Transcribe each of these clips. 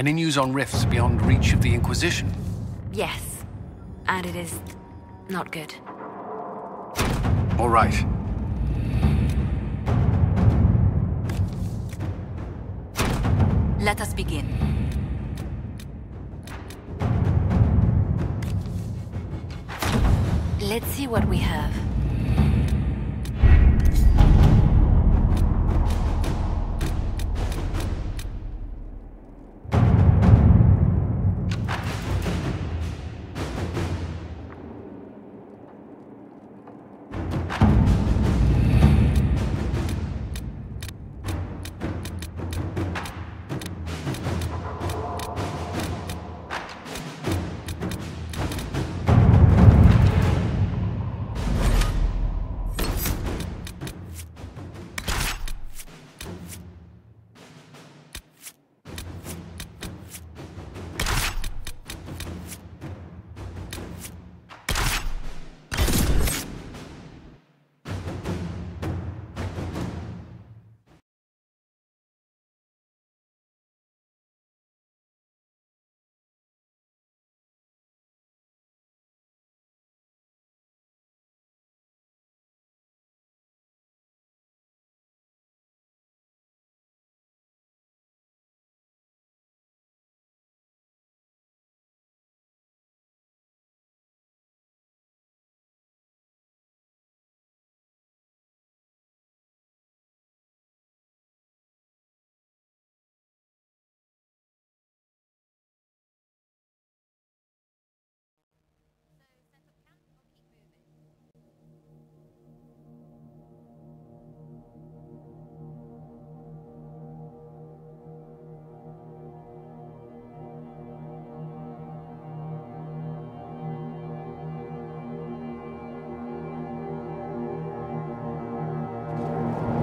Any news on rifts beyond reach of the Inquisition? Yes. And it is not good. All right. Let us begin. Let's see what we have.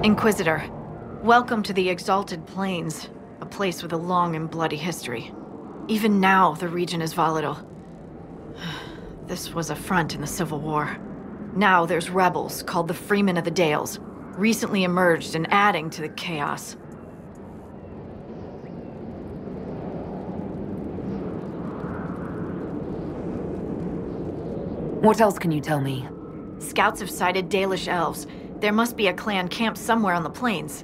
Inquisitor, welcome to the Exalted Plains, a place with a long and bloody history. Even now, the region is volatile. This was a front in the Civil War. Now there's rebels called the Freemen of the Dales, recently emerged and adding to the chaos. What else can you tell me? Scouts have sighted Dalish elves. There must be a clan camped somewhere on the plains.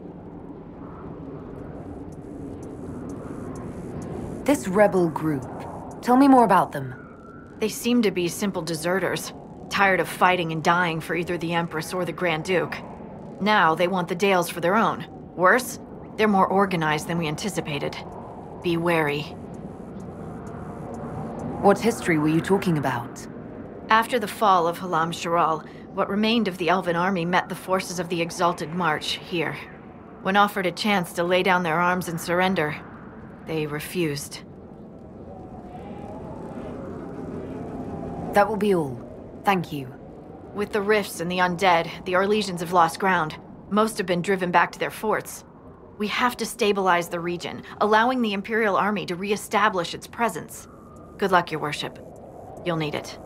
This rebel group. Tell me more about them. They seem to be simple deserters, tired of fighting and dying for either the Empress or the Grand Duke. Now they want the Dales for their own. Worse, they're more organized than we anticipated. Be wary. What history were you talking about? After the fall of Halam Sharal, what remained of the Elven army met the forces of the Exalted March here. When offered a chance to lay down their arms and surrender, they refused. That will be all. Thank you. With the rifts and the undead, the Orlesians have lost ground. Most have been driven back to their forts. We have to stabilize the region, allowing the Imperial Army to re-establish its presence. Good luck, Your Worship. You'll need it.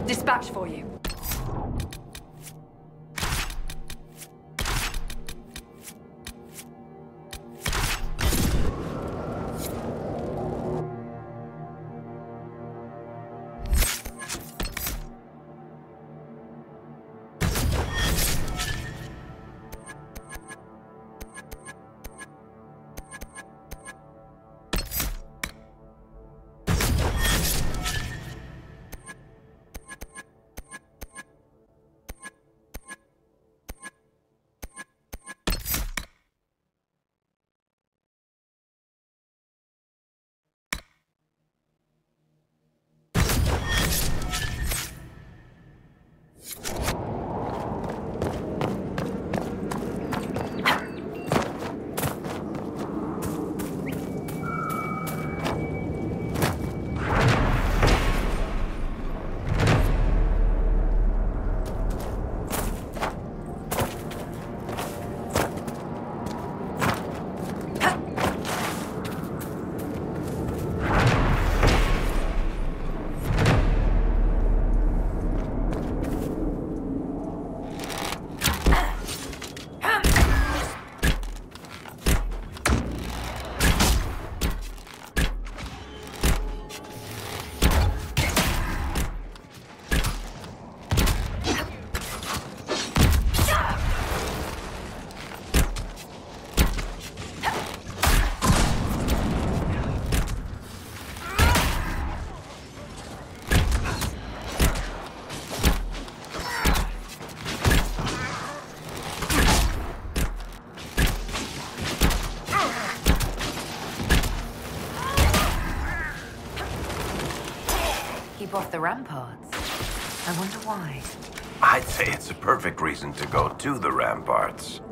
Dispatch for you. off the ramparts. I wonder why. I'd say it's a perfect reason to go to the ramparts.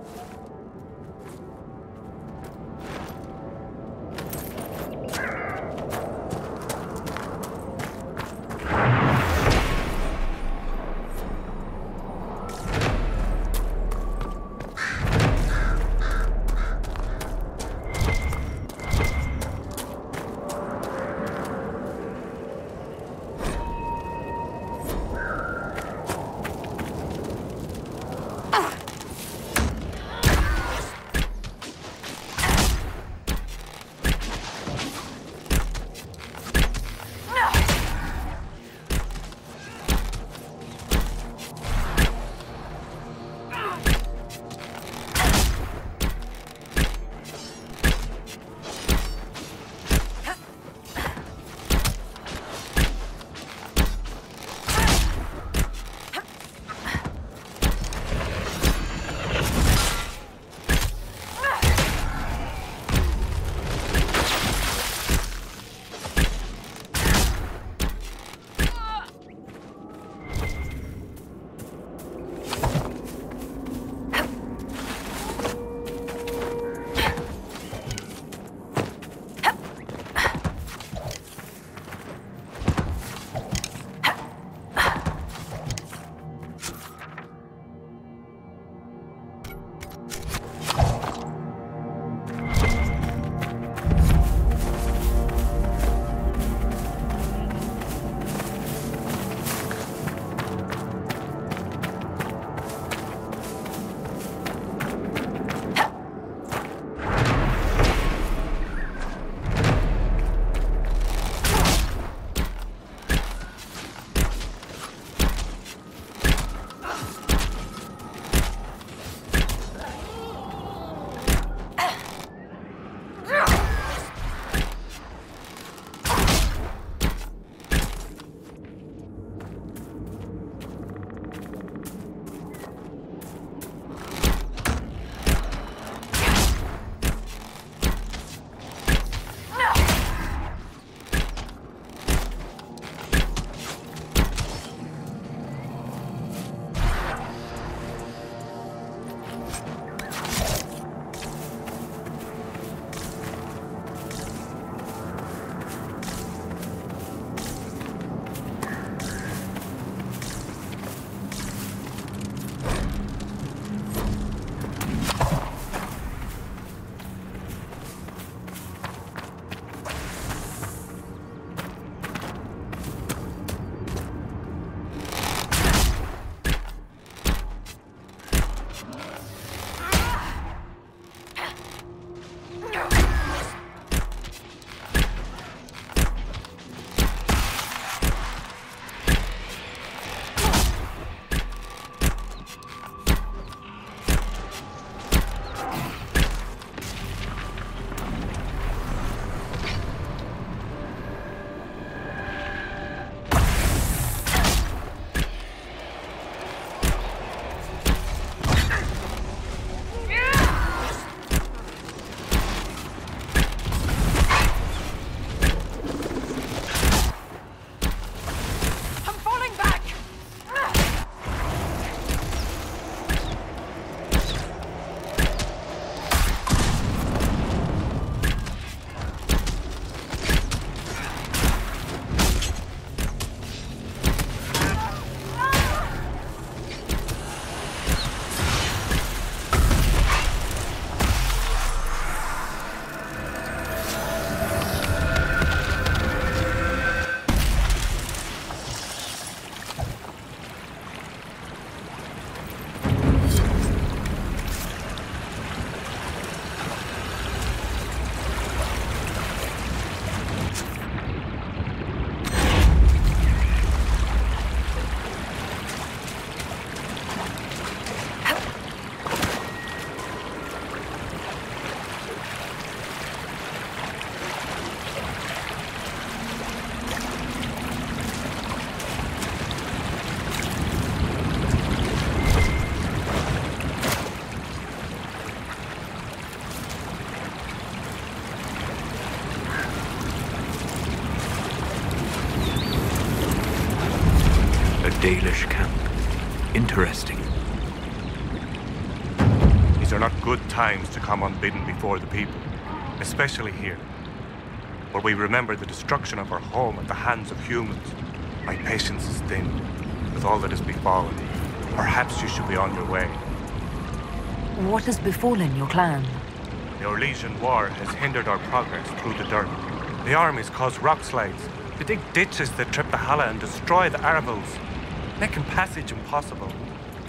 interesting. These are not good times to come unbidden before the people, especially here, where we remember the destruction of our home at the hands of humans. My patience is thin with all that has befallen. Perhaps you should be on your way. What has befallen your clan? The Orlesian War has hindered our progress through the dirt. The armies cause rock slides. They dig ditches that trip the Hala and destroy the Arvels, making passage impossible.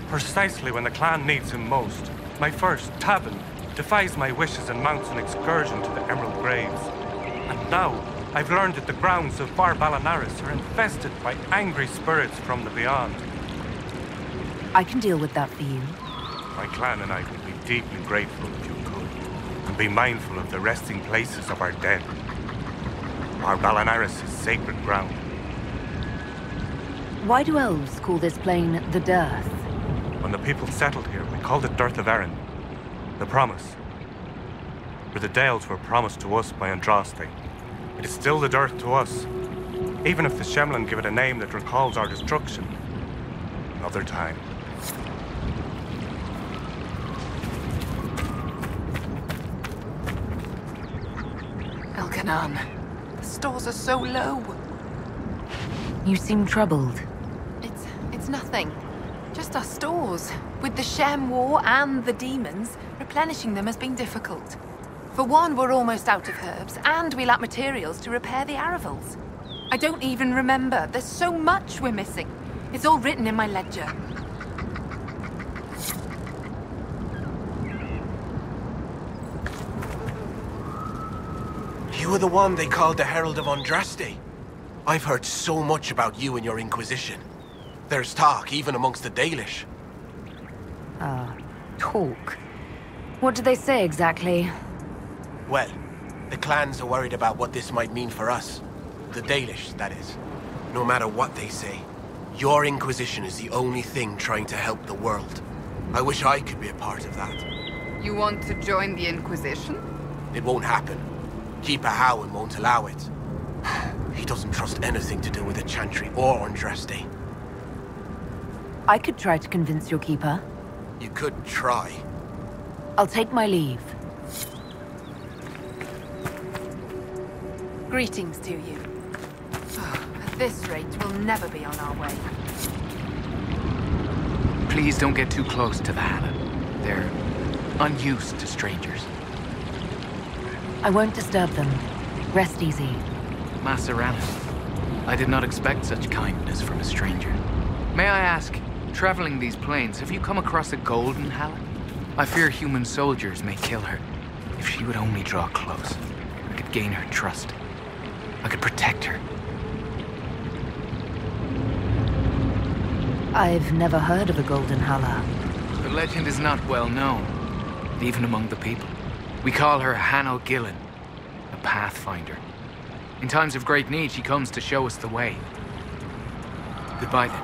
Precisely when the clan needs him most, my first, Tabin, defies my wishes and mounts an excursion to the Emerald Graves. And now, I've learned that the grounds of Bar Balanaris are infested by angry spirits from the beyond. I can deal with that for you. My clan and I would be deeply grateful if you could, and be mindful of the resting places of our dead. Bar Balanaris is sacred ground. Why do elves call this plain the Dearth? When the people settled here, we called it Dearth of Erin. The Promise. For the Dales were promised to us by Andraste. It is still the Dearth to us, even if the Shemlin give it a name that recalls our destruction. Another time. Elkanan, the stores are so low. You seem troubled. It's nothing. Just our stores. With the Shem War and the demons, replenishing them has been difficult. For one, we're almost out of herbs, and we lack materials to repair the Aravals. I don't even remember. There's so much we're missing. It's all written in my ledger. You were the one they called the Herald of Andraste. I've heard so much about you and your Inquisition. There's talk, even amongst the Dalish. Talk. What do they say exactly? Well, the clans are worried about what this might mean for us. The Dalish, that is. No matter what they say, your Inquisition is the only thing trying to help the world. I wish I could be a part of that. You want to join the Inquisition? It won't happen. Keeper Howin won't allow it. He doesn't trust anything to do with the Chantry or Andraste. I could try to convince your keeper. You could try. I'll take my leave. Greetings to you. At this rate, we'll never be on our way. Please don't get too close to the Hala. They're unused to strangers. I won't disturb them. Rest easy. Maceranus, I did not expect such kindness from a stranger. May I ask, traveling these plains, have you come across a golden Hala? I fear human soldiers may kill her. If she would only draw close, I could gain her trust. I could protect her. I've never heard of a golden Hala. The legend is not well known, even among the people. We call her Hanno Gillen, a pathfinder. In times of great need, she comes to show us the way. Goodbye then.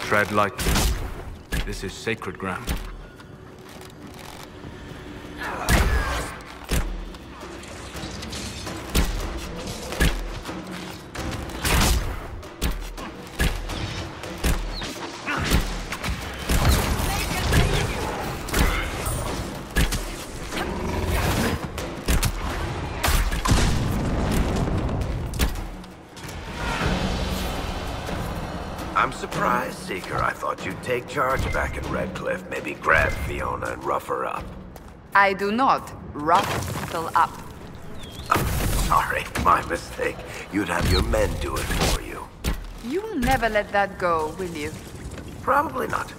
Tread lightly. This is sacred ground. I'm surprised, Seeker. I thought you'd take charge back in Redcliffe. Maybe grab Fiona and rough her up. I do not rough people up. Sorry, my mistake. You'd have your men do it for you. You will never let that go, will you? Probably not.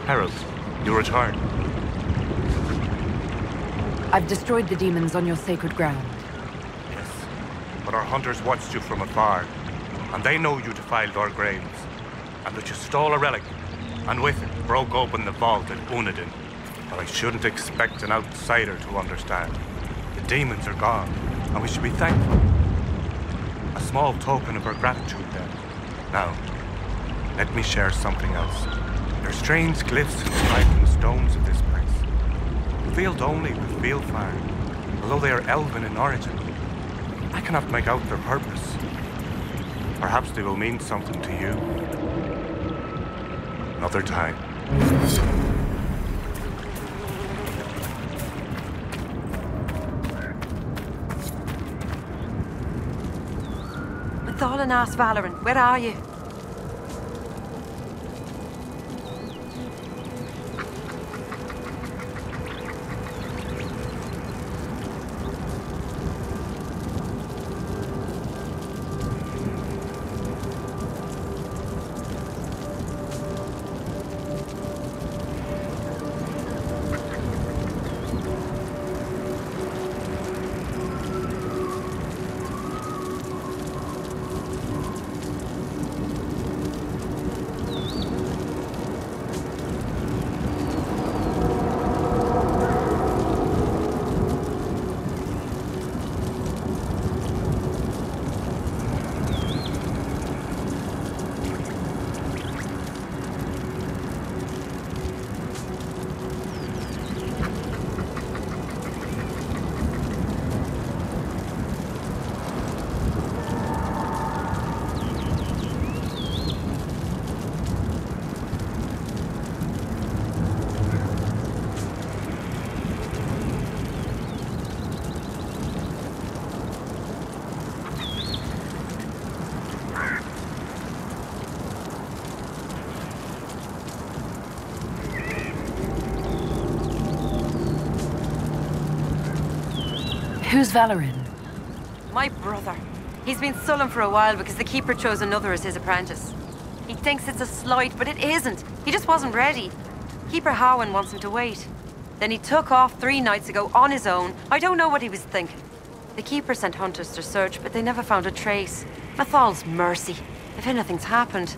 Herald, you return. I've destroyed the demons on your sacred ground. Yes, but our hunters watched you from afar, and they know you defiled our graves, and that you stole a relic, and with it broke open the vault at Unadin. But I shouldn't expect an outsider to understand. The demons are gone, and we should be thankful. A small token of our gratitude, then. Now, let me share something else. There are strange glyphs inscribed in the stones of this place, revealed only with Veilfire, although they are elven in origin. I cannot make out their purpose. Perhaps they will mean something to you. Another time. Mathalan asked Valorant, where are you? Who's Valorin? My brother. He's been sullen for a while because the Keeper chose another as his apprentice. He thinks it's a slight, but it isn't. He just wasn't ready. Keeper Harwin wants him to wait. Then he took off 3 nights ago on his own. I don't know what he was thinking. The Keeper sent hunters to search, but they never found a trace. Mathal's mercy, if anything's happened.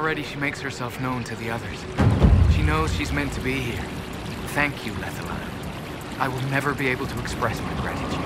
already she makes herself known to the others. She knows she's meant to be here. Thank you, Lethala. I will never be able to express my gratitude.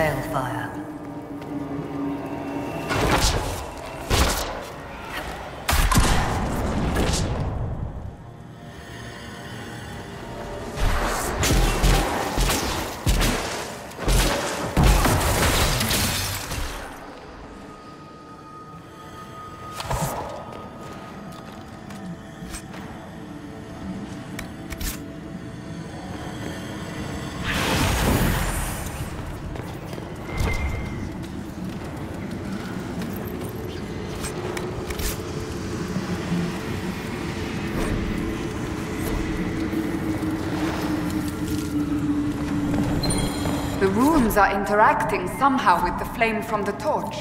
Veilfire. The runes are interacting somehow with the flame from the torch.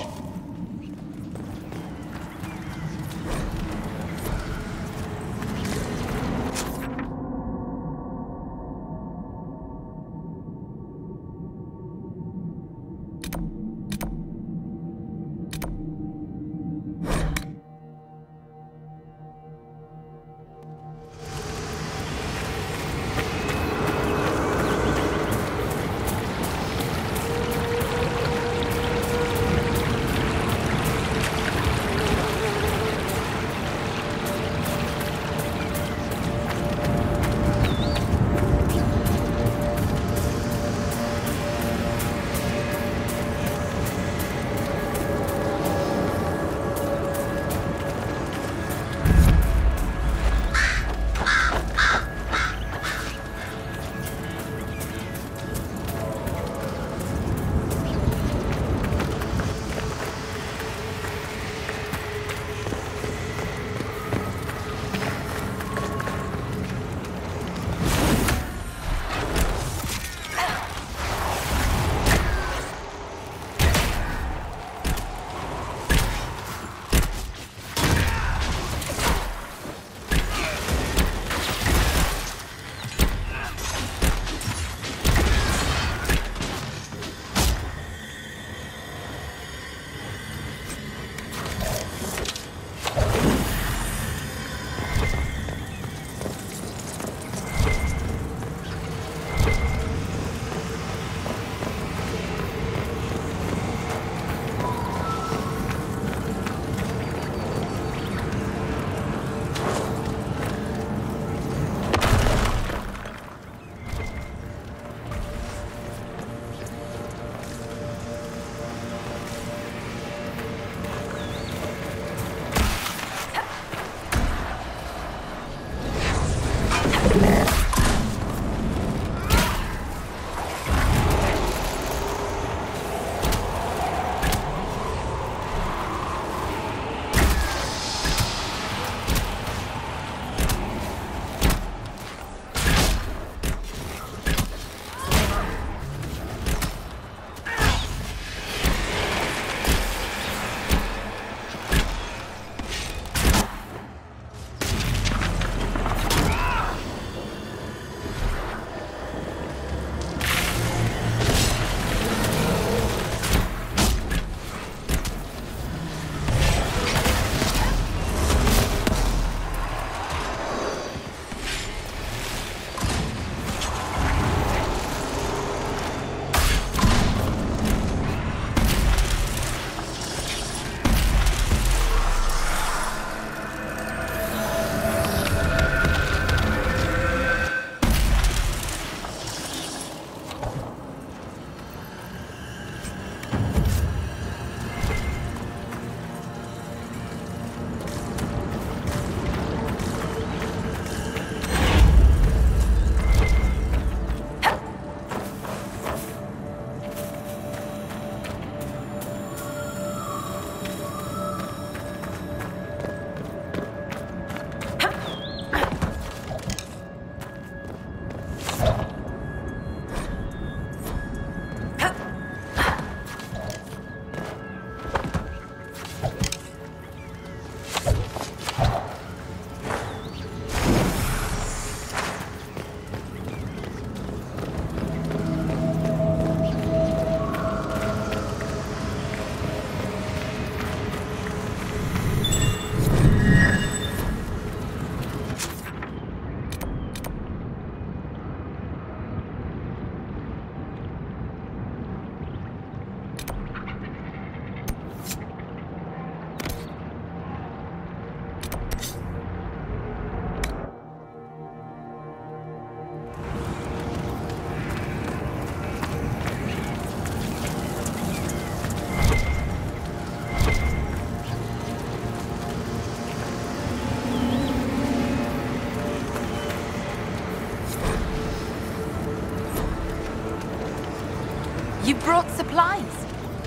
You brought supplies.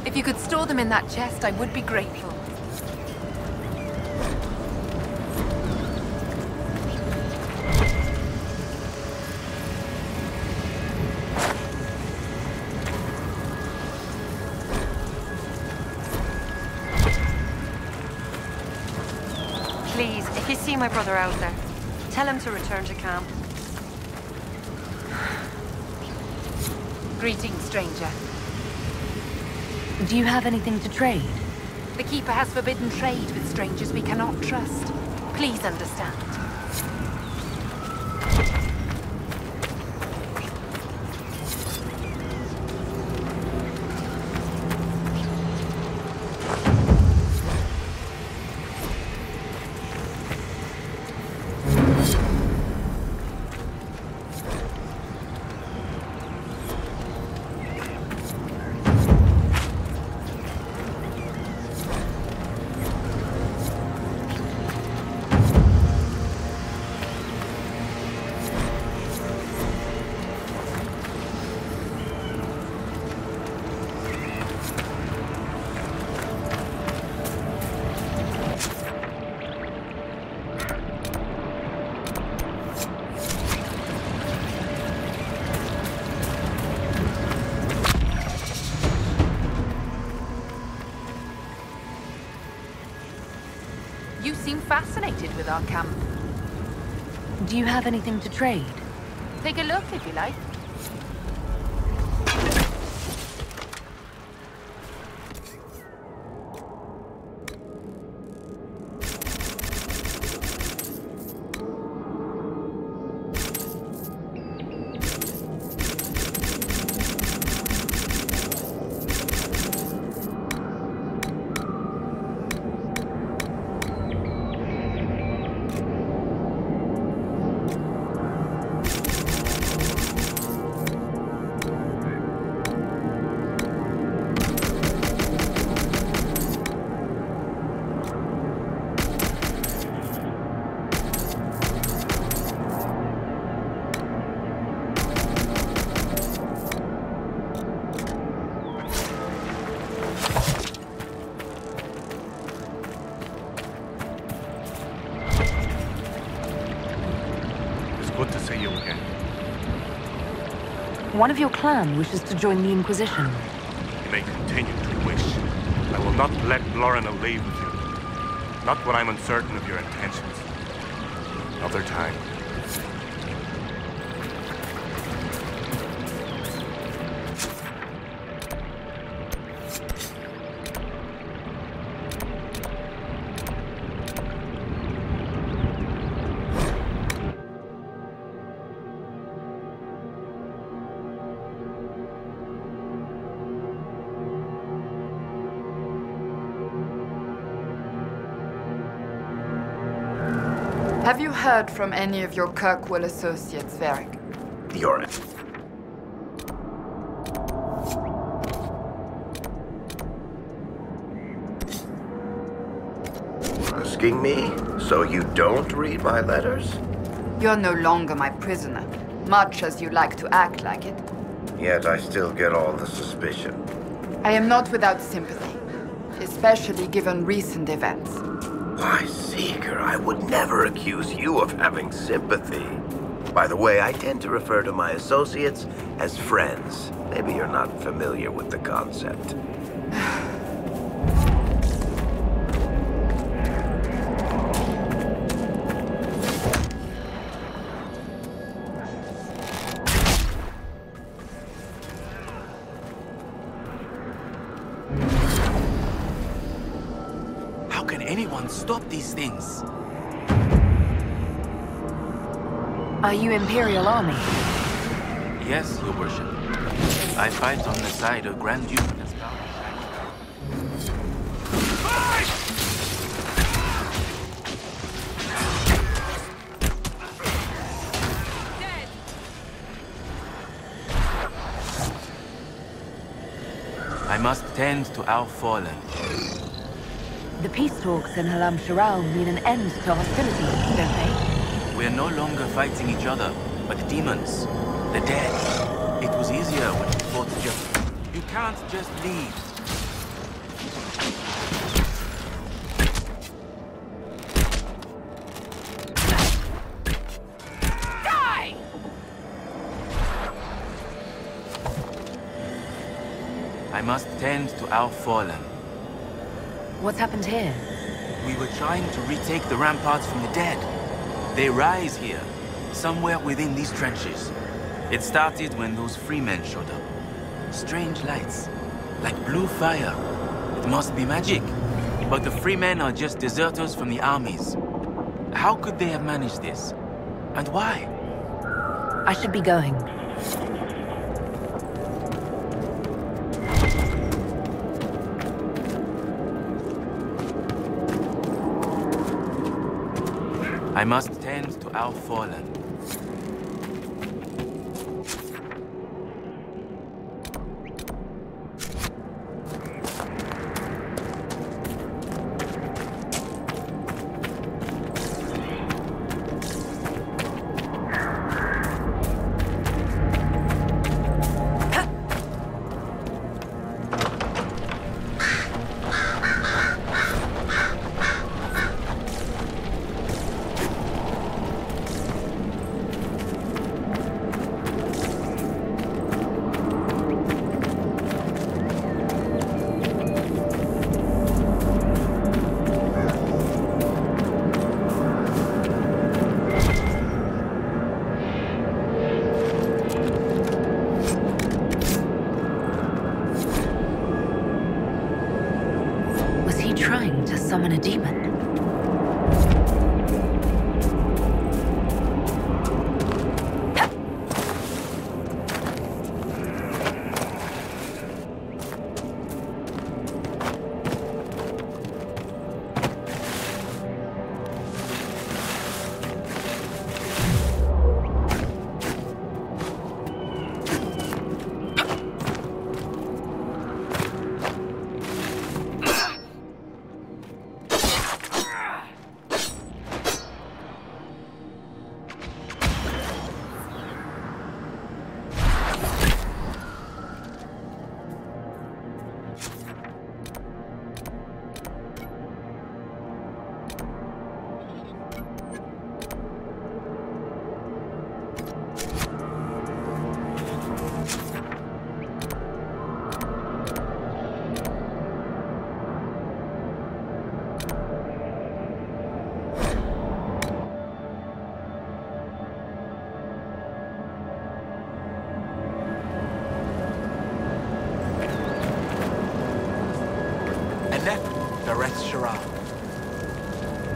If you could store them in that chest, I would be grateful. Please, if you see my brother out there, tell him to return to camp. Greetings, stranger. Do you have anything to trade? The Keeper has forbidden trade with strangers we cannot trust. Please understand. You seem fascinated with our camp. Do you have anything to trade? Take a look if you like. Good to see you again. One of your clan wishes to join the Inquisition. You may continue to wish. I will not let Lorna leave with you. Not when I'm uncertain of your intentions. Another time. Have you heard from any of your Kirkwall associates, Varric? You're... Asking me? So you don't read my letters? You're no longer my prisoner, much as you like to act like it. Yet I still get all the suspicion. I am not without sympathy, especially given recent events. Why, Seeker, I would never accuse you of having sympathy. By the way, I tend to refer to my associates as friends. Maybe you're not familiar with the concept. How can anyone stop these things? Are you Imperial Army? Yes, Your Worship. I fight on the side of Grand Duke. I must tend to our fallen. The peace talks in Halam Sharal mean an end to hostilities, don't they? We're no longer fighting each other, but the demons, the dead. It was easier when we fought together. You can't just leave. Die! I must tend to our fallen. What's happened here? We were trying to retake the ramparts from the dead. They rise here, somewhere within these trenches. It started when those freemen showed up. Strange lights, like blue fire. It must be magic. But the freemen are just deserters from the armies. How could they have managed this? And why? I should be going. I must tend to our fallen. Trying to summon a demon.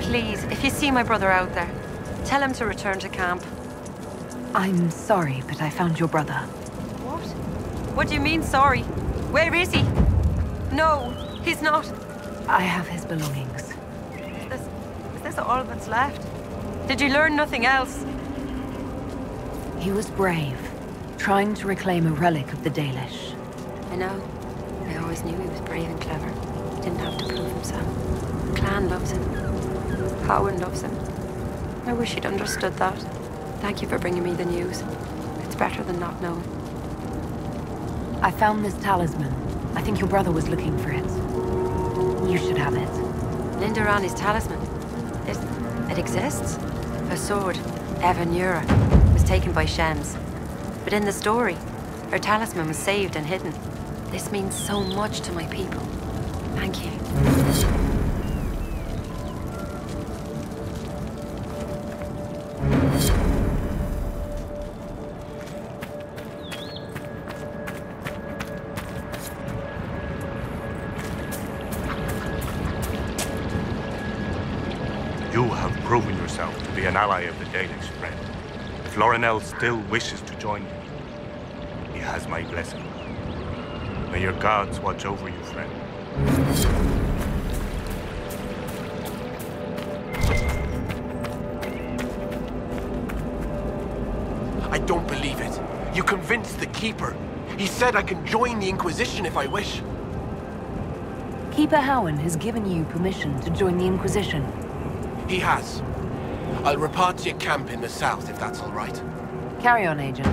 Please, if you see my brother out there, tell him to return to camp. I'm sorry, but I found your brother. What? What do you mean, sorry? Where is he? No, he's not. I have his belongings. Is this all that's left? Did you learn nothing else? He was brave, trying to reclaim a relic of the Dalish. I know. I always knew he was brave and clever. He didn't have to prove himself. The clan loves him. Howard loves him. I wish he'd understood that. Thank you for bringing me the news. It's better than not knowing. I found this talisman. I think your brother was looking for it. You should have it. Linda Rani's talisman. It exists? Her sword, Evan Yura, was taken by Shems. But in the story, her talisman was saved and hidden. This means so much to my people. Thank you. You have proven yourself to be an ally of the Dalish, friend. If Lorinel still wishes to join you, he has my blessing. May your gods watch over you, friend. I don't believe it. You convinced the Keeper. He said I can join the Inquisition if I wish. Keeper Howen has given you permission to join the Inquisition. He has. I'll report to your camp in the south, if that's all right. Carry on, Agent.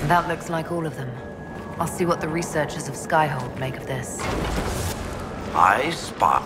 That looks like all of them. I'll see what the researchers of Skyhold make of this. I spot.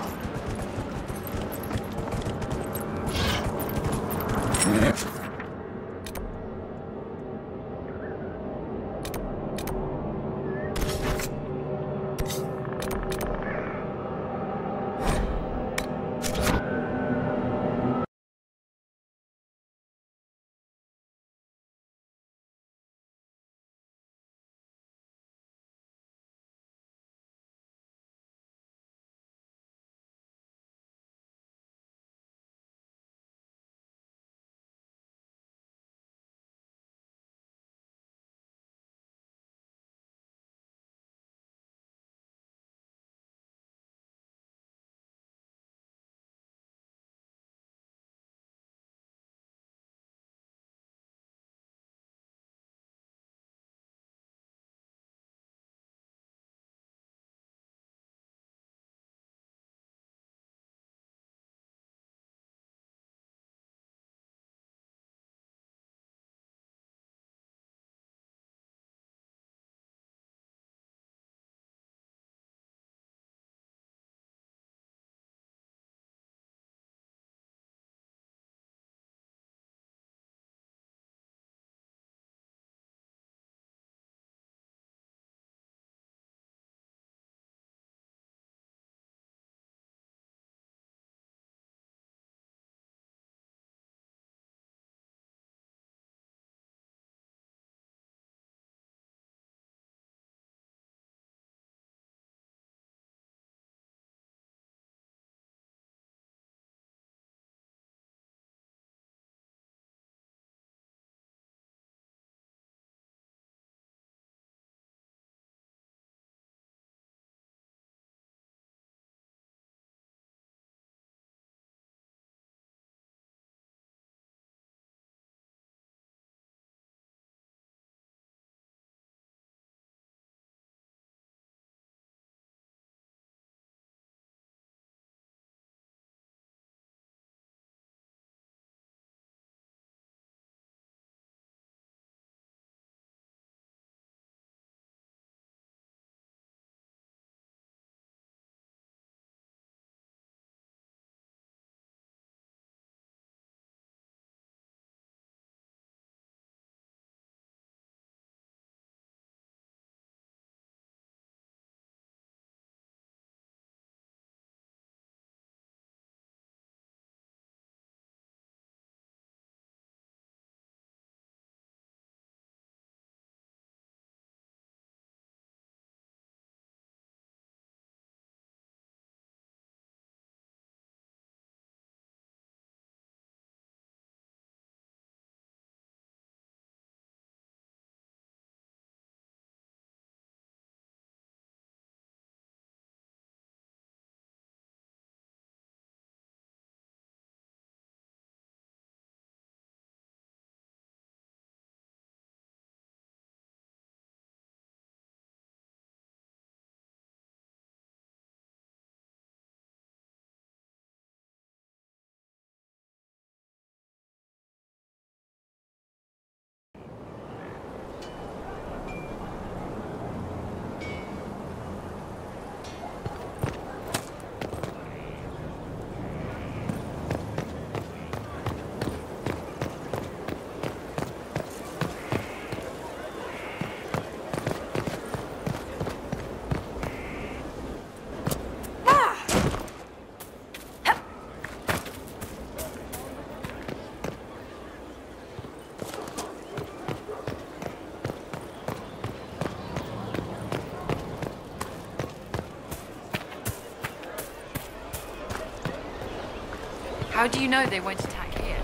How do you know they won't attack here?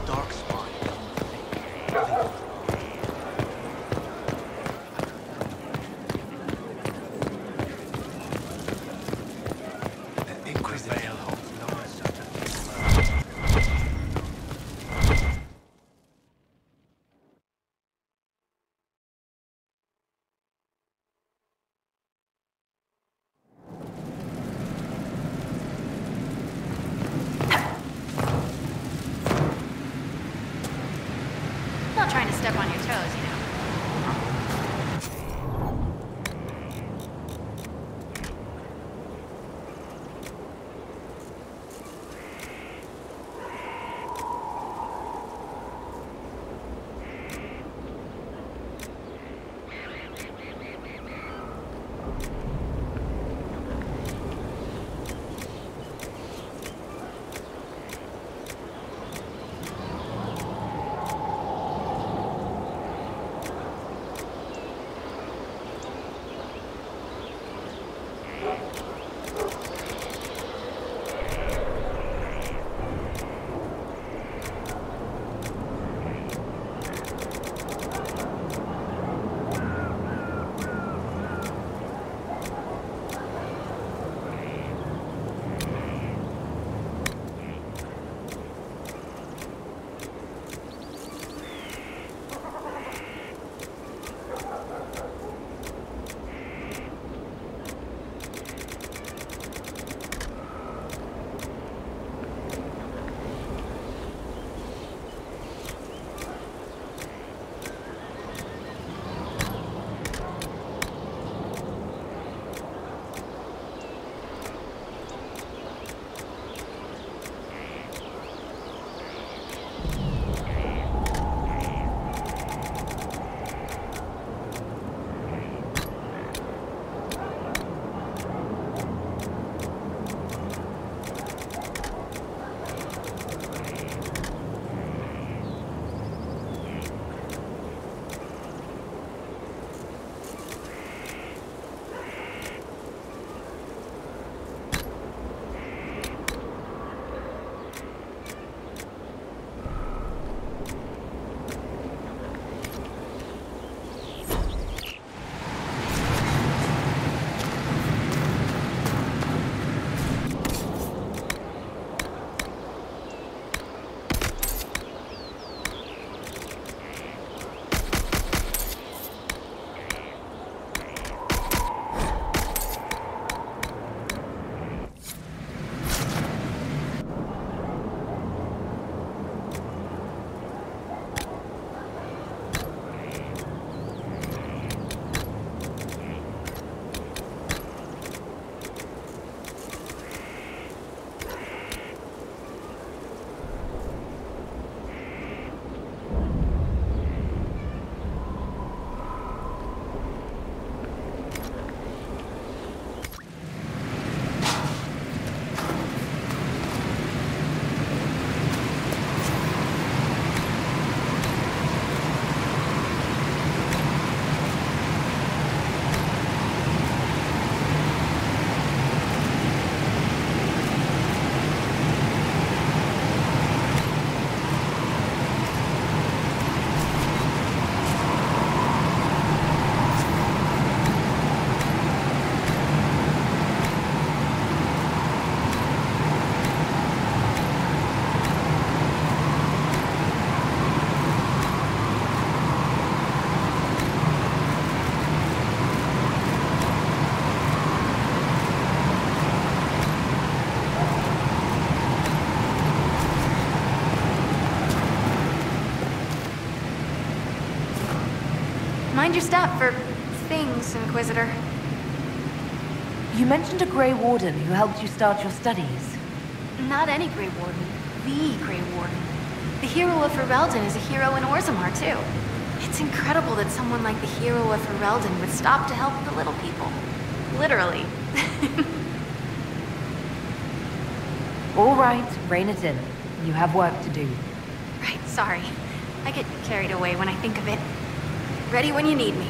Dark spot. Inquisition. your step for things, Inquisitor. You mentioned a Grey Warden who helped you start your studies. Not any Grey Warden. The Grey Warden. The hero of Ferelden is a hero in Orzammar, too. It's incredible that someone like the hero of Ferelden would stop to help the little people. Literally. All right, rein it in. You have work to do. Right, sorry. I get carried away when I think of it. Ready when you need me.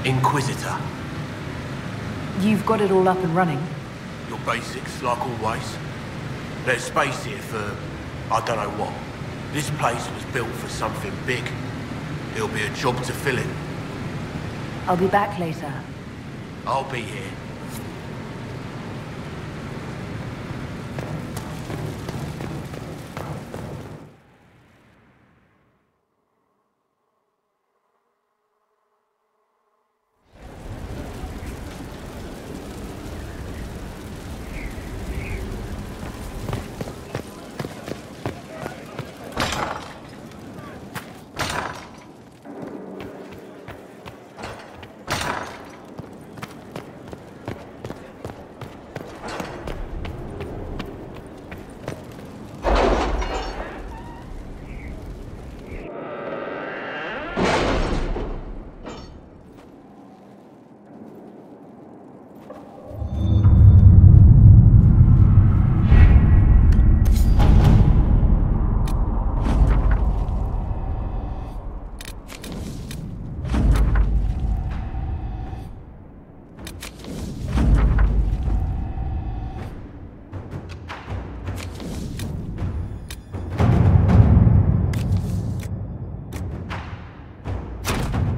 Inquisitor. You've got it all up and running? Your basics, like always. There's space here for... I don't know what. This place was built for something big. It'll be a job to fill it. I'll be back later. I'll be here.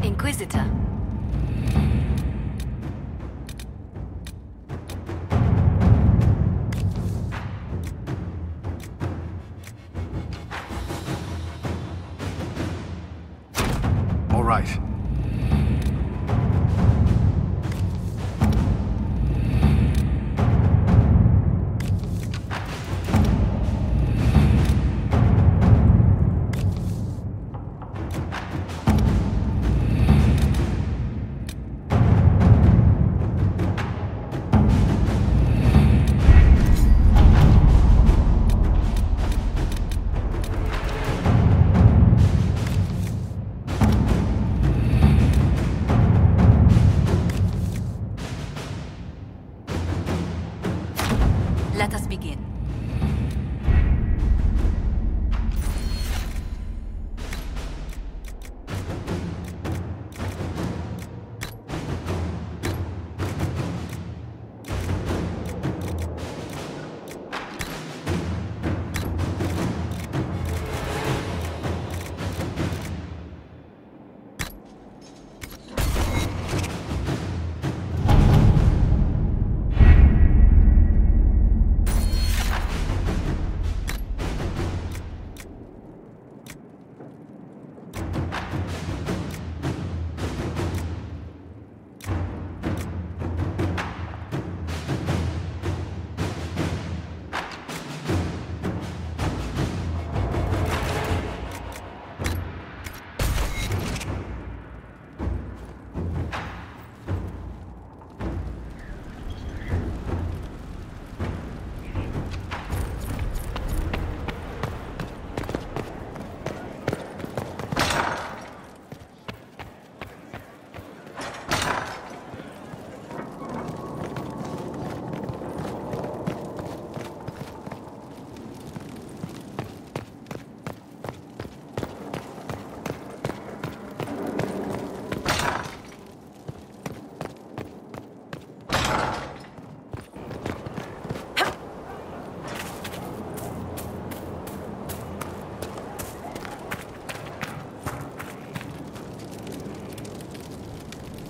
Inquisitor. All right. Let us begin.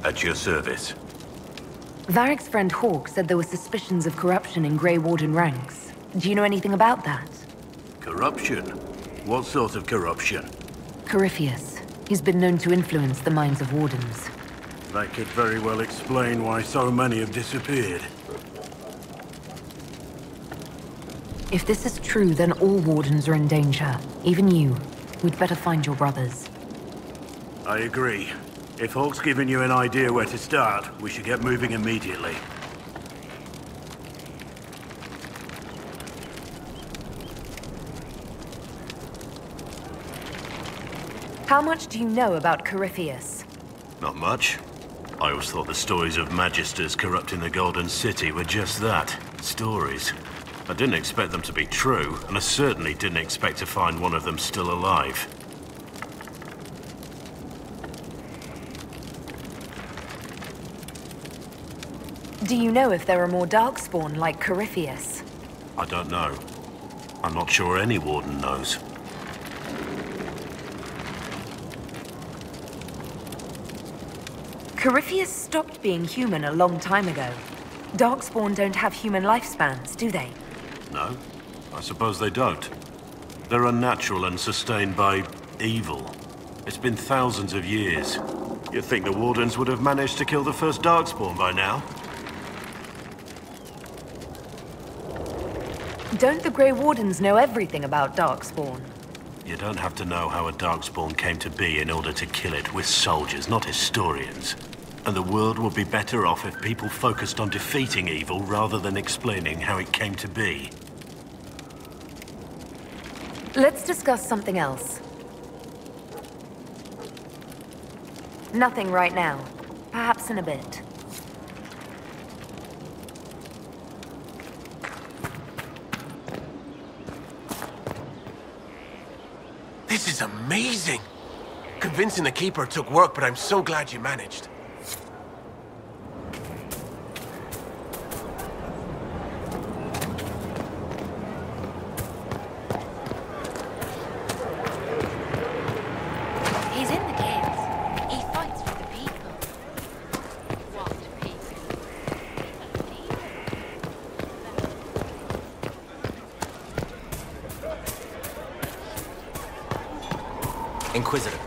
At your service. Varric's friend Hawk said there were suspicions of corruption in Grey Warden ranks. Do you know anything about that? Corruption? What sort of corruption? Corypheus. He's been known to influence the minds of Wardens. That could very well explain why so many have disappeared. If this is true, then all Wardens are in danger. Even you. We'd better find your brothers. I agree. If Hawk's given you an idea where to start, we should get moving immediately. How much do you know about Corypheus? Not much. I always thought the stories of Magisters corrupting the Golden City were just that. Stories. I didn't expect them to be true, and I certainly didn't expect to find one of them still alive. Do you know if there are more Darkspawn like Corypheus? I don't know. I'm not sure any Warden knows. Corypheus stopped being human a long time ago. Darkspawn don't have human lifespans, do they? No, I suppose they don't. They're unnatural and sustained by evil. It's been thousands of years. You'd think the Wardens would have managed to kill the first Darkspawn by now. Don't the Grey Wardens know everything about Darkspawn? You don't have to know how a Darkspawn came to be in order to kill it. We're soldiers, not historians. And the world would be better off if people focused on defeating evil rather than explaining how it came to be. Let's discuss something else. Nothing right now. Perhaps in a bit. This is amazing! Convincing the Keeper took work, but I'm so glad you managed. He's in the games. He fights for the people. What people? Inquisitor.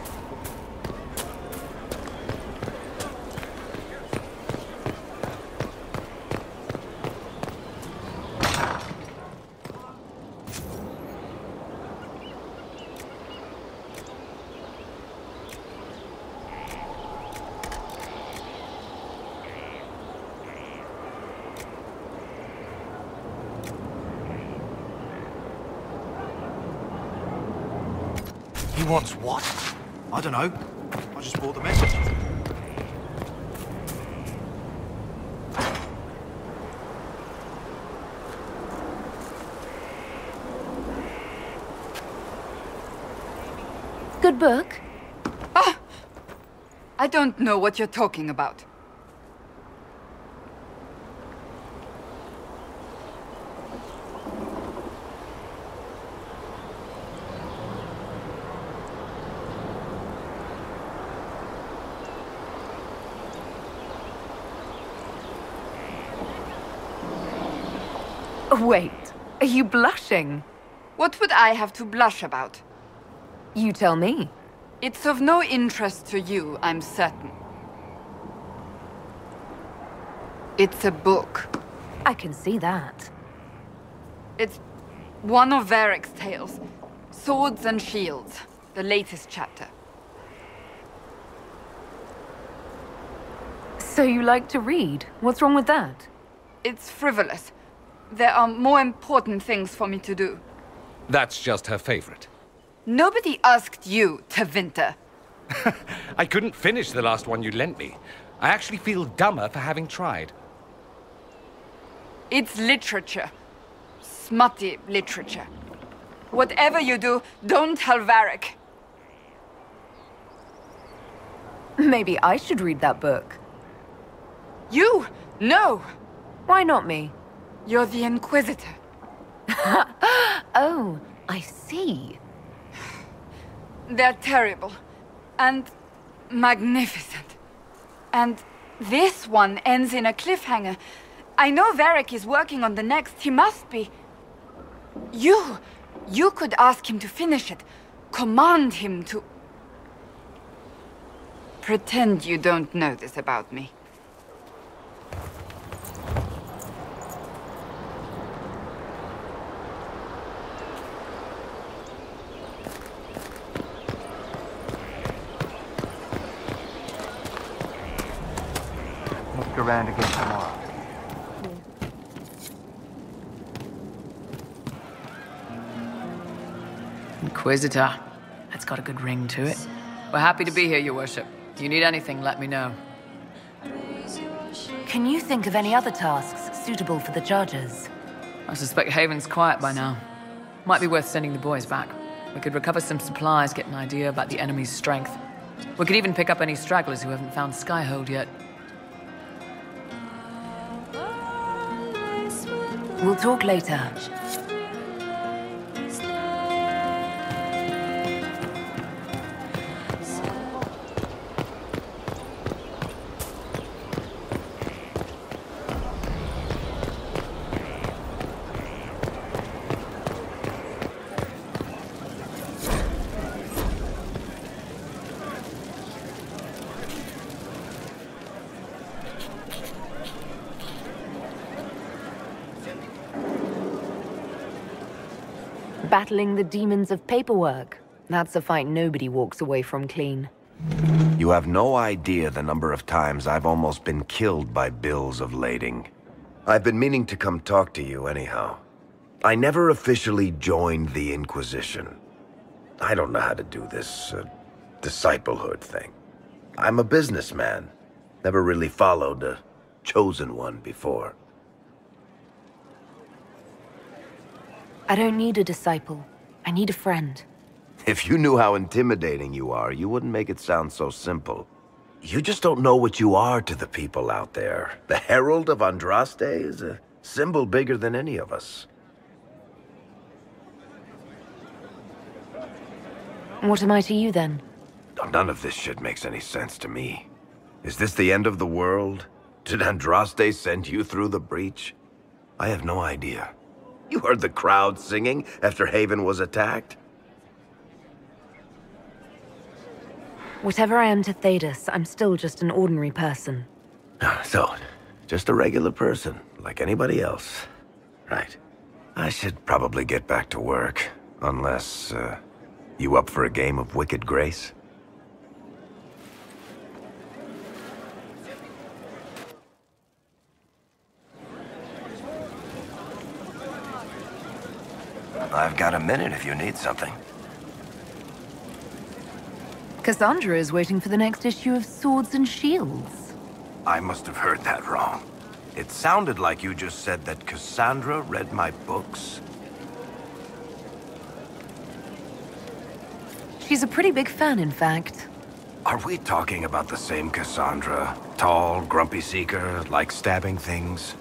He wants what? I don't know. I just brought the message. Good book? Ah! I don't know what you're talking about. Wait, are you blushing? What would I have to blush about? You tell me. It's of no interest to you, I'm certain. It's a book. I can see that. It's one of Varric's tales. Swords and Shields, the latest chapter. So you like to read? What's wrong with that? It's frivolous. There are more important things for me to do. That's just her favorite. Nobody asked you to winter. I couldn't finish the last one you lent me. I actually feel dumber for having tried. It's literature. Smutty literature. Whatever you do, don't tell Varric. Maybe I should read that book. You? No! Why not me? You're the Inquisitor. Oh, I see. They're terrible. And magnificent. And this one ends in a cliffhanger. I know Varric is working on the next. He must be. You could ask him to finish it. Command him to... Pretend you don't know this about me. Look around again tomorrow. Inquisitor. That's got a good ring to it. We're happy to be here, Your Worship. If you need anything, let me know. Can you think of any other tasks suitable for the Chargers? I suspect Haven's quiet by now. Might be worth sending the boys back. We could recover some supplies, get an idea about the enemy's strength. We could even pick up any stragglers who haven't found Skyhold yet. We'll talk later. Battling the demons of paperwork. That's a fight nobody walks away from clean. You have no idea the number of times I've almost been killed by bills of lading. I've been meaning to come talk to you anyhow. I never officially joined the Inquisition. I don't know how to do this disciplehood thing. I'm a businessman. Never really followed a chosen one before. I don't need a disciple. I need a friend. If you knew how intimidating you are, you wouldn't make it sound so simple. You just don't know what you are to the people out there. The Herald of Andraste is a symbol bigger than any of us. What am I to you, then? None of this shit makes any sense to me. Is this the end of the world? Did Andraste send you through the breach? I have no idea. You heard the crowd singing after Haven was attacked? Whatever I am to Thedas, I'm still just an ordinary person. So, just a regular person, like anybody else. Right. I should probably get back to work, unless, you up for a game of Wicked Grace? I've got a minute if you need something. Cassandra is waiting for the next issue of Swords and Shields. I must have heard that wrong. It sounded like you just said that Cassandra read my books. She's a pretty big fan, in fact. Are we talking about the same Cassandra? Tall, grumpy seeker, like stabbing things?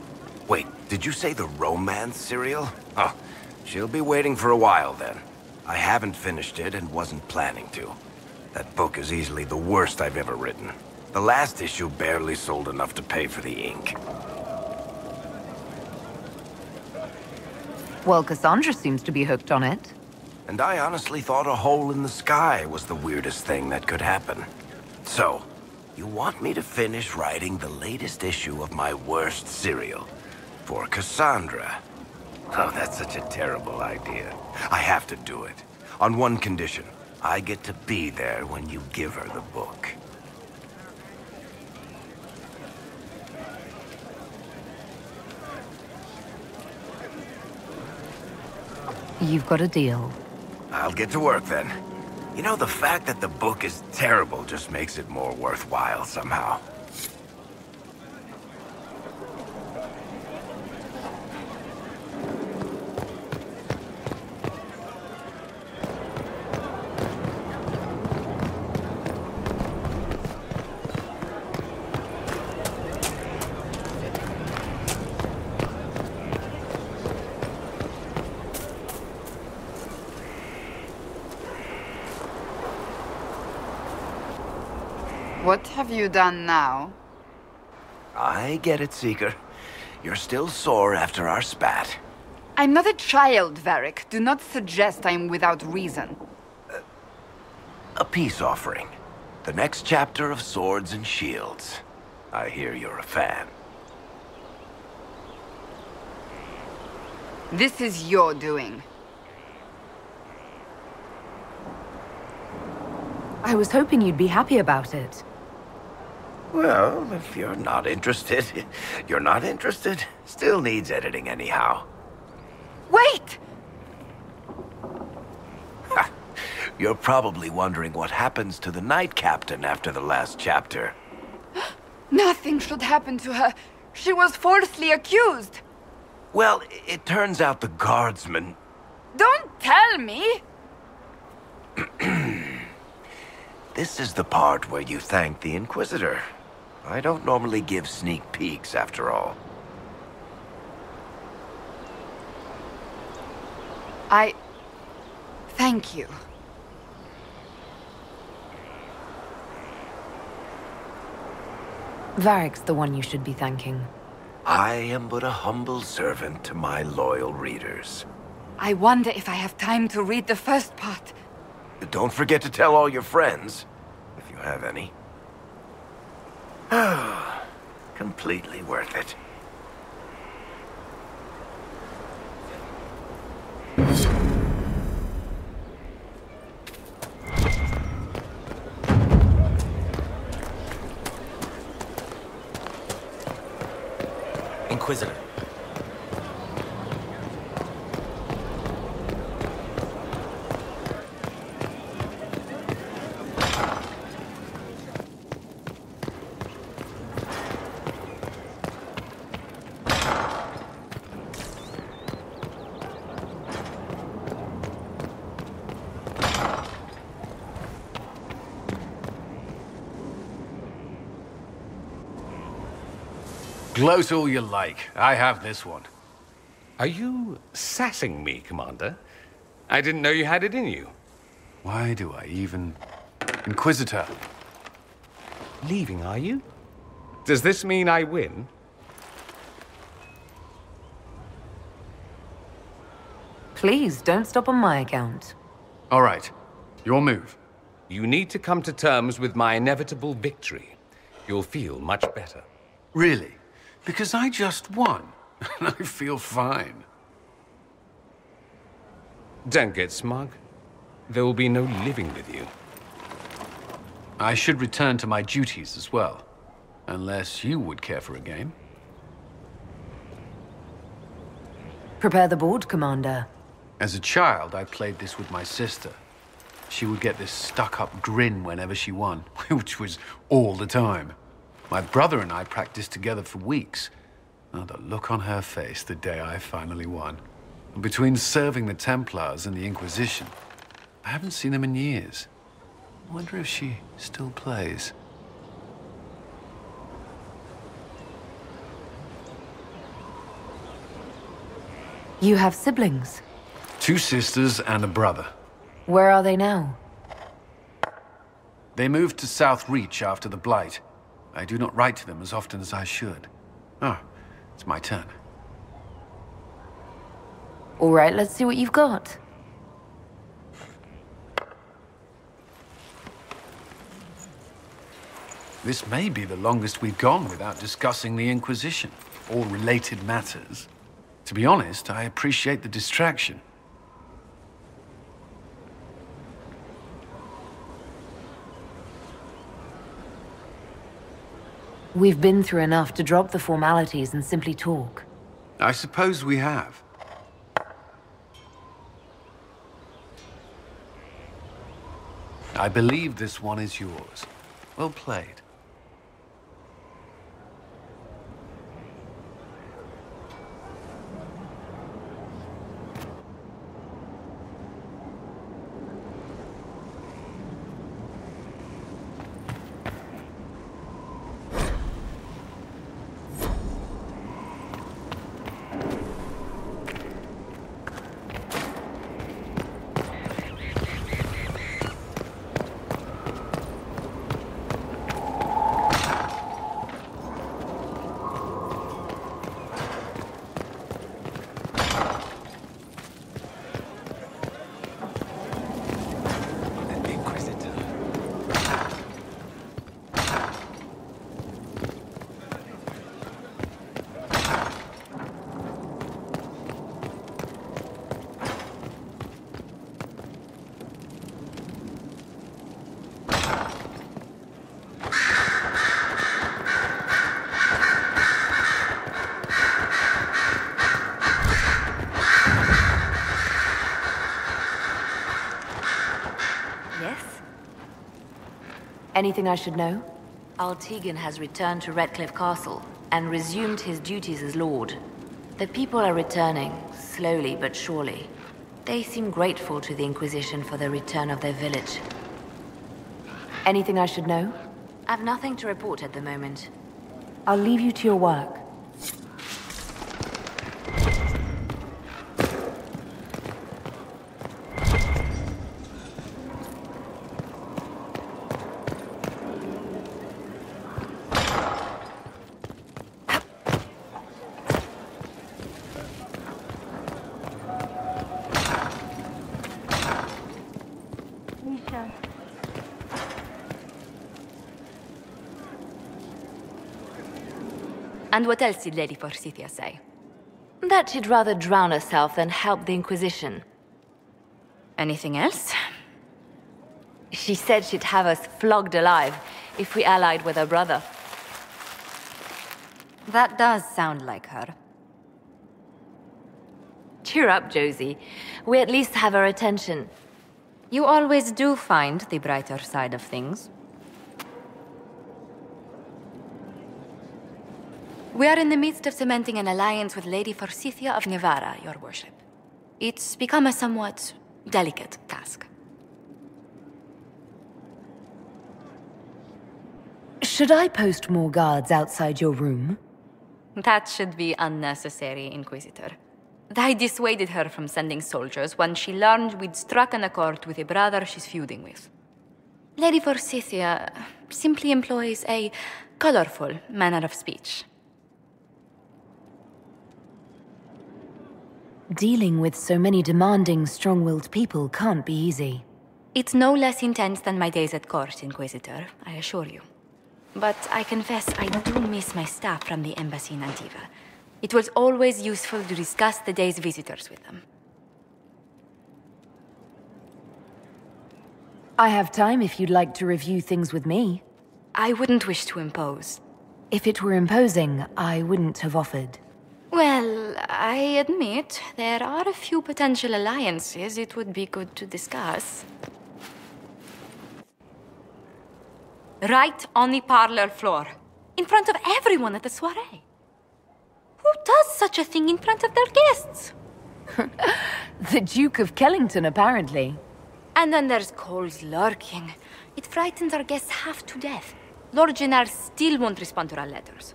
Wait, did you say the romance serial? Oh, she'll be waiting for a while then. I haven't finished it and wasn't planning to. That book is easily the worst I've ever written. The last issue barely sold enough to pay for the ink. Well, Cassandra seems to be hooked on it. And I honestly thought a hole in the sky was the weirdest thing that could happen. So, you want me to finish writing the latest issue of my worst serial for Cassandra? Oh, that's such a terrible idea. I have to do it. On one condition. I get to be there when you give her the book. You've got a deal. I'll get to work then. You know, the fact that the book is terrible just makes it more worthwhile somehow. What have you done now? I get it, Seeker. You're still sore after our spat. I'm not a child, Varric. Do not suggest I'm without reason. A peace offering. The next chapter of Swords and Shields. I hear you're a fan. This is your doing. I was hoping you'd be happy about it. Well, if you're not interested, you're not interested. Still needs editing anyhow. Wait! You're probably wondering what happens to the Knight Captain after the last chapter. Nothing should happen to her. She was falsely accused. Well, it turns out the guardsman... Don't tell me! This is the part where you thank the Inquisitor. I don't normally give sneak peeks, after all. Thank you. Varric's the one you should be thanking. I am but a humble servant to my loyal readers. I wonder if I have time to read the first part. Don't forget to tell all your friends, if you have any. Completely worth it. Inquisitor. Gloat all you like. I have this one. Are you sassing me, Commander? I didn't know you had it in you. Why do I even... Inquisitor. Leaving, are you? Does this mean I win? Please, don't stop on my account. All right. Your move. You need to come to terms with my inevitable victory. You'll feel much better. Really? Because I just won, and I feel fine. Don't get smug. There will be no living with you. I should return to my duties as well. Unless you would care for a game. Prepare the board, Commander. As a child, I played this with my sister. She would get this stuck-up grin whenever she won, which was all the time. My brother and I practiced together for weeks. Oh, the look on her face the day I finally won. And between serving the Templars and the Inquisition, I haven't seen them in years. I wonder if she still plays. You have siblings? 2 sisters and a brother. Where are they now? They moved to South Reach after the Blight. I do not write to them as often as I should. Ah, it's my turn. All right, let's see what you've got. This may be the longest we've gone without discussing the Inquisition, or related matters. To be honest, I appreciate the distraction. We've been through enough to drop the formalities and simply talk. I suppose we have. I believe this one is yours. Well played. Anything I should know? Altegan has returned to Redcliffe Castle and resumed his duties as Lord. The people are returning, slowly but surely. They seem grateful to the Inquisition for the return of their village. Anything I should know? I've nothing to report at the moment. I'll leave you to your work. And what else did Lady Forsythia say? That she'd rather drown herself than help the Inquisition. Anything else? She said she'd have us flogged alive if we allied with her brother. That does sound like her. Cheer up, Josie. We at least have her attention. You always do find the brighter side of things. We are in the midst of cementing an alliance with Lady Forsythia of Navarra, your worship. It's become a somewhat delicate task. Should I post more guards outside your room? That should be unnecessary, Inquisitor. I dissuaded her from sending soldiers when she learned we'd struck an accord with a brother she's feuding with. Lady Forsythia simply employs a colorful manner of speech. Dealing with so many demanding, strong-willed people can't be easy. It's no less intense than my days at court, Inquisitor, I assure you. But I confess I do miss my staff from the embassy in Antiva. It was always useful to discuss the day's visitors with them. I have time if you'd like to review things with me. I wouldn't wish to impose. If it were imposing, I wouldn't have offered. Well, I admit there are a few potential alliances it would be good to discuss. Right on the parlor floor, in front of everyone at the soiree. Who does such a thing in front of their guests? The Duke of Kellington, apparently. And then there's Cole's lurking. It frightens our guests half to death. Lord Gennard still won't respond to our letters.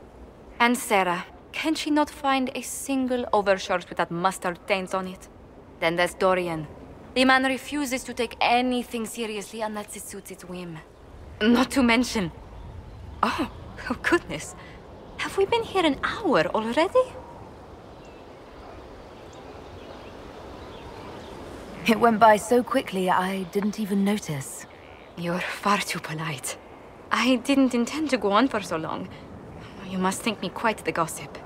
And Sarah, can she not find a single overshirt without mustard stains on it? Then there's Dorian. The man refuses to take anything seriously unless it suits its whim. Not to mention... Oh goodness. Have we been here an hour already? It went by so quickly, I didn't even notice. You're far too polite. I didn't intend to go on for so long. You must think me quite the gossip.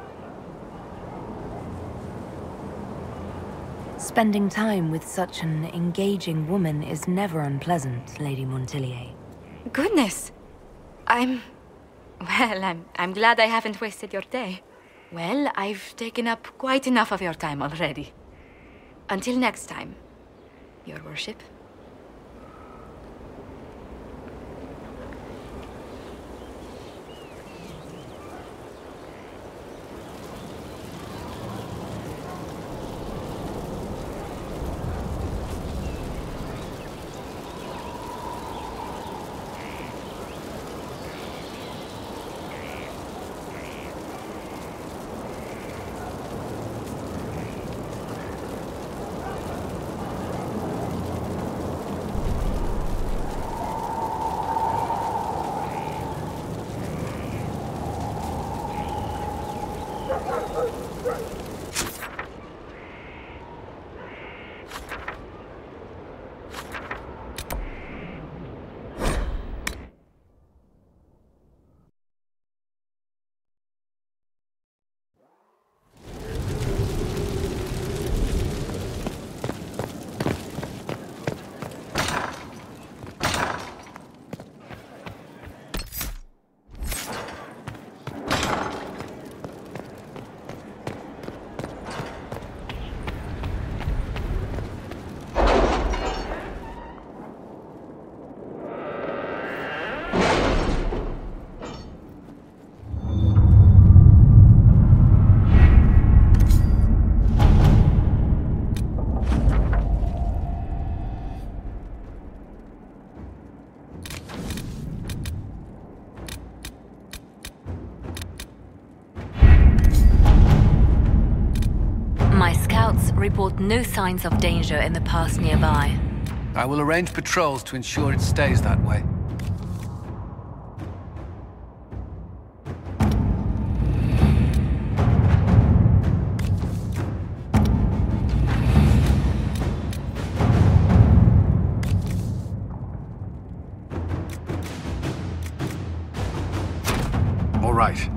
Spending time with such an engaging woman is never unpleasant, Lady Montillier. Goodness! I'm glad I haven't wasted your day. Well, I've taken up quite enough of your time already. Until next time, Your Worship. Report no signs of danger in the pass nearby. I will arrange patrols to ensure it stays that way. All right.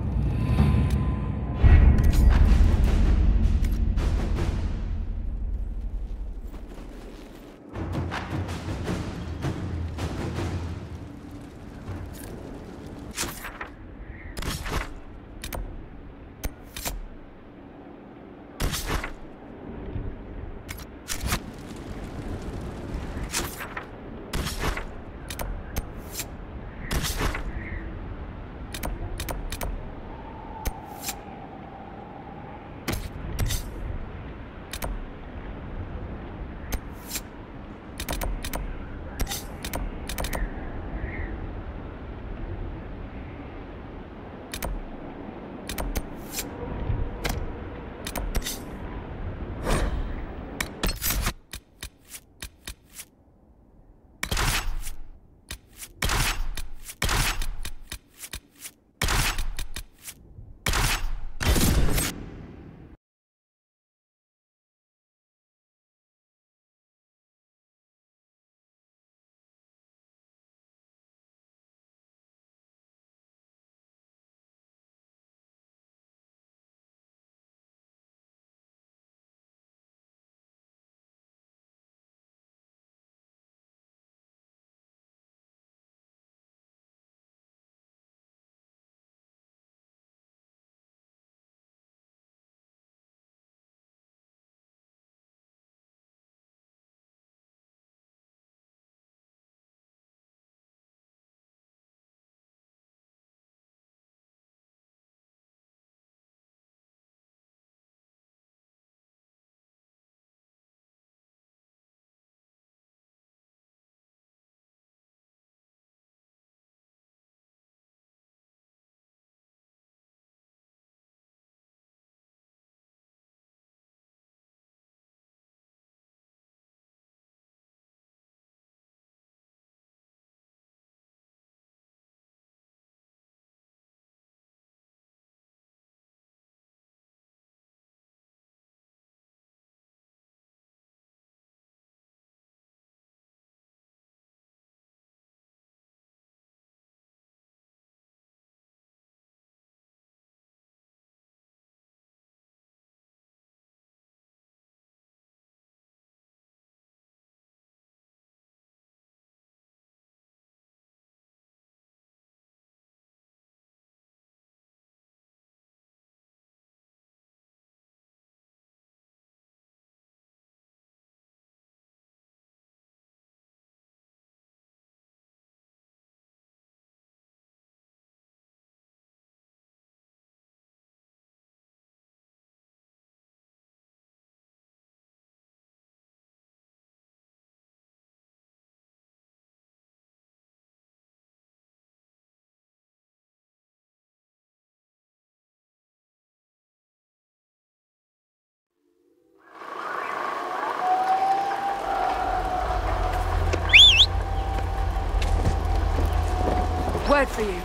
Word for you.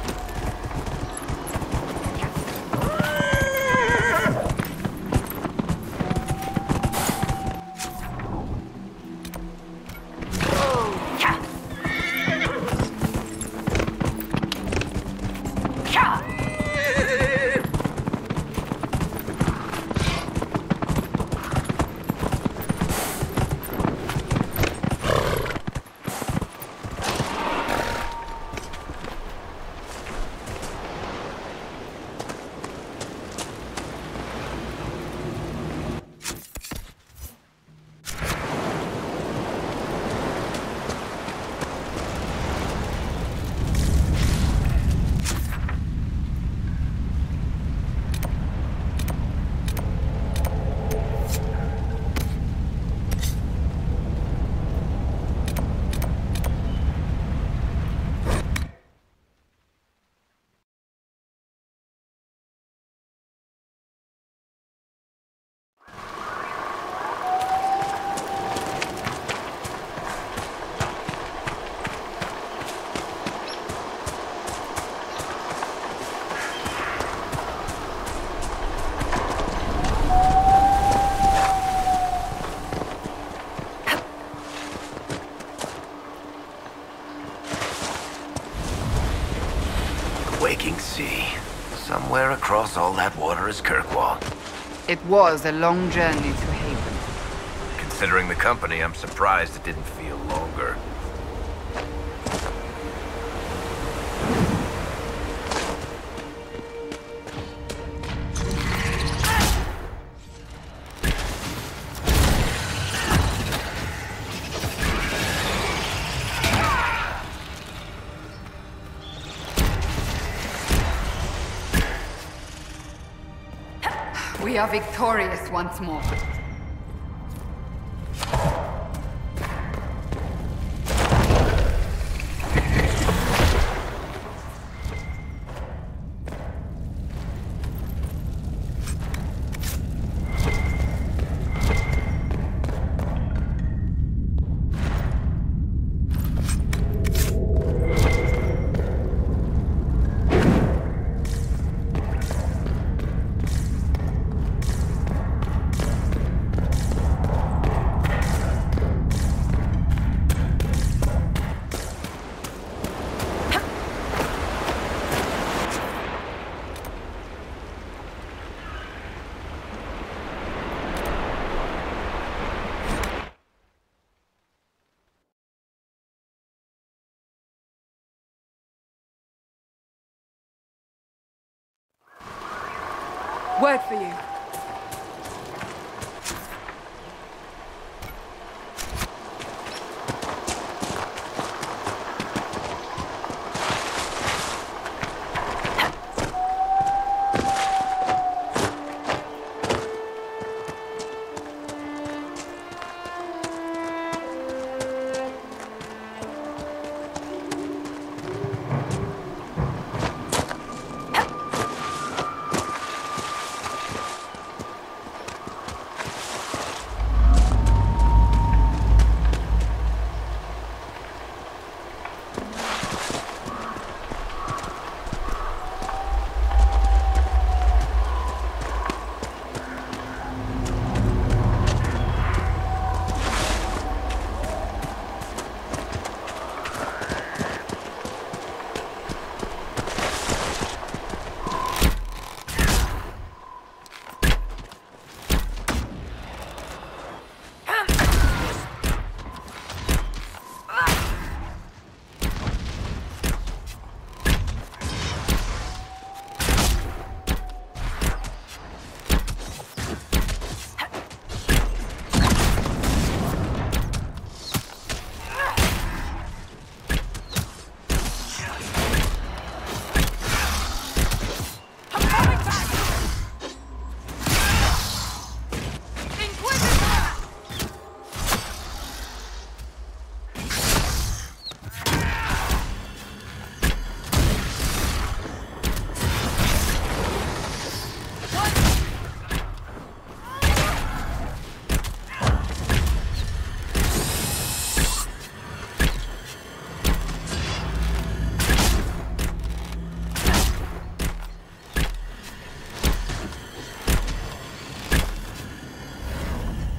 Waking sea. Somewhere across all that water is Kirkwall. It was a long journey to Haven. Considering the company, I'm surprised it didn't feel longer. We are victorious once more. Word for you.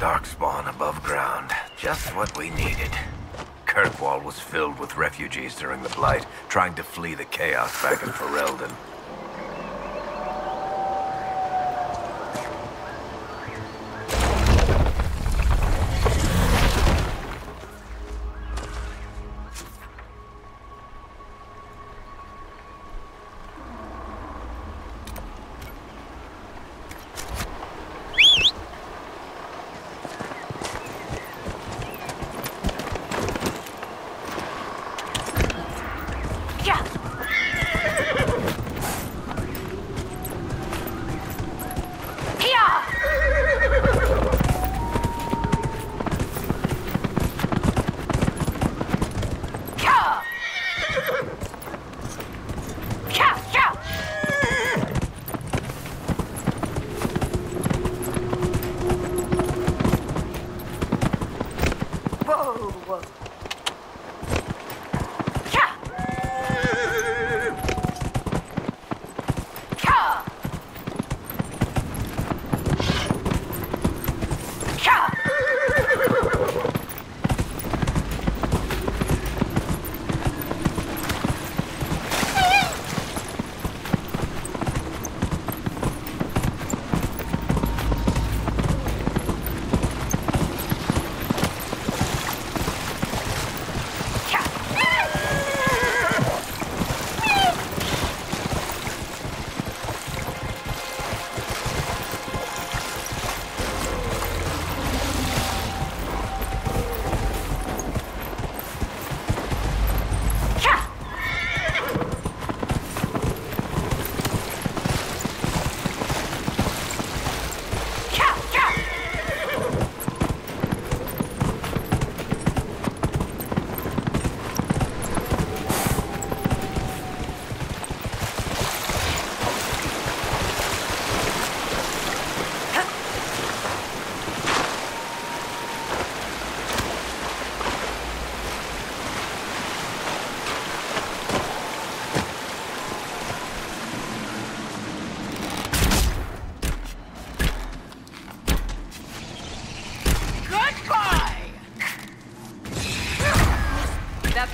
darkspawn above ground. Just what we needed. Kirkwall was filled with refugees during the Blight, trying to flee the chaos back in Ferelden.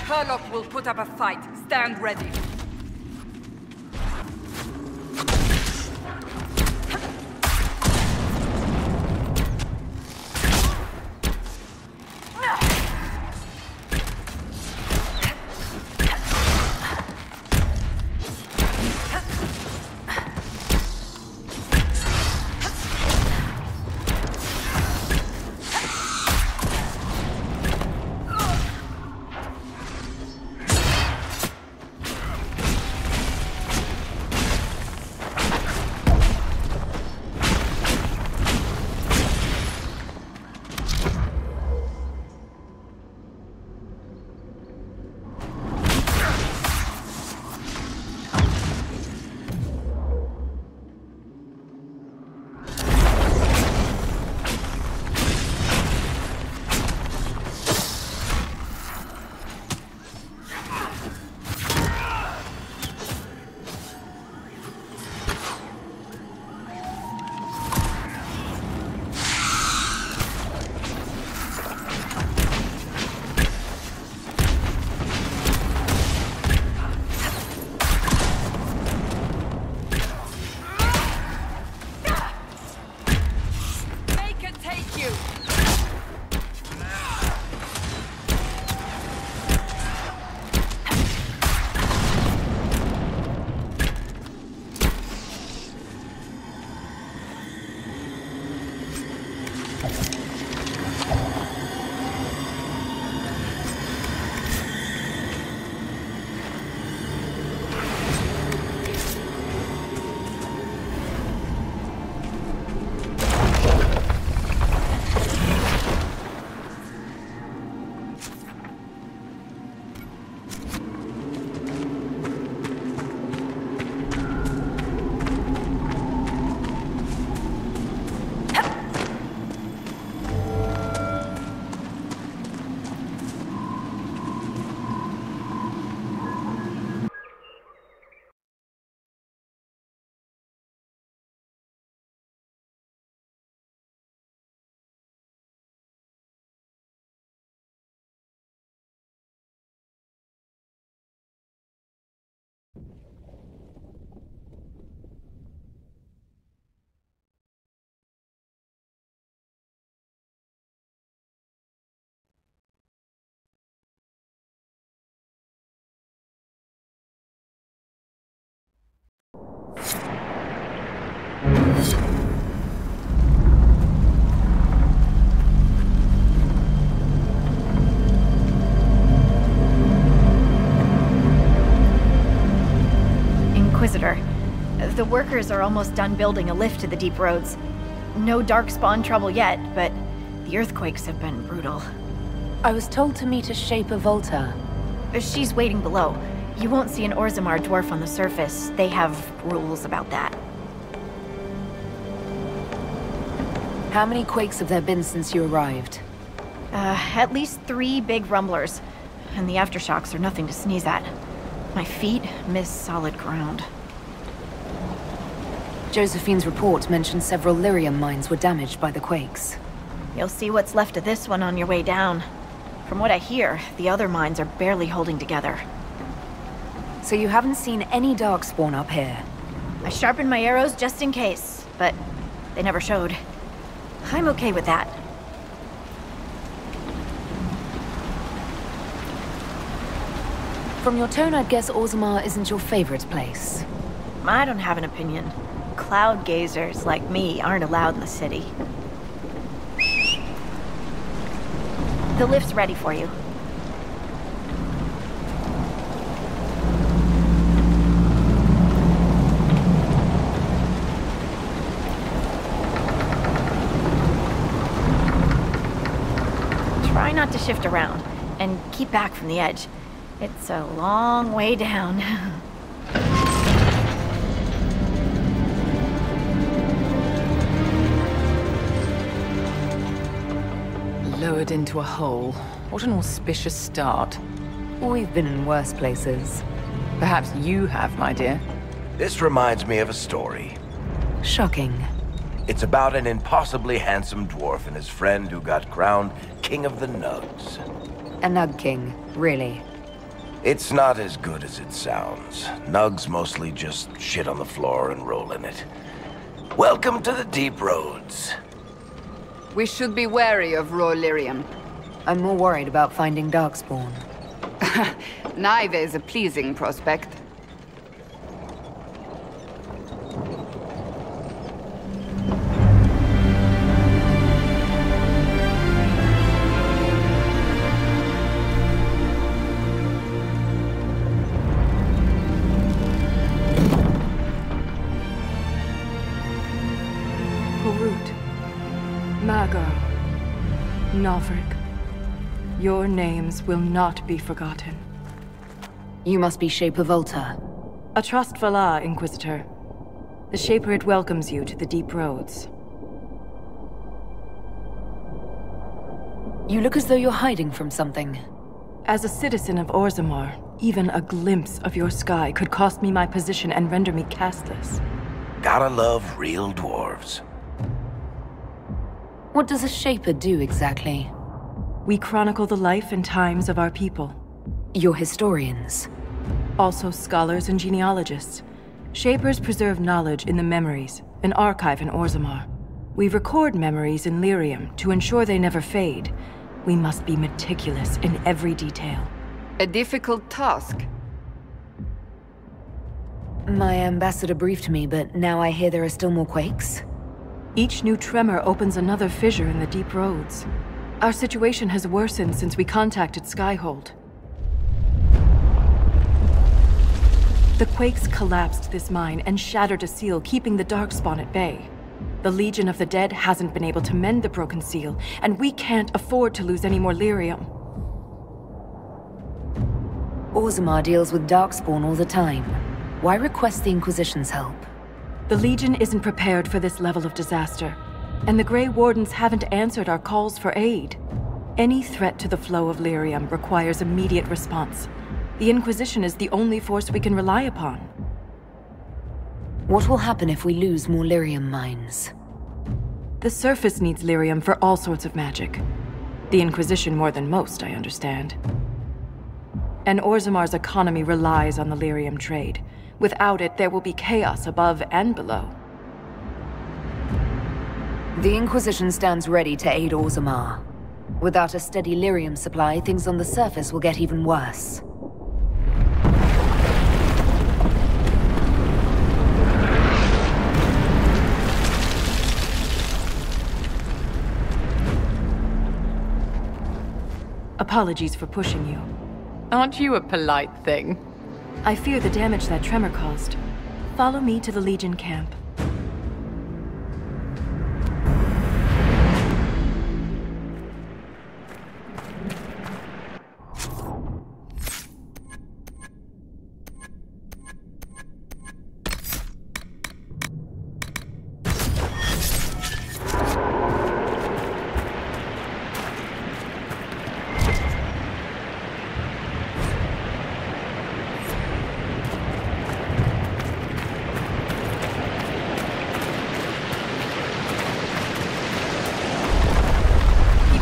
Herlock will put up a fight. Stand ready. workers are almost done building a lift to the deep roads. No darkspawn trouble yet, but the earthquakes have been brutal. I was told to meet a Shaper Volta. She's waiting below. You won't see an Orzammar dwarf on the surface. They have rules about that. How many quakes have there been since you arrived? At least 3 big rumblers. And the aftershocks are nothing to sneeze at. My feet miss solid ground. Josephine's report mentioned several lyrium mines were damaged by the quakes. You'll see what's left of this one on your way down. From what I hear, the other mines are barely holding together. So you haven't seen any darkspawn up here? I sharpened my arrows just in case, but they never showed. I'm okay with that. From your tone, I'd guess Orzammar isn't your favorite place. I don't have an opinion. Cloud gazers like me aren't allowed in the city. The lift's ready for you. Try not to shift around, and keep back from the edge. It's a long way down. Lowered into a hole. What an auspicious start. We've been in worse places. Perhaps you have, my dear. This reminds me of a story. Shocking. It's about an impossibly handsome dwarf and his friend who got crowned King of the Nugs. A Nug King, really? It's not as good as it sounds. Nugs mostly just shit on the floor and roll in it. Welcome to the deep roads. We should be wary of raw lyrium. I'm more worried about finding darkspawn. Neither is a pleasing prospect. Novrik, your names will not be forgotten. You must be Shaper Volta. A trustful Inquisitor. The Shaper it welcomes you to the deep roads. You look as though you're hiding from something. As a citizen of Orzammar, even a glimpse of your sky could cost me my position and render me castless. Gotta love real dwarves. What does a Shaper do exactly? We chronicle the life and times of our people. You're historians. Also scholars and genealogists. Shapers preserve knowledge in the memories, an archive in Orzammar. We record memories in lyrium to ensure they never fade. We must be meticulous in every detail. A difficult task. My ambassador briefed me, but now I hear there are still more quakes. Each new tremor opens another fissure in the deep roads. Our situation has worsened since we contacted Skyhold. The quakes collapsed this mine and shattered a seal, keeping the Darkspawn at bay. The Legion of the Dead hasn't been able to mend the broken seal, and we can't afford to lose any more lyrium. Orzammar deals with Darkspawn all the time. Why request the Inquisition's help? The Legion isn't prepared for this level of disaster, and the Grey Wardens haven't answered our calls for aid. Any threat to the flow of lyrium requires immediate response. The Inquisition is the only force we can rely upon. What will happen if we lose more lyrium mines? The surface needs lyrium for all sorts of magic. The Inquisition more than most, I understand. And Orzammar's economy relies on the lyrium trade. Without it, there will be chaos above and below. The Inquisition stands ready to aid Orzammar. Without a steady lyrium supply, things on the surface will get even worse. Apologies for pushing you. Aren't you a polite thing? I fear the damage that tremor caused. Follow me to the Legion camp.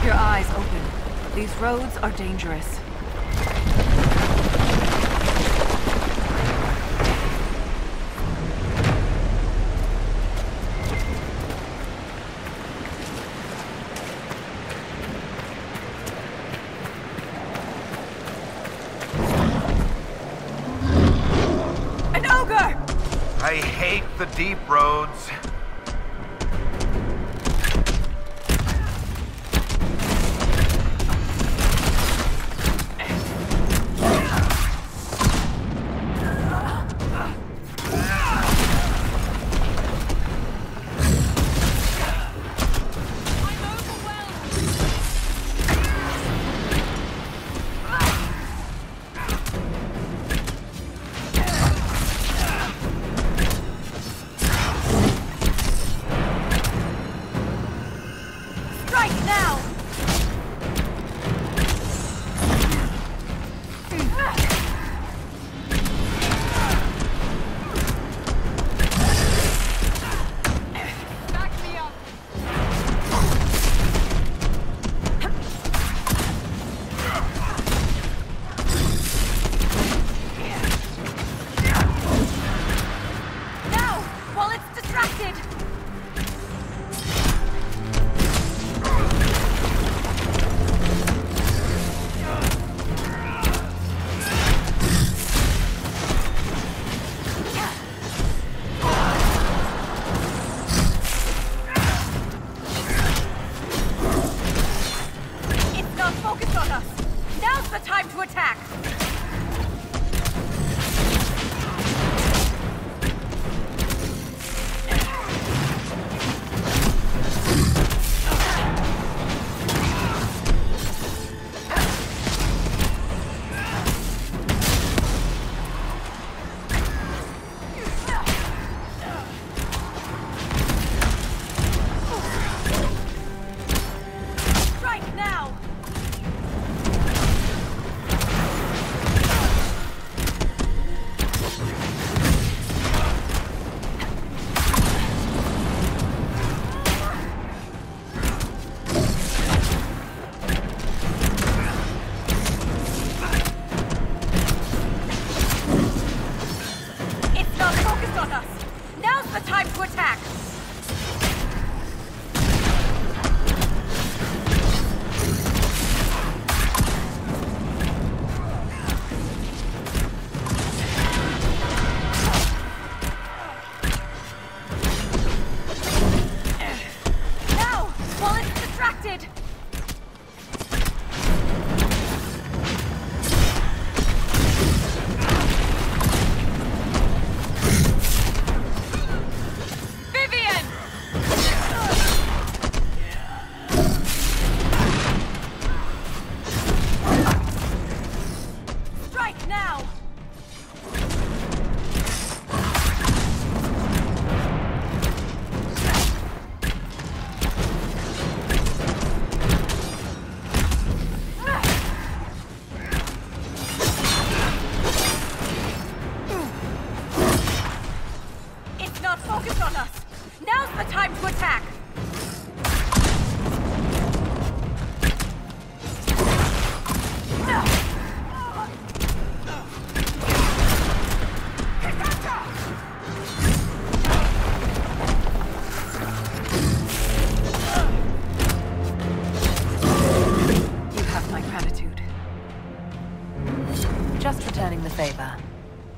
Your eyes open. These roads are dangerous. An ogre! I hate the deep roads.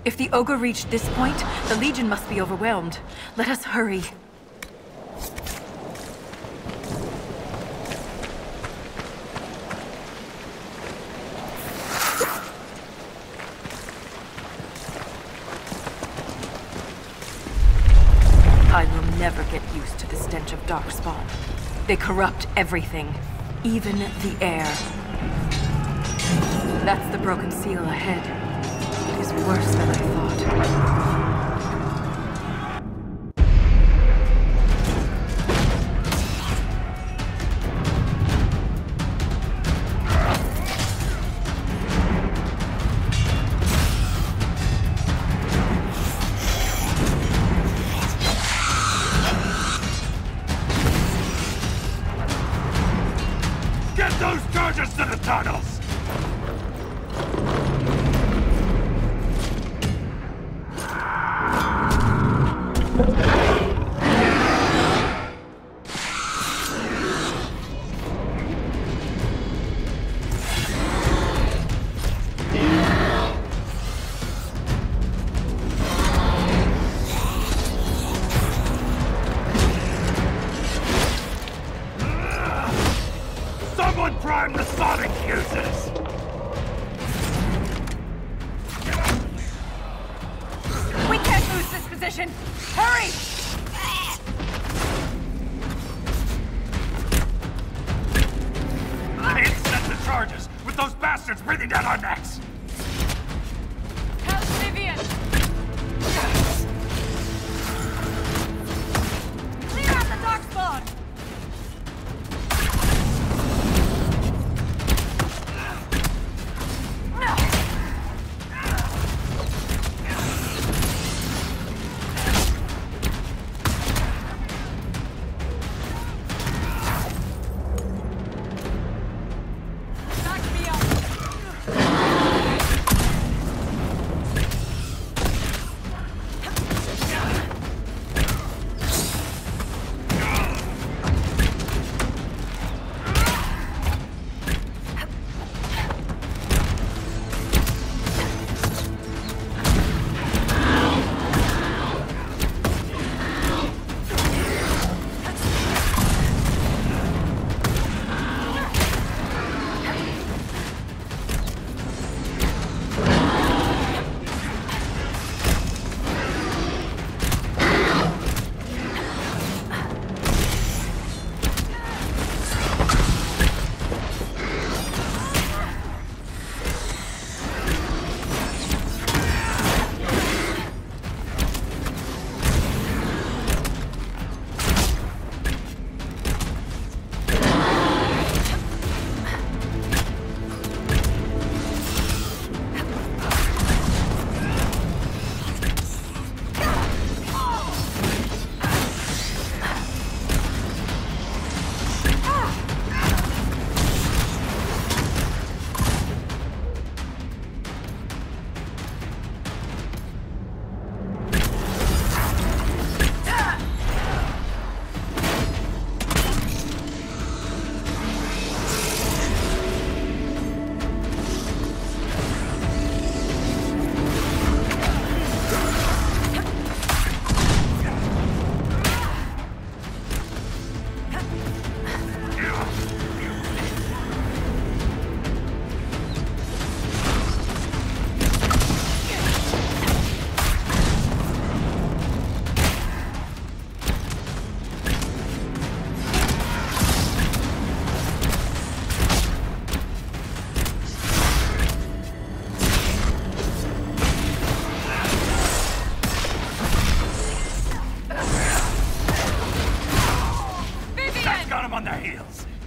If the ogre reached this point, the Legion must be overwhelmed. Let us hurry. never get used to the stench of Darkspawn. They corrupt everything, even the air. That's the broken seal ahead. It is worse than I thought.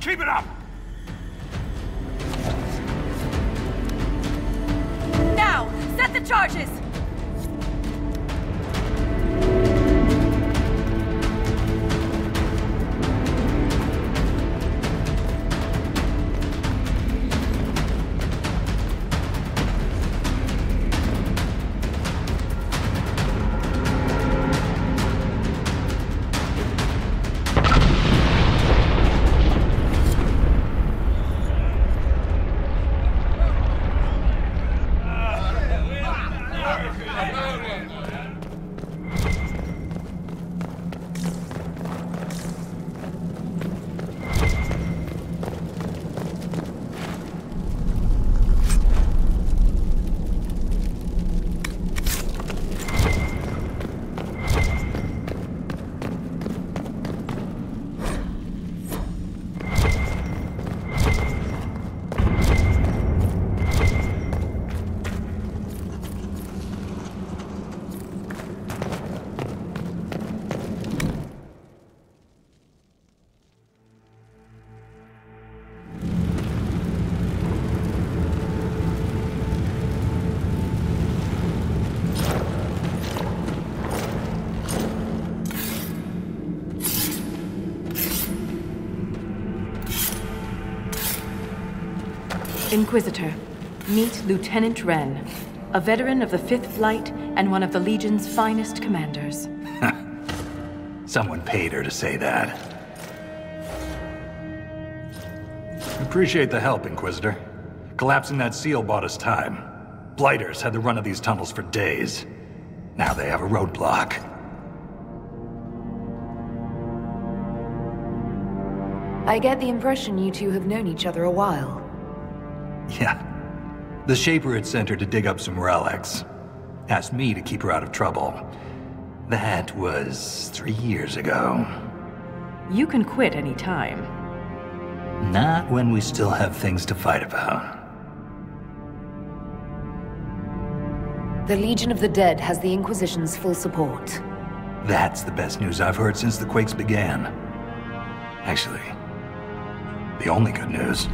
Keep it up! Now, set the charges! Inquisitor, meet Lieutenant Wren, a veteran of the 5th Flight and one of the Legion's finest commanders. Someone paid her to say that. Appreciate the help, Inquisitor. Collapsing that seal bought us time. Blighters had the run of these tunnels for days. Now they have a roadblock. I get the impression you two have known each other a while. Yeah. The Shaper had sent her to dig up some relics. Asked me to keep her out of trouble. That was 3 years ago. You can quit any time. Not when we still have things to fight about. The Legion of the Dead has the Inquisition's full support. That's the best news I've heard since the quakes began. Actually, the only good news.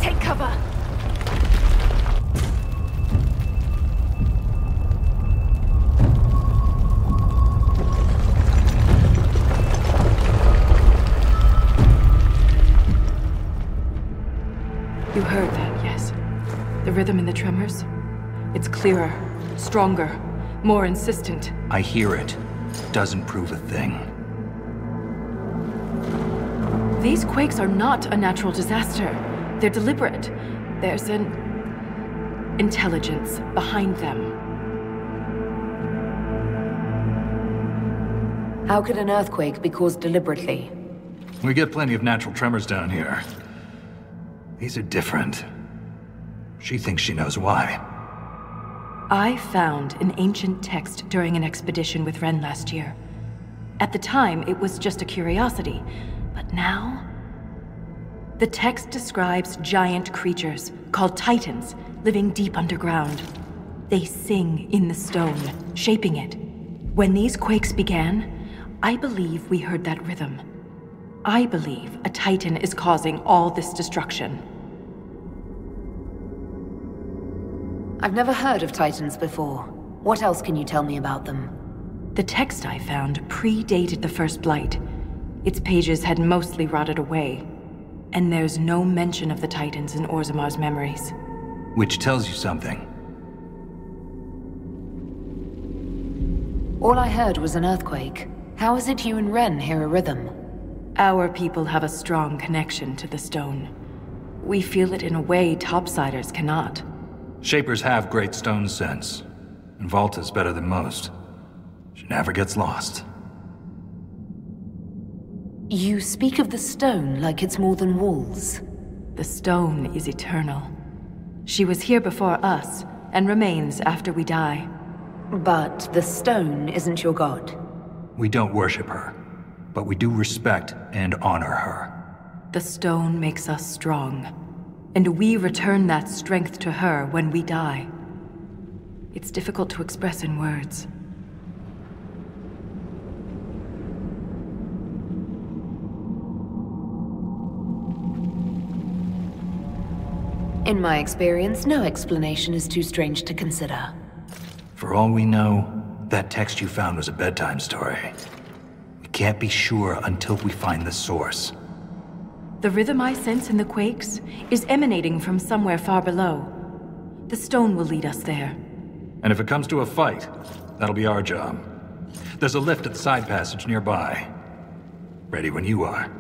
Take cover. You heard that, yes? The rhythm in the tremors? It's clearer, stronger, more insistent. I hear it. Doesn't prove a thing. These quakes are not a natural disaster. They're deliberate. There's an intelligence behind them. How could an earthquake be caused deliberately? We get plenty of natural tremors down here. These are different. She thinks she knows why. I found an ancient text during an expedition with Wren last year. At the time, it was just a curiosity, but now... The text describes giant creatures, called Titans, living deep underground. They sing in the stone, shaping it. When these quakes began, I believe we heard that rhythm. I believe a Titan is causing all this destruction. I've never heard of Titans before. What else can you tell me about them? The text I found predated the First Blight. Its pages had mostly rotted away. And there's no mention of the Titans in Orzamar's memories. Which tells you something. All I heard was an earthquake. How is it you and Wren hear a rhythm? Our people have a strong connection to the stone. We feel it in a way topsiders cannot. Shapers have great stone sense. And Volta's better than most. She never gets lost. You speak of the stone like it's more than walls. The stone is eternal. She was here before us, and remains after we die. But the stone isn't your god. We don't worship her, but we do respect and honor her. The stone makes us strong, and we return that strength to her when we die. It's difficult to express in words. In my experience, no explanation is too strange to consider. For all we know, that text you found was a bedtime story. We can't be sure until we find the source. The rhythm I sense in the quakes is emanating from somewhere far below. The stone will lead us there. And if it comes to a fight, that'll be our job. There's a lift at the side passage nearby. Ready when you are.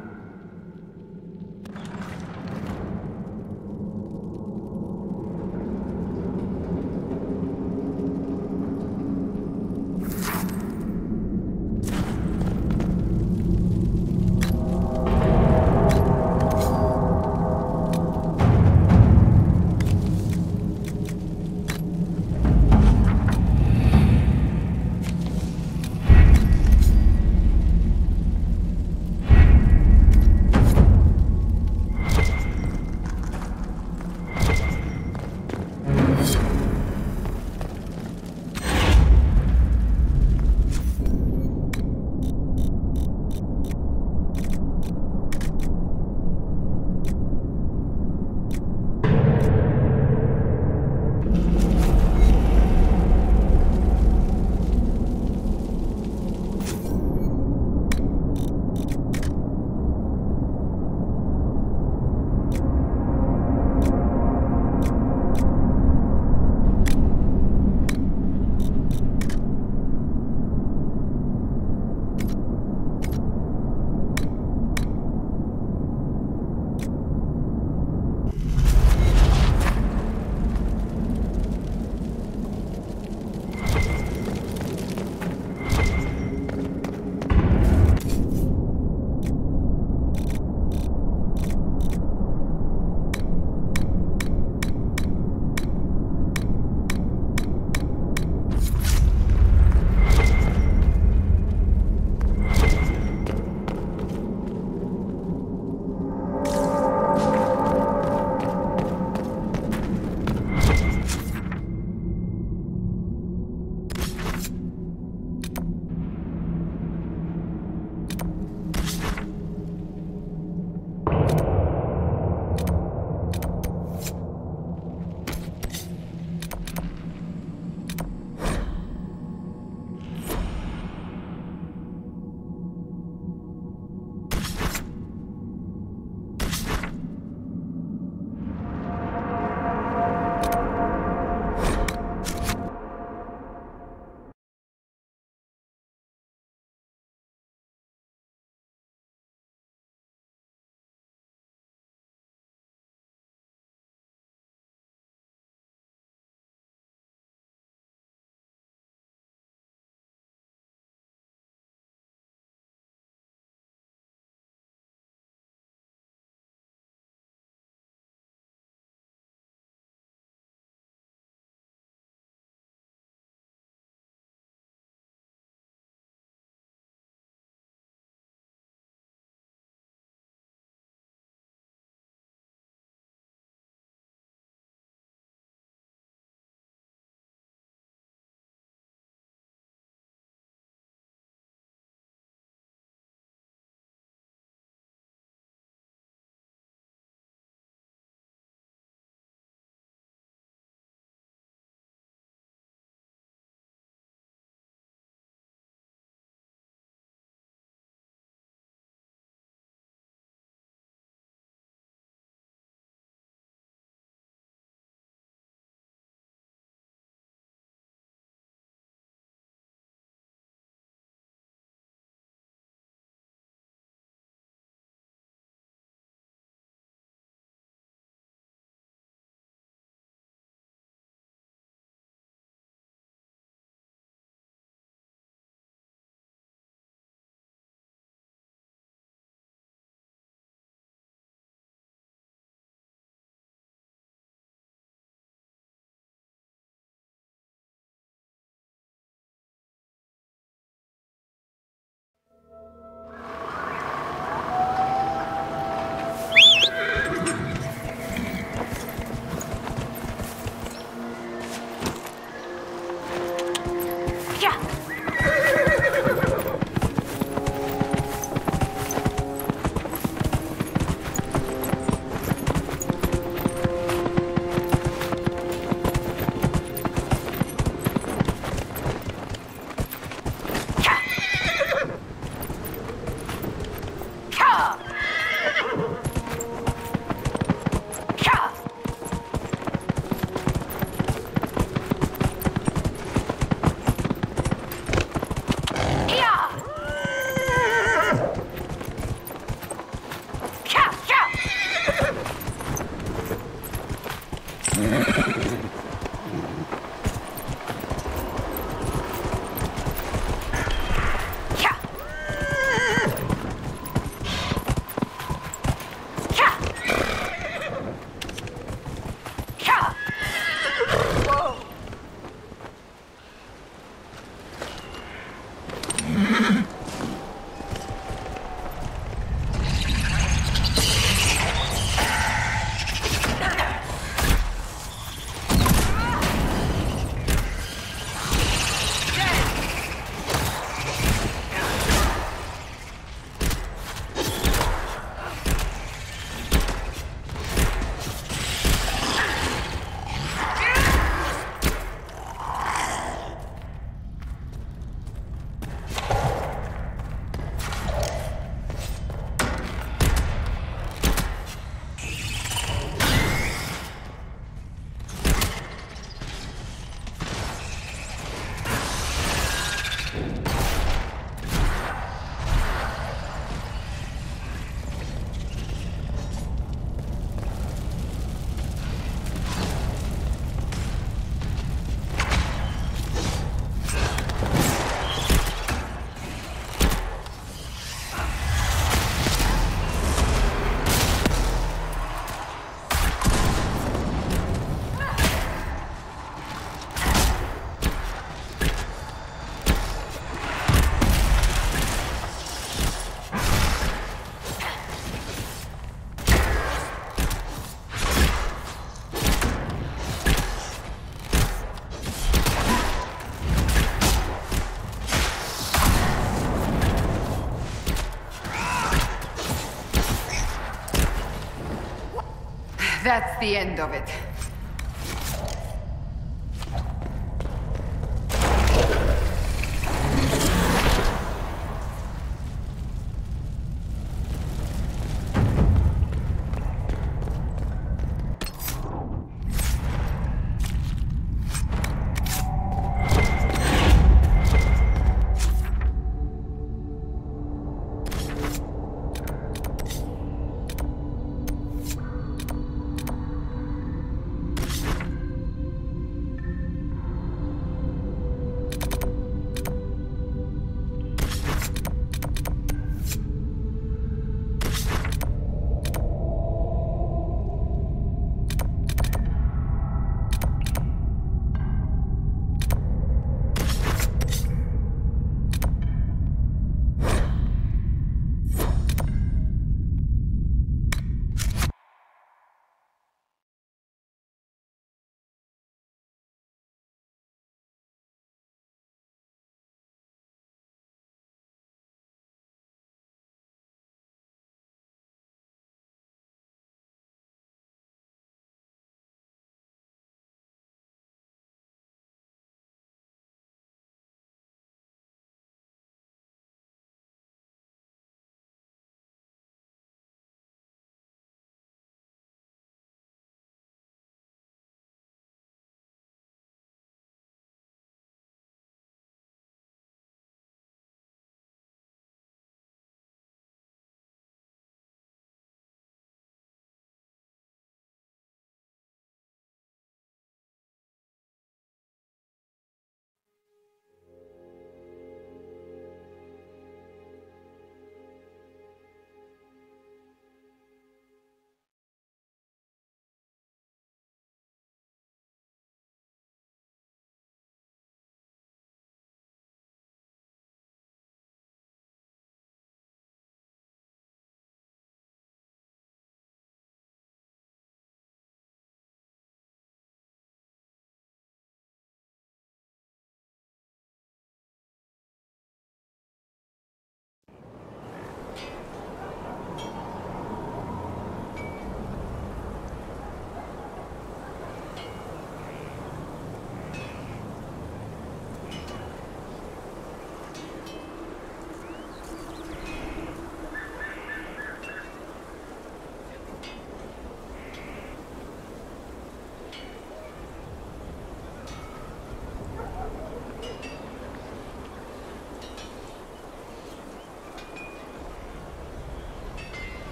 That's the end of it.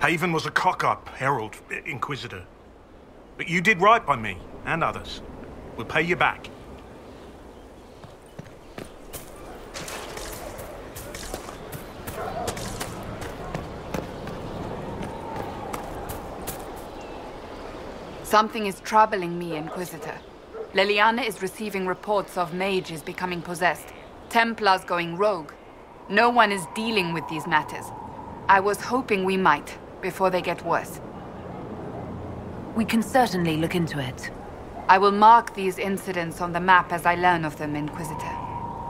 Haven was a cock-up, Herald, Inquisitor. But you did right by me, and others. We'll pay you back. Something is troubling me, Inquisitor. Leliana is receiving reports of mages becoming possessed, Templars going rogue. No one is dealing with these matters. I was hoping we might, before they get worse. We can certainly look into it. I will mark these incidents on the map as I learn of them, Inquisitor.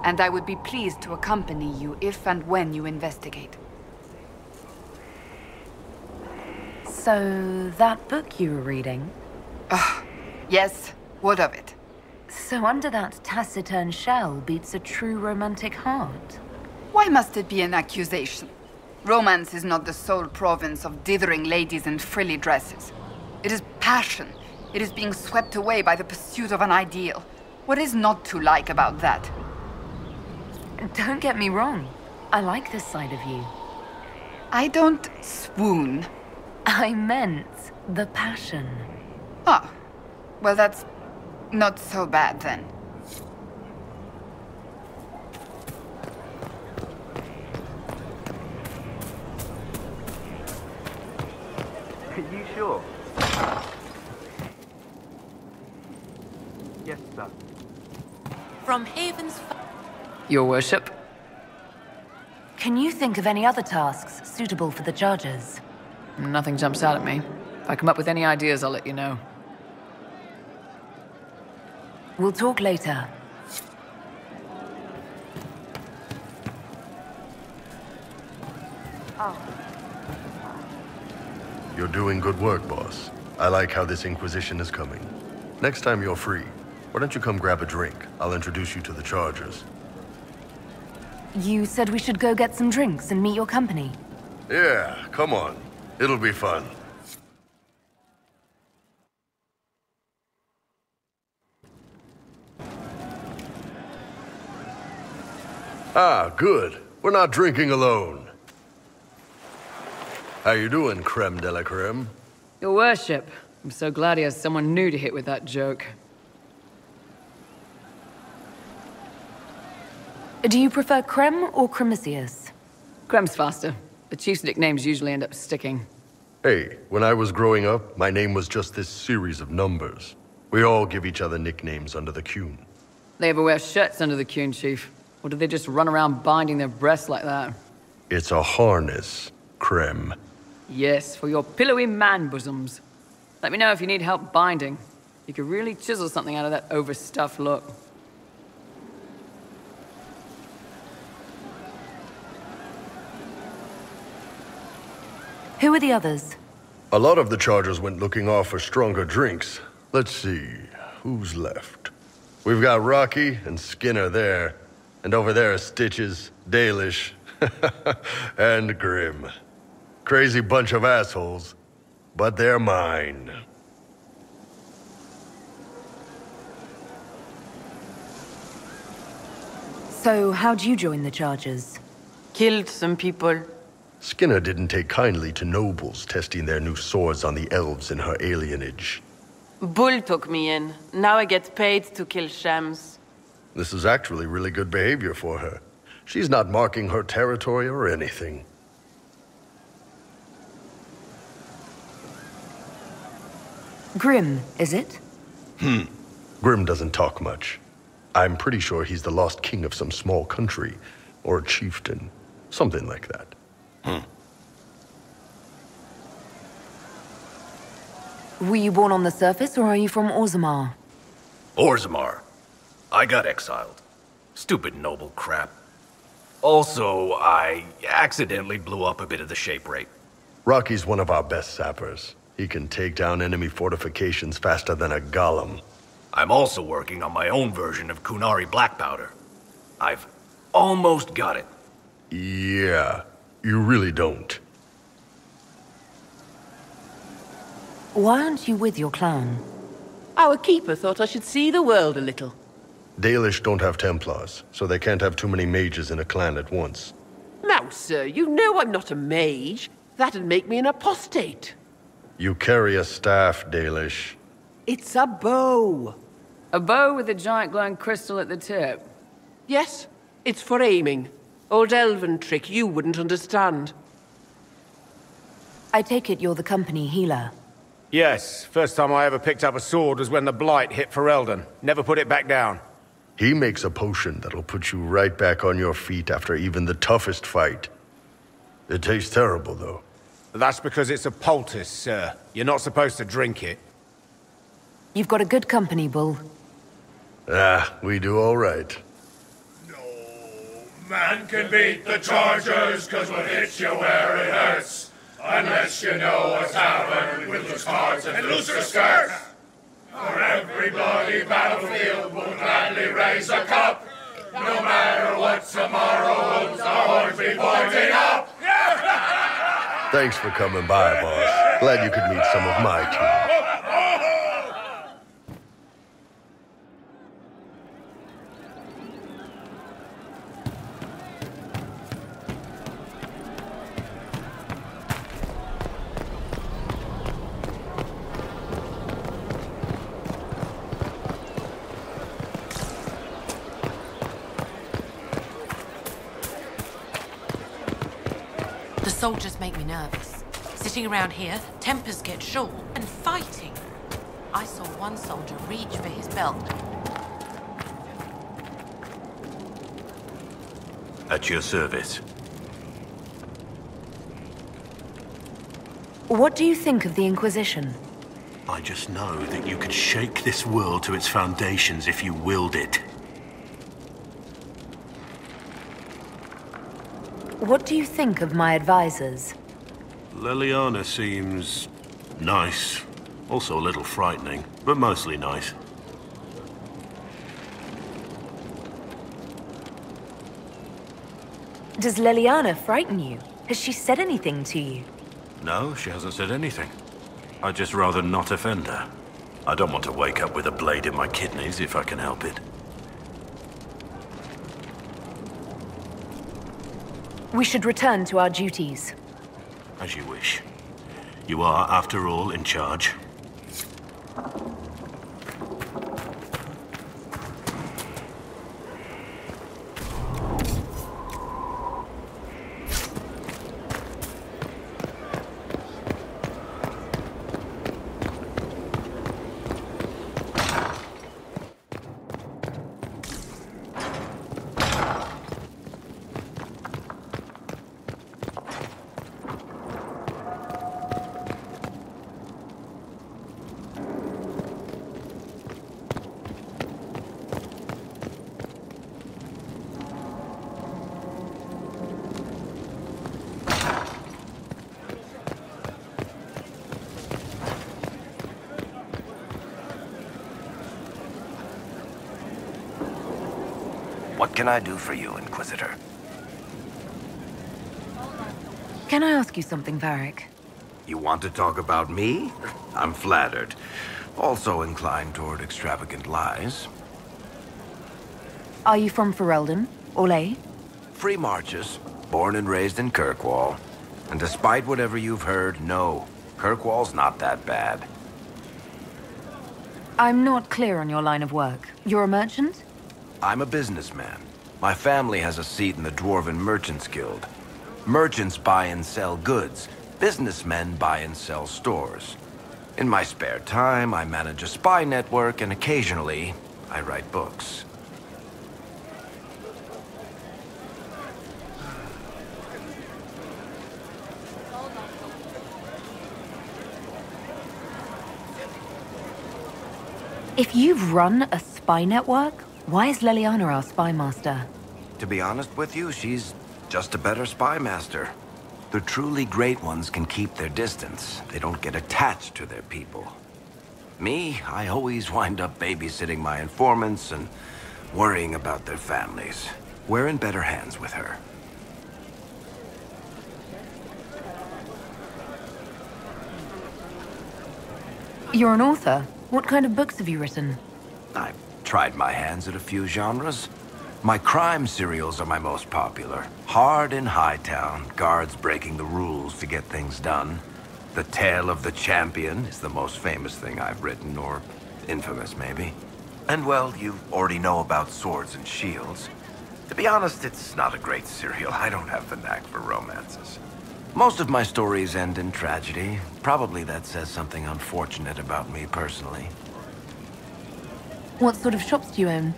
And I would be pleased to accompany you if and when you investigate. So, that book you were reading? Yes, what of it? So under that taciturn shell beats a true romantic heart. Why must it be an accusation? Romance is not the sole province of dithering ladies in frilly dresses. It is passion. It is being swept away by the pursuit of an ideal. What is not to like about that? Don't get me wrong. I like this side of you. I don't swoon. I meant the passion. Ah, well, that's not so bad then. Are you sure? Yes, sir. From Haven's... Your worship? Can you think of any other tasks suitable for the Chargers? Nothing jumps out at me. If I come up with any ideas, I'll let you know. We'll talk later. You're doing good work, boss. I like how this Inquisition is coming. Next time you're free, why don't you come grab a drink? I'll introduce you to the Chargers. You said we should go get some drinks and meet your company. Yeah, come on. It'll be fun. Ah, good. We're not drinking alone. How you doing, creme de la creme? Your worship. I'm so glad he has someone new to hit with that joke. Do you prefer Creme or Cremisius? Creme's faster. The chief's nicknames usually end up sticking. Hey, when I was growing up, my name was just this series of numbers. We all give each other nicknames under the Qun. They ever wear shirts under the Qun, Chief? Or do they just run around binding their breasts like that? It's a harness, Creme. Yes, for your pillowy man bosoms. Let me know if you need help binding. You could really chisel something out of that overstuffed look. Who are the others? A lot of the Chargers went looking off for stronger drinks. Let's see, who's left? We've got Rocky and Skinner there. And over there are Stitches, Dalish, and Grim. Crazy bunch of assholes, but they're mine. So, how'd you join the Chargers? Killed some people. Skinner didn't take kindly to nobles testing their new swords on the elves in her alienage. Bull took me in. Now I get paid to kill shams. This is actually really good behavior for her. She's not marking her territory or anything. Grim, is it? Grim doesn't talk much. I'm pretty sure he's the lost king of some small country, or a chieftain, something like that. Were you born on the surface, or are you from Orzammar? Orzammar. I got exiled. Stupid noble crap. Also, I accidentally blew up a bit of the shape rate. Rocky's one of our best sappers. He can take down enemy fortifications faster than a golem. I'm also working on my own version of Kunari black powder. I've almost got it. Yeah, you really don't. Why aren't you with your clan? Our keeper thought I should see the world a little. Dalish don't have Templars, so they can't have too many mages in a clan at once. Now, sir, you know I'm not a mage. That'd make me an apostate. You carry a staff, Dalish. It's a bow. A bow with a giant glowing crystal at the tip? Yes, it's for aiming. Old elven trick you wouldn't understand. I take it you're the company healer. Yes, first time I ever picked up a sword was when the Blight hit Ferelden. Never put it back down. He makes a potion that'll put you right back on your feet after even the toughest fight. It tastes terrible, though. That's because it's a poultice, sir. You're not supposed to drink it. You've got a good company, Bull. We do all right. Man can beat the Chargers, 'cause what hits you where it hurts. Unless you know a tavern with loose cards and looser skirts. For every bloody battlefield will gladly raise a cup. No matter what tomorrow holds, our horns be pointing up. Thanks for coming by, boss. Glad you could meet some of my team. The soldiers make me nervous. Sitting around here, tempers get short, and fighting. I saw one soldier reach for his belt. At your service. What do you think of the Inquisition? I just know that you could shake this world to its foundations if you willed it. What do you think of my advisors? Leliana seems nice. Also a little frightening, but mostly nice. Does Leliana frighten you? Has she said anything to you? No, she hasn't said anything. I'd just rather not offend her. I don't want to wake up with a blade in my kidneys if I can help it. We should return to our duties. As you wish. You are, after all, in charge. What can I do for you, Inquisitor? Can I ask you something, Varric? You want to talk about me? I'm flattered. Also inclined toward extravagant lies. Are you from Ferelden? Orlais? Free marches, born and raised in Kirkwall. And despite whatever you've heard, no, Kirkwall's not that bad. I'm not clear on your line of work. You're a merchant? I'm a businessman. My family has a seat in the Dwarven Merchants Guild. Merchants buy and sell goods. Businessmen buy and sell stores. In my spare time, I manage a spy network, and occasionally, I write books. If you've run a spy network, why is Leliana our spy master? To be honest with you, she's just a better spy master. The truly great ones can keep their distance. They don't get attached to their people. Me, I always wind up babysitting my informants and worrying about their families. We're in better hands with her. You're an author. What kind of books have you written? I've tried my hands at a few genres. My crime serials are my most popular. Hard in Hightown, guards breaking the rules to get things done. The Tale of the Champion is the most famous thing I've written, or infamous maybe. And well, you already know about Swords and Shields. To be honest, it's not a great serial. I don't have the knack for romances. Most of my stories end in tragedy. Probably that says something unfortunate about me personally. What sort of shops do you own?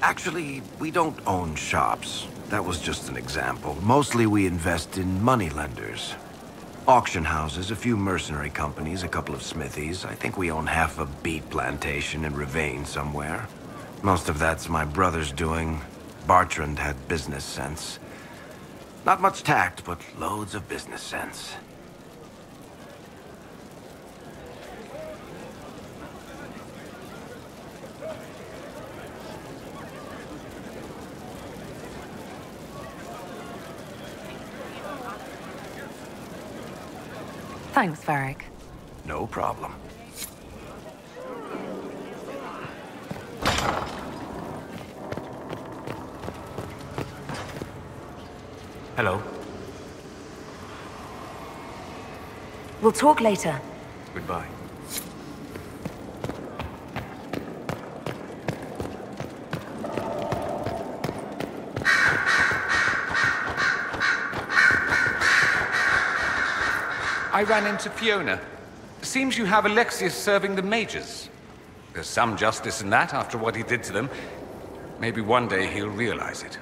Actually, we don't own shops. That was just an example. Mostly we invest in moneylenders. Auction houses, a few mercenary companies, a couple of smithies. I think we own half a beet plantation in Ravane somewhere. Most of that's my brother's doing. Bartrand had business sense. Not much tact, but loads of business sense. Thanks, Varric. No problem. Hello. We'll talk later. Goodbye. I ran into Fiona. Seems you have Alexius serving the mages. There's some justice in that after what he did to them. Maybe one day he'll realize it.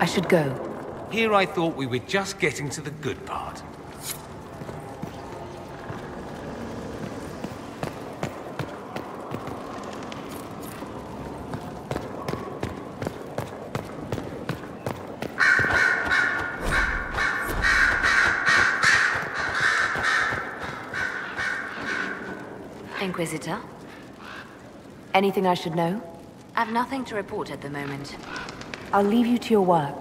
I should go. Here I thought we were just getting to the good part. Inquisitor? Anything I should know? I've nothing to report at the moment. I'll leave you to your work.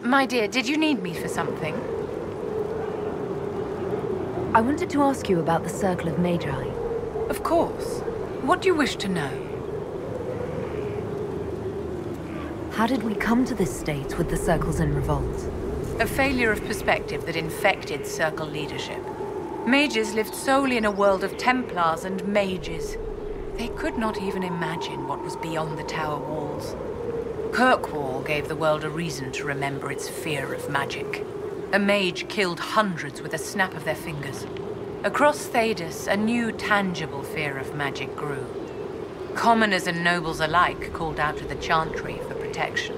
My dear, did you need me for something? I wanted to ask you about the Circle of Magi. Of course. What do you wish to know? How did we come to this state with the Circles in revolt? A failure of perspective that infected Circle leadership. Mages lived solely in a world of Templars and mages. They could not even imagine what was beyond the tower walls. Kirkwall gave the world a reason to remember its fear of magic. A mage killed hundreds with a snap of their fingers. Across Thedas, a new tangible fear of magic grew. Commoners and nobles alike called out to the Chantry for protection.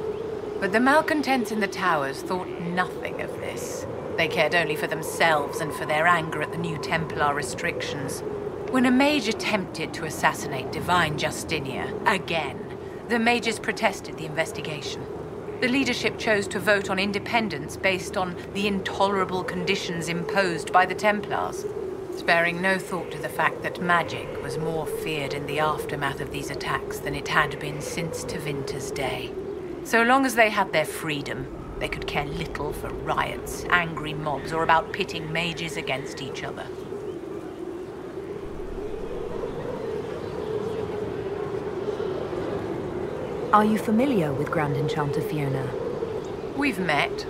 But the malcontents in the towers thought nothing of this. They cared only for themselves and for their anger at the new Templar restrictions. When a mage attempted to assassinate Divine Justinia again, the mages protested the investigation. The leadership chose to vote on independence based on the intolerable conditions imposed by the Templars, sparing no thought to the fact that magic was more feared in the aftermath of these attacks than it had been since Tevinter's day. So long as they had their freedom, they could care little for riots, angry mobs, or about pitting mages against each other. Are you familiar with Grand Enchanter Fiona? We've met.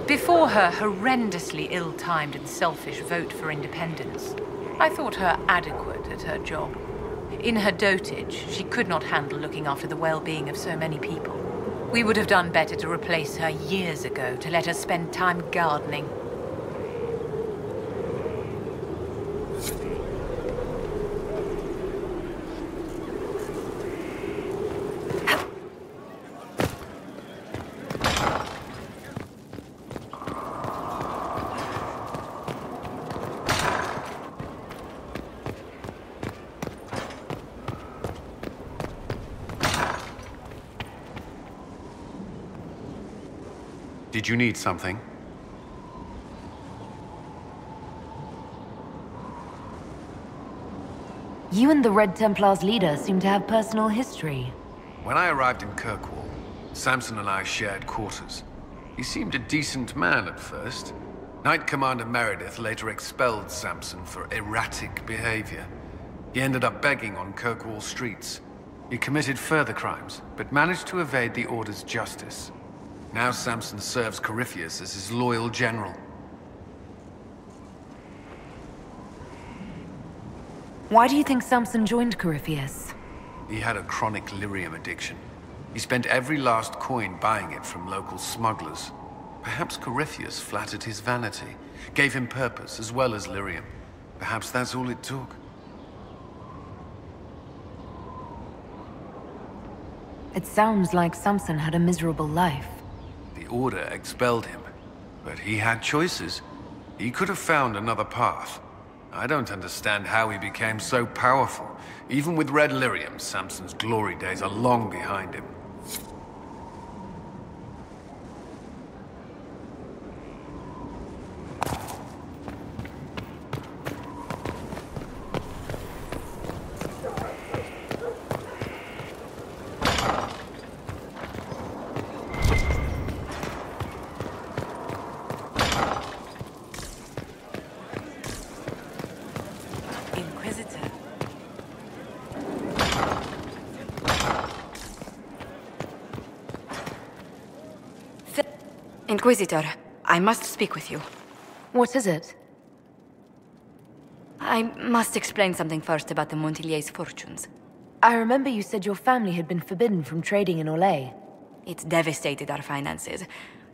Before her horrendously ill-timed and selfish vote for independence, I thought her adequate at her job. In her dotage, she could not handle looking after the well-being of so many people. We would have done better to replace her years ago, to let her spend time gardening. Did you need something? You and the Red Templar's leader seem to have personal history. When I arrived in Kirkwall, Samson and I shared quarters. He seemed a decent man at first. Knight Commander Meredith later expelled Samson for erratic behavior. He ended up begging on Kirkwall streets. He committed further crimes, but managed to evade the Order's justice. Now Samson serves Corypheus as his loyal general. Why do you think Samson joined Corypheus? He had a chronic lyrium addiction. He spent every last coin buying it from local smugglers. Perhaps Corypheus flattered his vanity, gave him purpose as well as lyrium. Perhaps that's all it took. It sounds like Samson had a miserable life. The Order expelled him, but he had choices. He could have found another path. I don't understand how he became so powerful. Even with red lyrium, Samson's glory days are long behind him. Inquisitor, I must speak with you. What is it? I must explain something first about the Montillier's fortunes. I remember you said your family had been forbidden from trading in Orlais. It's devastated our finances.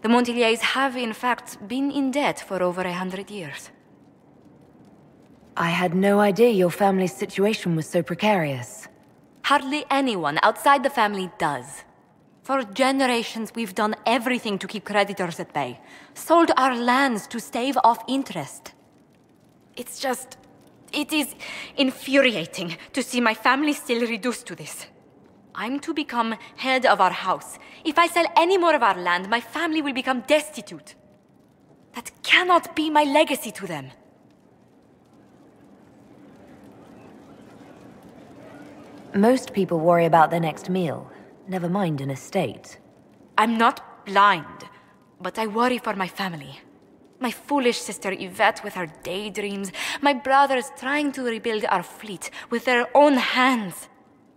The Montillier's have, in fact, been in debt for over 100 years. I had no idea your family's situation was so precarious. Hardly anyone outside the family does. For generations, we've done everything to keep creditors at bay. Sold our lands to stave off interest. It is infuriating to see my family still reduced to this. I'm to become head of our house. If I sell any more of our land, my family will become destitute. That cannot be my legacy to them. Most people worry about their next meal. Never mind an estate. I'm not blind, but I worry for my family. My foolish sister Yvette with her daydreams, my brothers trying to rebuild our fleet with their own hands.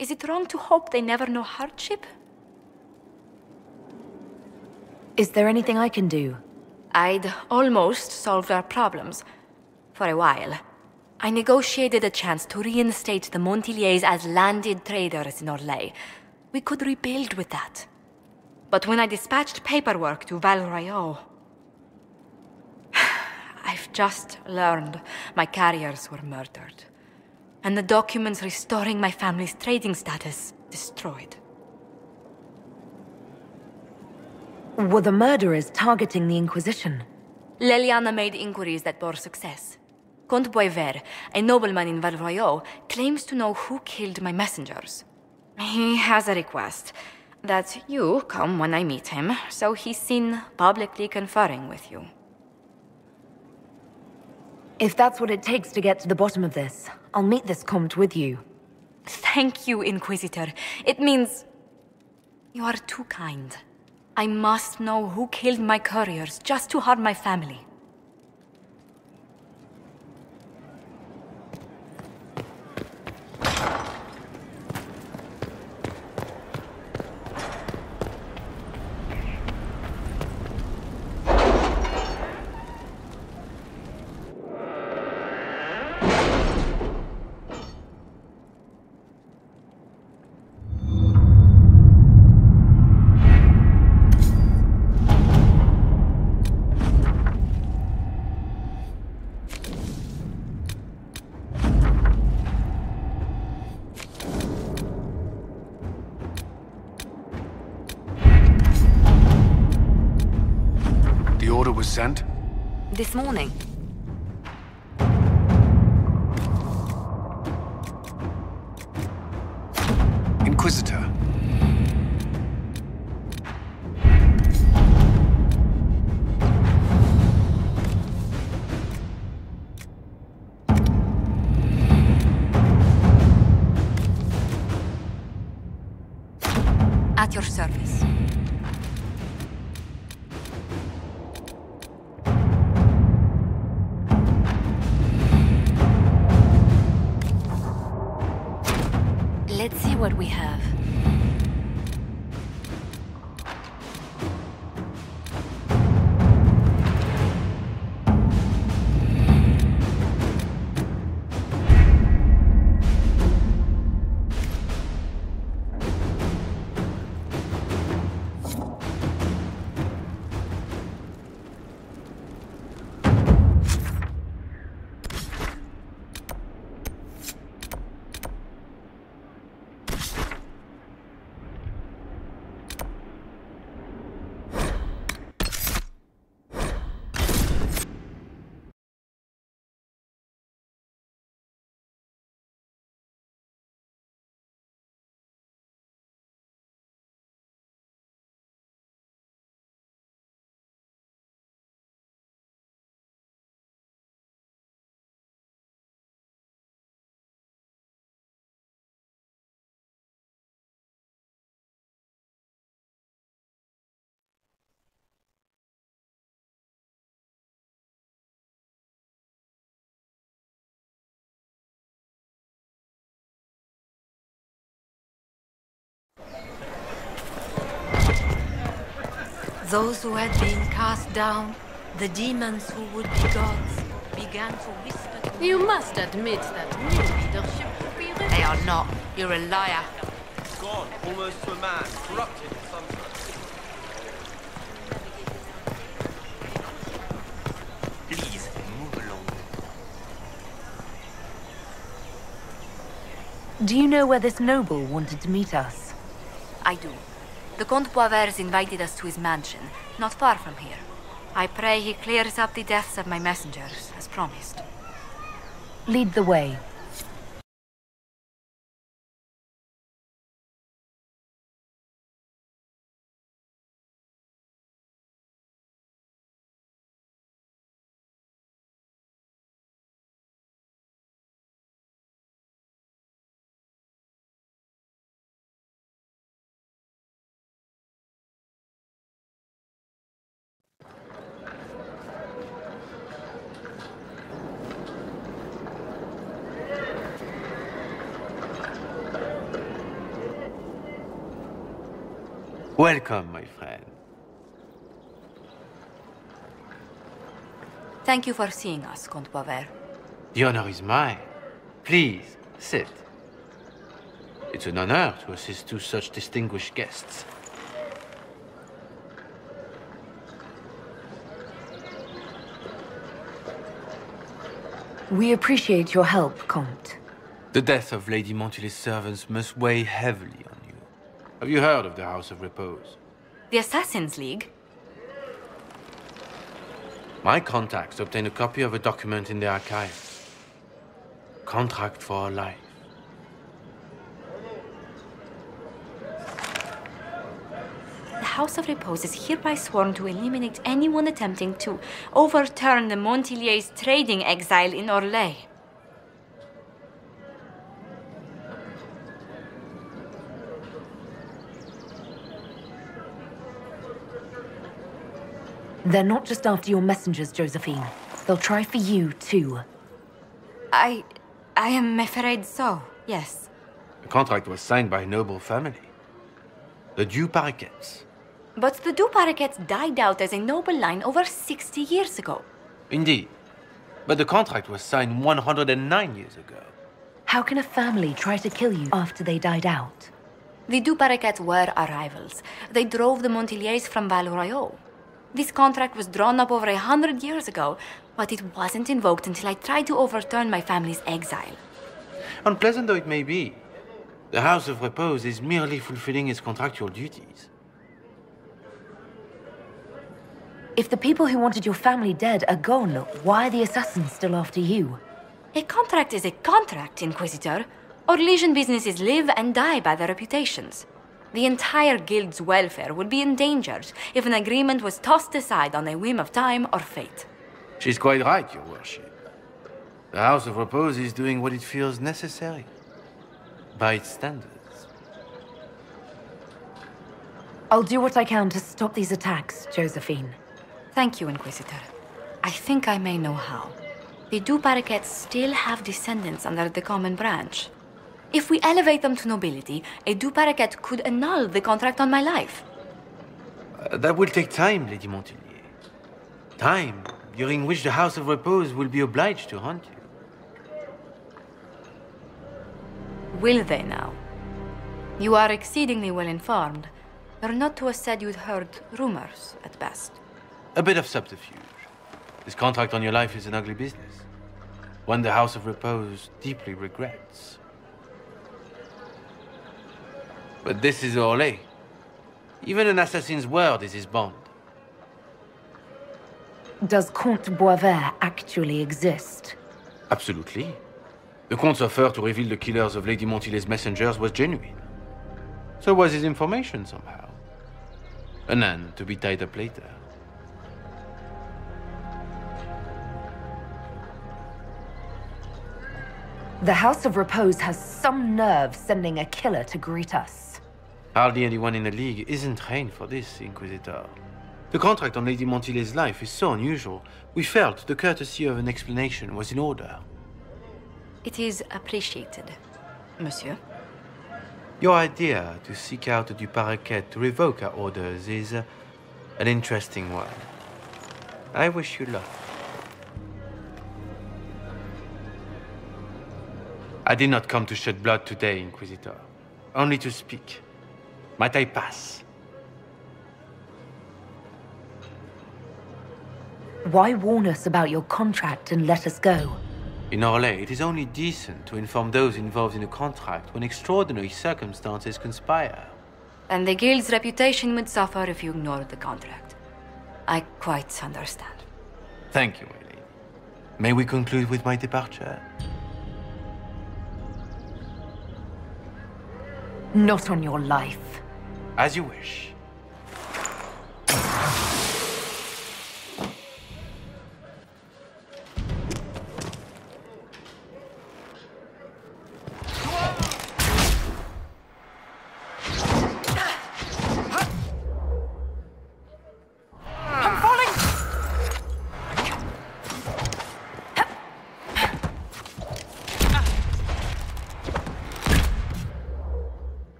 Is it wrong to hope they never know hardship? Is there anything I can do? I'd almost solved our problems. For a while. I negotiated a chance to reinstate the Montillier's as landed traders in Orlais. We could rebuild with that. But when I dispatched paperwork to Val Royeaux, I've just learned my carriers were murdered, and the documents restoring my family's trading status destroyed. Were the murderers targeting the Inquisition? Leliana made inquiries that bore success. Comte Boisvert, a nobleman in Val Royeaux, claims to know who killed my messengers. He has a request that you come when I meet him, so he's seen publicly conferring with you. If that's what it takes to get to the bottom of this, I'll meet this Comte with you. Thank you, Inquisitor. It means you are too kind. I must know who killed my couriers just to harm my family. Was sent? This morning. Inquisitor. Let's see what we have. Those who had been cast down, the demons who would be gods, began to whisper to me. You must admit that new leadership would be They are not. You're a liar. Gone, almost to a man, corrupted in some way. Please, move along. Do you know where this noble wanted to meet us? I do. The Comte Poivers invited us to his mansion, not far from here. I pray he clears up the deaths of my messengers, as promised. Lead the way. Welcome, my friend. Thank you for seeing us, Comte Poivers. The honor is mine. Please, sit. It's an honor to assist two such distinguished guests. We appreciate your help, Comte. The death of Lady Montily's servants must weigh heavily on you. Have you heard of the House of Repose? The Assassin's League? My contacts obtained a copy of a document in the archives. Contract for a life. The House of Repose is hereby sworn to eliminate anyone attempting to overturn the Montily's trading exile in Orlais. They're not just after your messengers, Josephine. They'll try for you, too. I am afraid so, yes. The contract was signed by a noble family. The Du Paraquets. But the Du Paraquets died out as a noble line over 60 years ago. Indeed. But the contract was signed 109 years ago. How can a family try to kill you after they died out? The Du Paraquets were our rivals. They drove the Montilyes from Val Royaux. This contract was drawn up over 100 years ago, but it wasn't invoked until I tried to overturn my family's exile. Unpleasant though it may be, the House of Repose is merely fulfilling its contractual duties. If the people who wanted your family dead are gone, why are the assassins still after you? A contract is a contract, Inquisitor. Orlesian businesses live and die by their reputations. The entire guild's welfare would be endangered if an agreement was tossed aside on a whim of time or fate. She's quite right, Your Worship. The House of Repose is doing what it feels necessary, by its standards. I'll do what I can to stop these attacks, Josephine. Thank you, Inquisitor. I think I may know how. The Du Paraquets still have descendants under the common branch. If we elevate them to nobility, a du Paraquet could annul the contract on my life. That will take time, Lady Montilyet. Time during which the House of Repose will be obliged to hunt you. Will they now? You are exceedingly well informed. You're not to have said you'd heard rumors, at best. A bit of subterfuge. This contract on your life is an ugly business. One the House of Repose deeply regrets. But this is Orlais. Even an assassin's word is his bond. Does Comte Boisvert actually exist? Absolutely. The Comte's offer to reveal the killers of Lady Montilyet's messengers was genuine. So was his information somehow. An end to be tied up later. The House of Repose has some nerve sending a killer to greet us. Hardly anyone in the League isn't trained for this, Inquisitor. The contract on Lady Montilyet's life is so unusual, we felt the courtesy of an explanation was in order. It is appreciated, monsieur. Your idea to seek out the du Paraquet to revoke our orders is an interesting one. I wish you luck. I did not come to shed blood today, Inquisitor. Only to speak. Might I pass? Why warn us about your contract and let us go? In Orlais, it is only decent to inform those involved in a contract when extraordinary circumstances conspire. And the guild's reputation would suffer if you ignored the contract. I quite understand. Thank you, my lady. May we conclude with my departure? Not on your life. As you wish.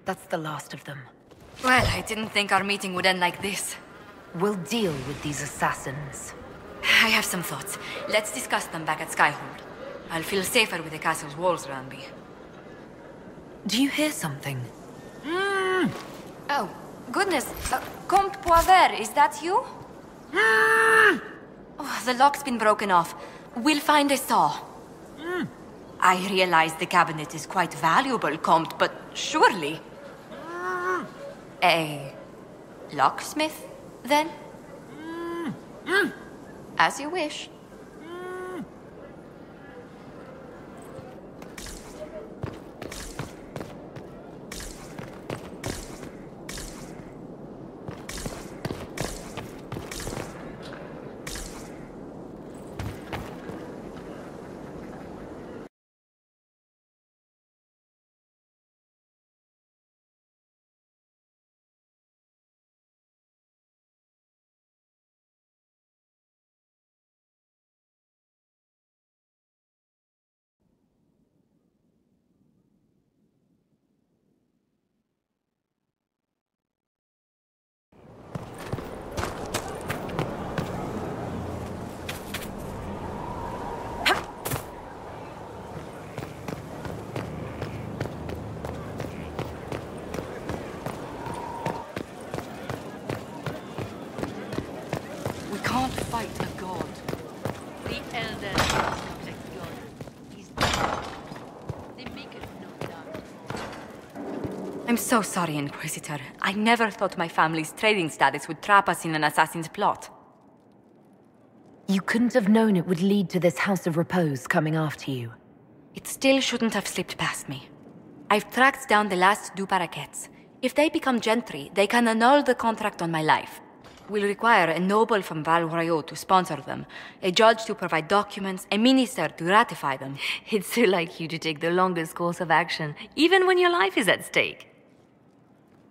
That's the last of them. Well, I didn't think our meeting would end like this. We'll deal with these assassins. I have some thoughts. Let's discuss them back at Skyhold. I'll feel safer with the castle's walls around me. Do you hear something? Oh, goodness. Comte Poivert, is that you? Oh, the lock's been broken off. We'll find a saw. I realize the cabinet is quite valuable, Comte, but surely... A locksmith, then? As you wish. Fight a god. The elders protect God. He's dead. They make it no doubt. I'm so sorry, Inquisitor. I never thought my family's trading status would trap us in an assassin's plot. You couldn't have known it would lead to this House of Repose coming after you. It still shouldn't have slipped past me. I've tracked down the last Du Paraquets. If they become gentry, they can annul the contract on my life. We'll require a noble from Val Royeaux to sponsor them, a judge to provide documents, a minister to ratify them. It's so like you to take the longest course of action, even when your life is at stake.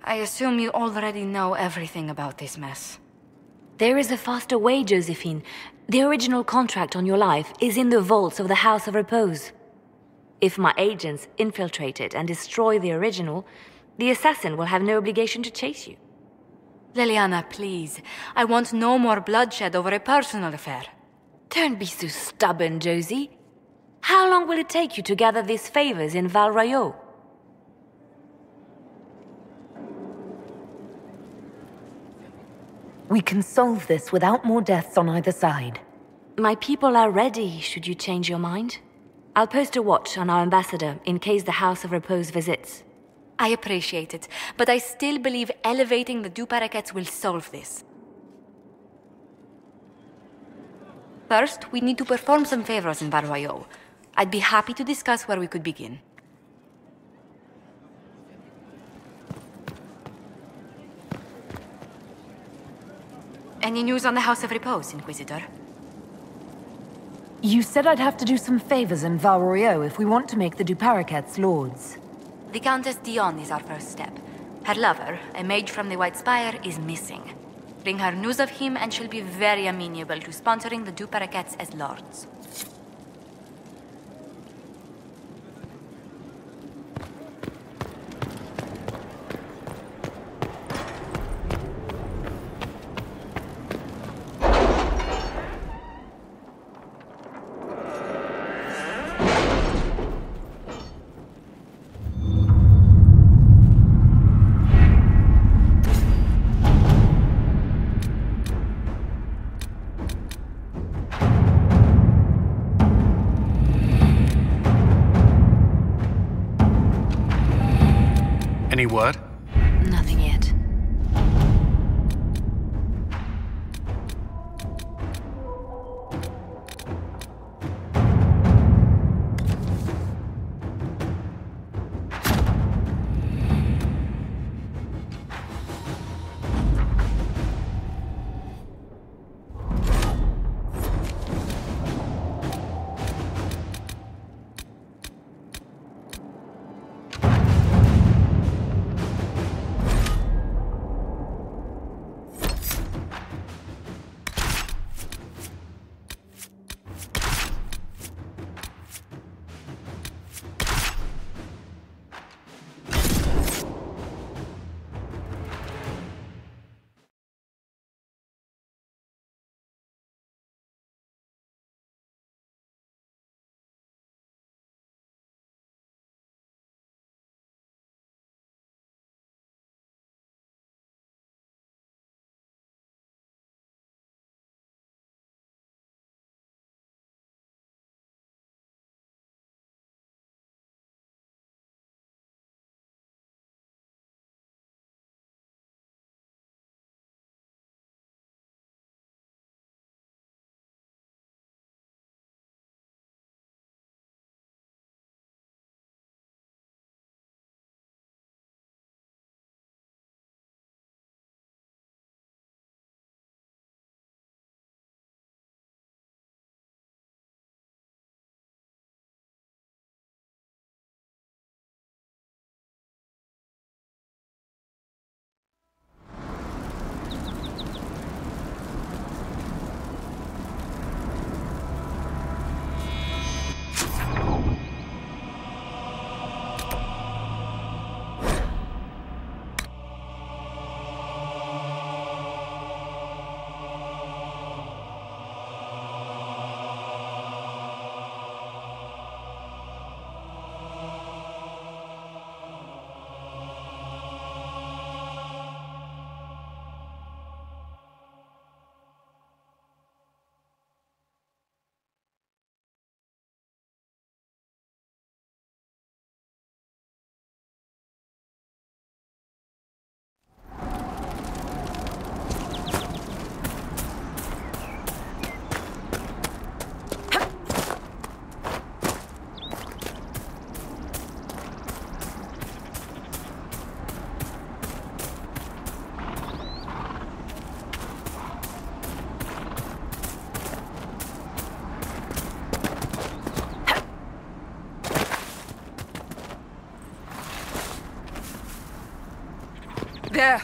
I assume you already know everything about this mess. There is a faster way, Josephine. The original contract on your life is in the vaults of the House of Repose. If my agents infiltrate it and destroy the original, the assassin will have no obligation to chase you. Leliana, please. I want no more bloodshed over a personal affair. Don't be so stubborn, Josie. How long will it take you to gather these favors in Val Royeaux? We can solve this without more deaths on either side. My people are ready, should you change your mind. I'll post a watch on our ambassador in case the House of Repose visits. I appreciate it, but I still believe elevating the Du Paraquets will solve this. First, we need to perform some favors in Val Royeaux. I'd be happy to discuss where we could begin. Any news on the House of Repose, Inquisitor? You said I'd have to do some favors in Val Royeaux if we want to make the Du Paraquets lords. The Countess Dion is our first step. Her lover, a mage from the White Spire, is missing. Bring her news of him and she'll be very amenable to sponsoring the Du Paraquets as lords. Any word? Nothing yet. There!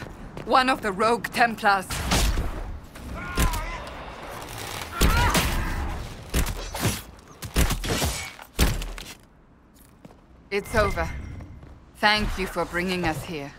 One of the rogue Templars. It's over. Thank you for bringing us here.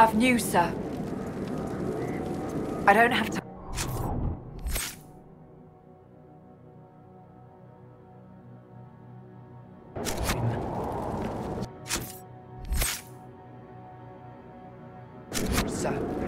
I've news, sir. I don't have to... Sir.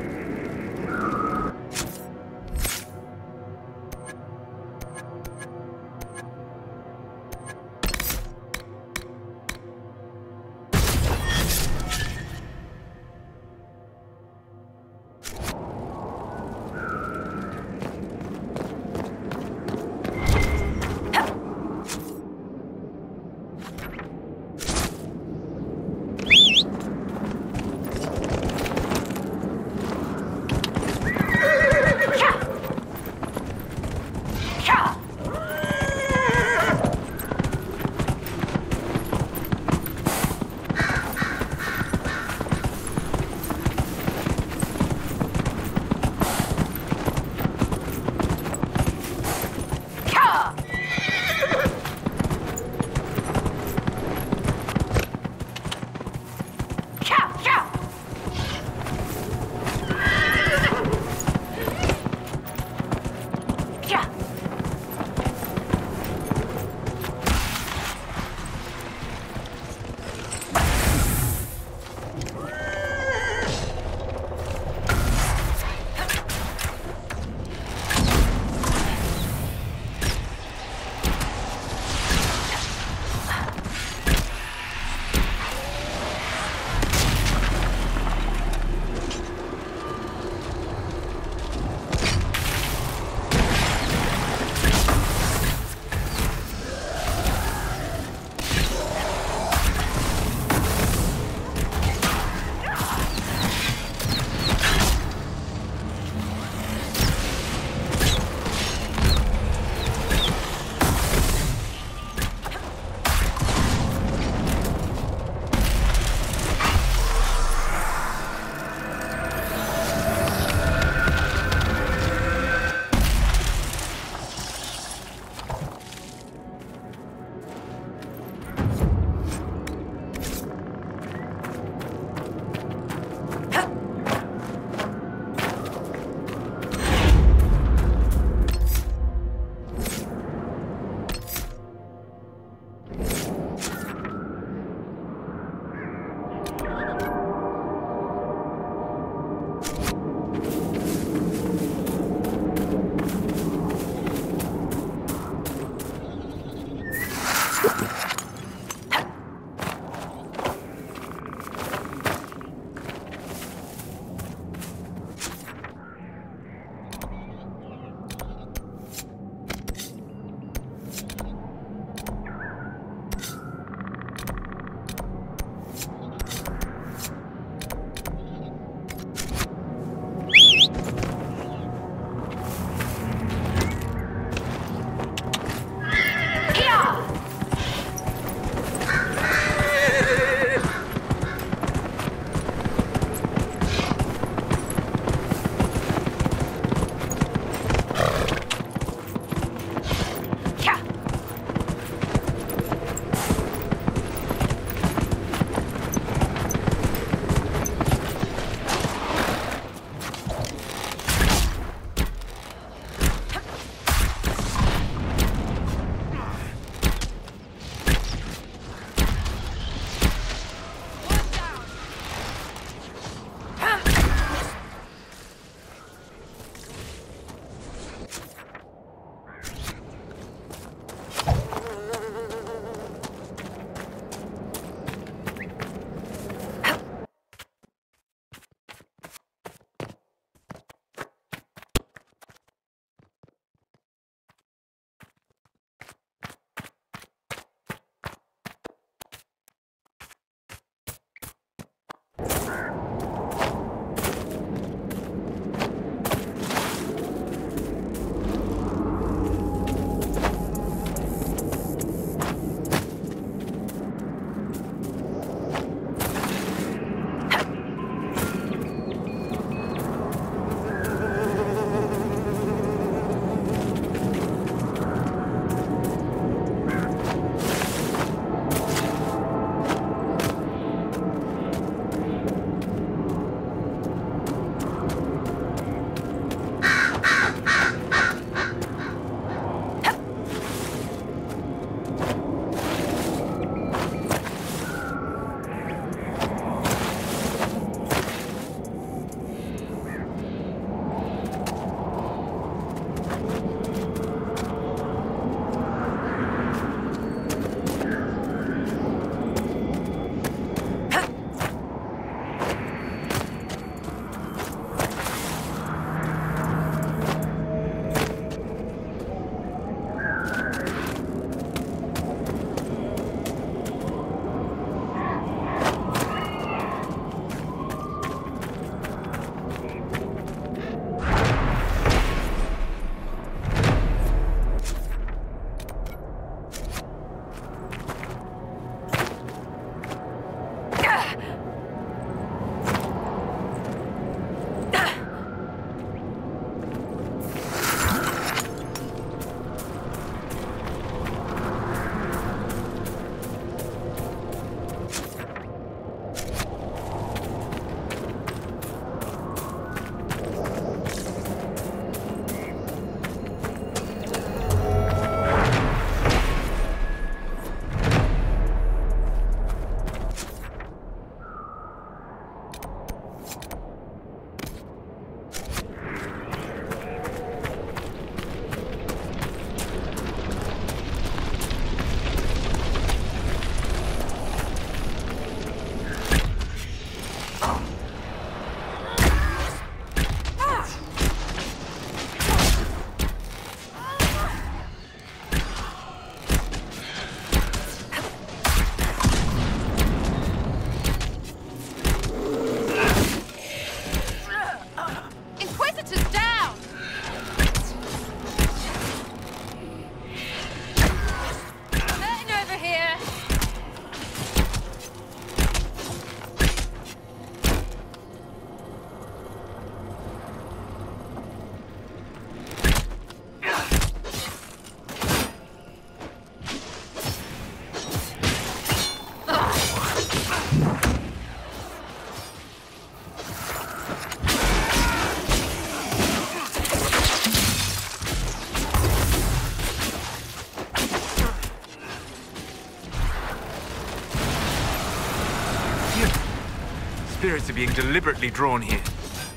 spirits are being deliberately drawn here.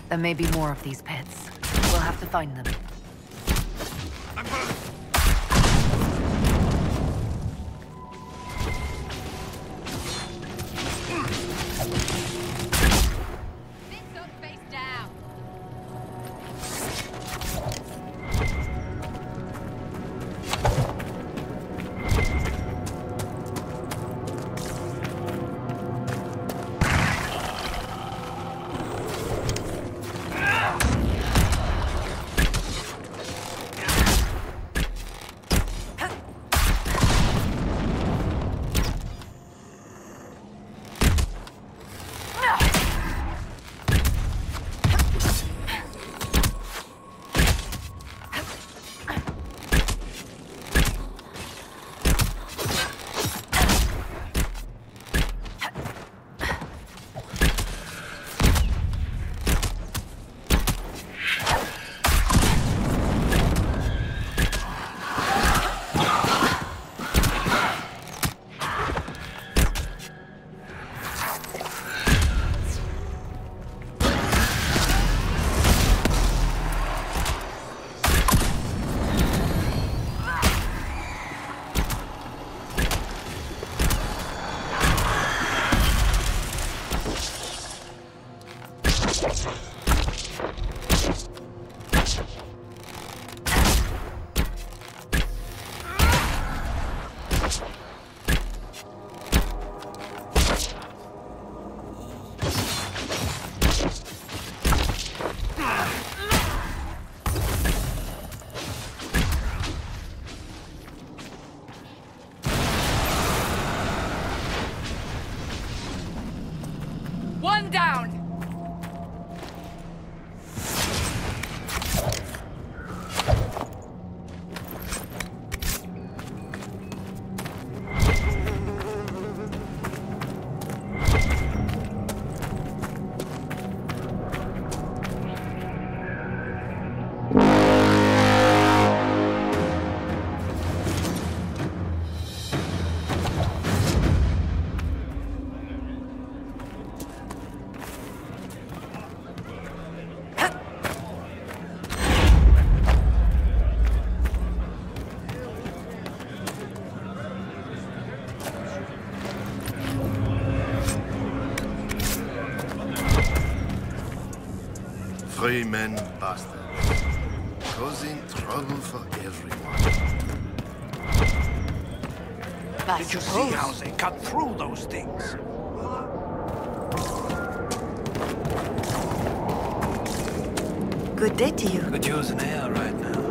There may be more of these pits. We'll have to find them. One down! Three men bastards, causing trouble for everyone. Did you see how they cut through those things? Good day to you. Could use an air right now.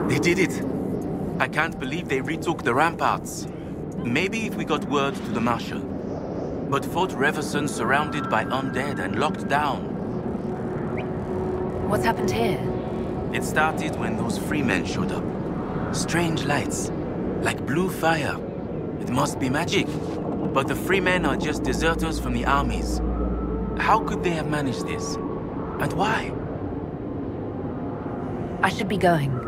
They did it. I can't believe they retook the ramparts. Maybe if we got word to the Marshal. But Fort Reverson surrounded by undead and locked down. What's happened here? It started when those free men showed up. Strange lights, like blue fire. It must be magic. But the free men are just deserters from the armies. How could they have managed this? And why? I should be going.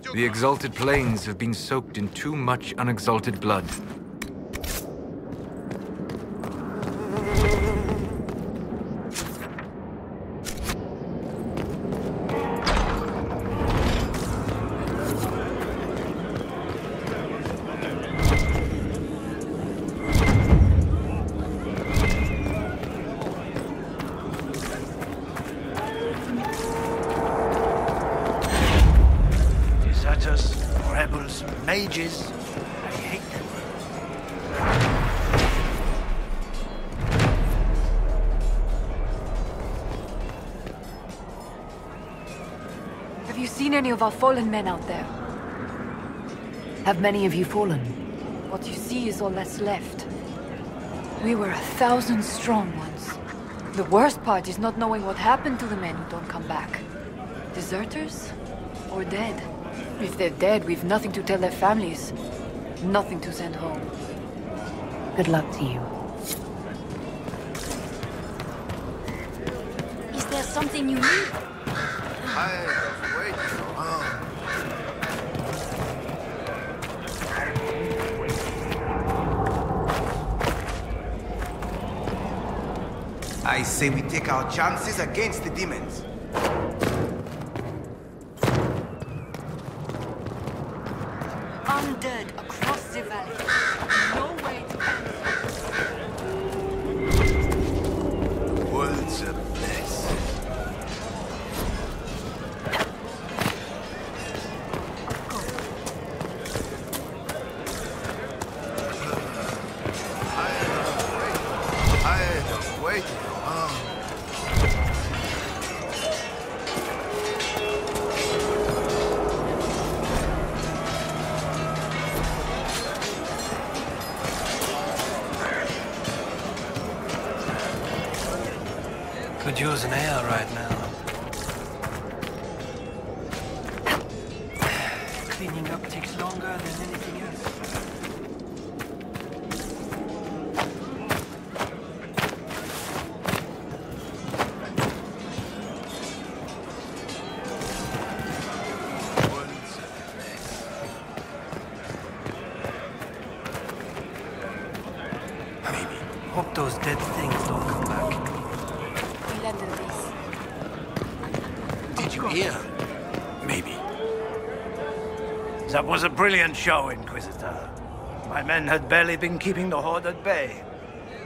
The exalted plains have been soaked in too much unexalted blood. Rebels, mages. I hate them. Have you seen any of our fallen men out there? Have many of you fallen? What you see is all that's left. We were 1,000 strong once. The worst part is not knowing what happened to the men who don't come back. Deserters? Or dead? If they're dead, we've nothing to tell their families. Nothing to send home. Good luck to you. Is there something you need? I say we take our chances against the demons. Undead across the valley. No way to The world's a mess. Could use an ale right now. Cleaning up takes longer than anything else. Maybe. Hope those dead things don't come back. Did you hear? Maybe. That was a brilliant show, Inquisitor. My men had barely been keeping the Horde at bay.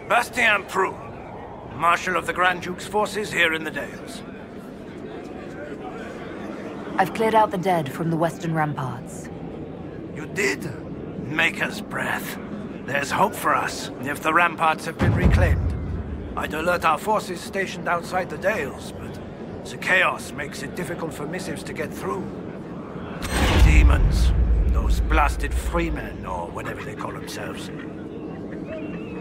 Bastien Prou, Marshal of the Grand Duke's forces here in the Dales. I've cleared out the dead from the western ramparts. You did? Maker's breath. There's hope for us, if the ramparts have been reclaimed. I'd alert our forces stationed outside the Dales, but the chaos makes it difficult for missives to get through. Demons. Those blasted freemen, or whatever they call themselves.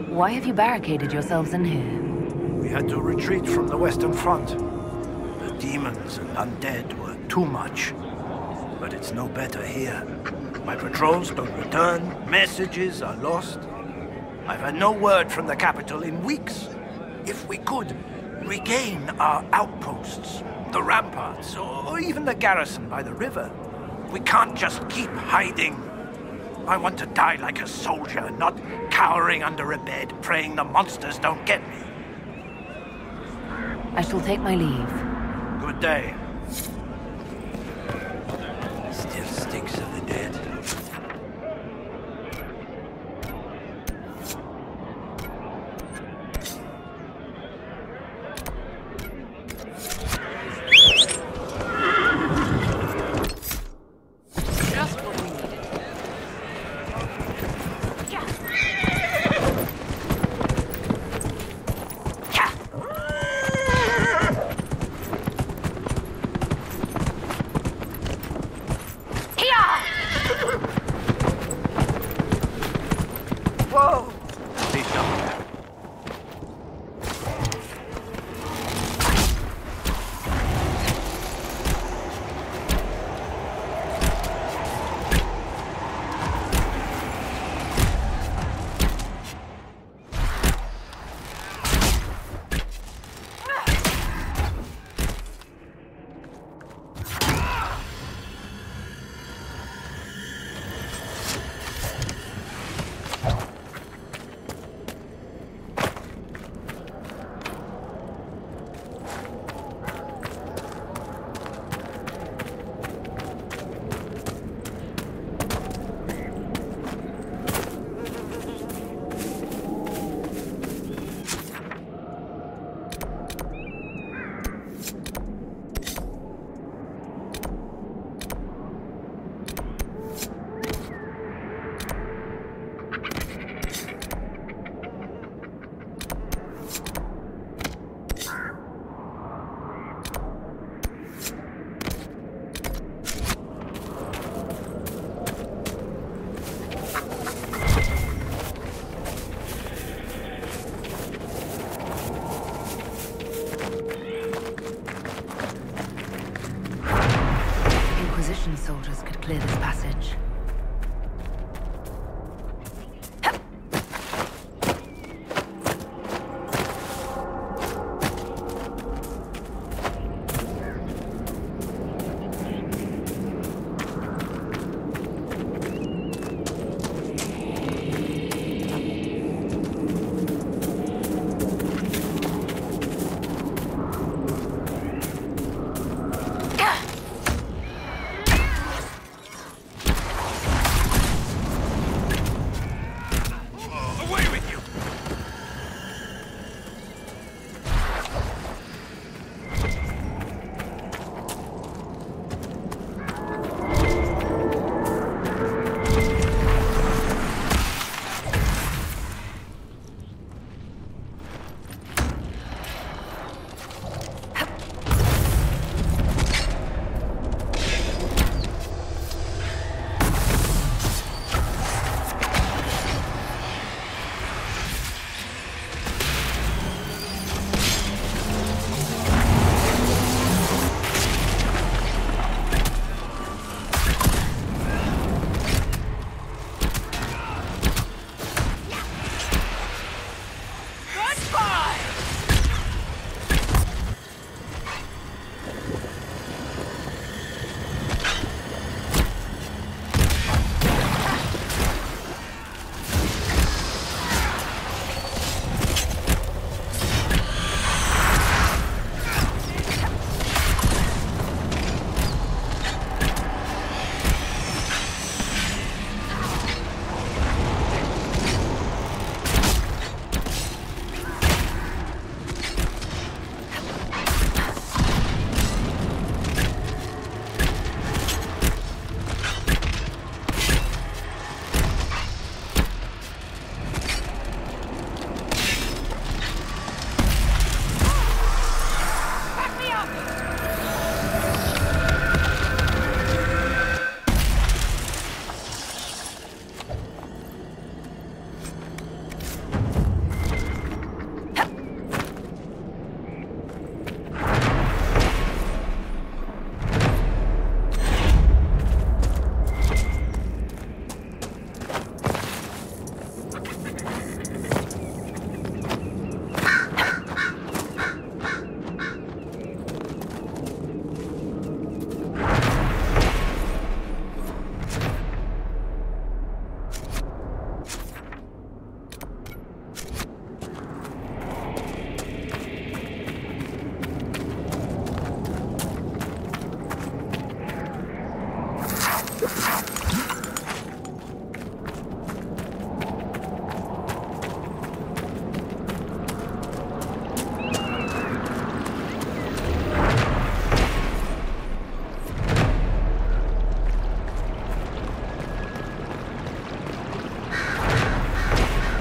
Why have you barricaded yourselves in here? We had to retreat from the Western Front. The demons and undead were too much. But it's no better here. My patrols don't return, messages are lost. I've had no word from the capital in weeks. If we could regain our outposts, the ramparts, or even the garrison by the river, we can't just keep hiding. I want to die like a soldier, not cowering under a bed, praying the monsters don't get me. I shall take my leave. Good day. Still stinks of the dead. Inquisition soldiers could clear this passage.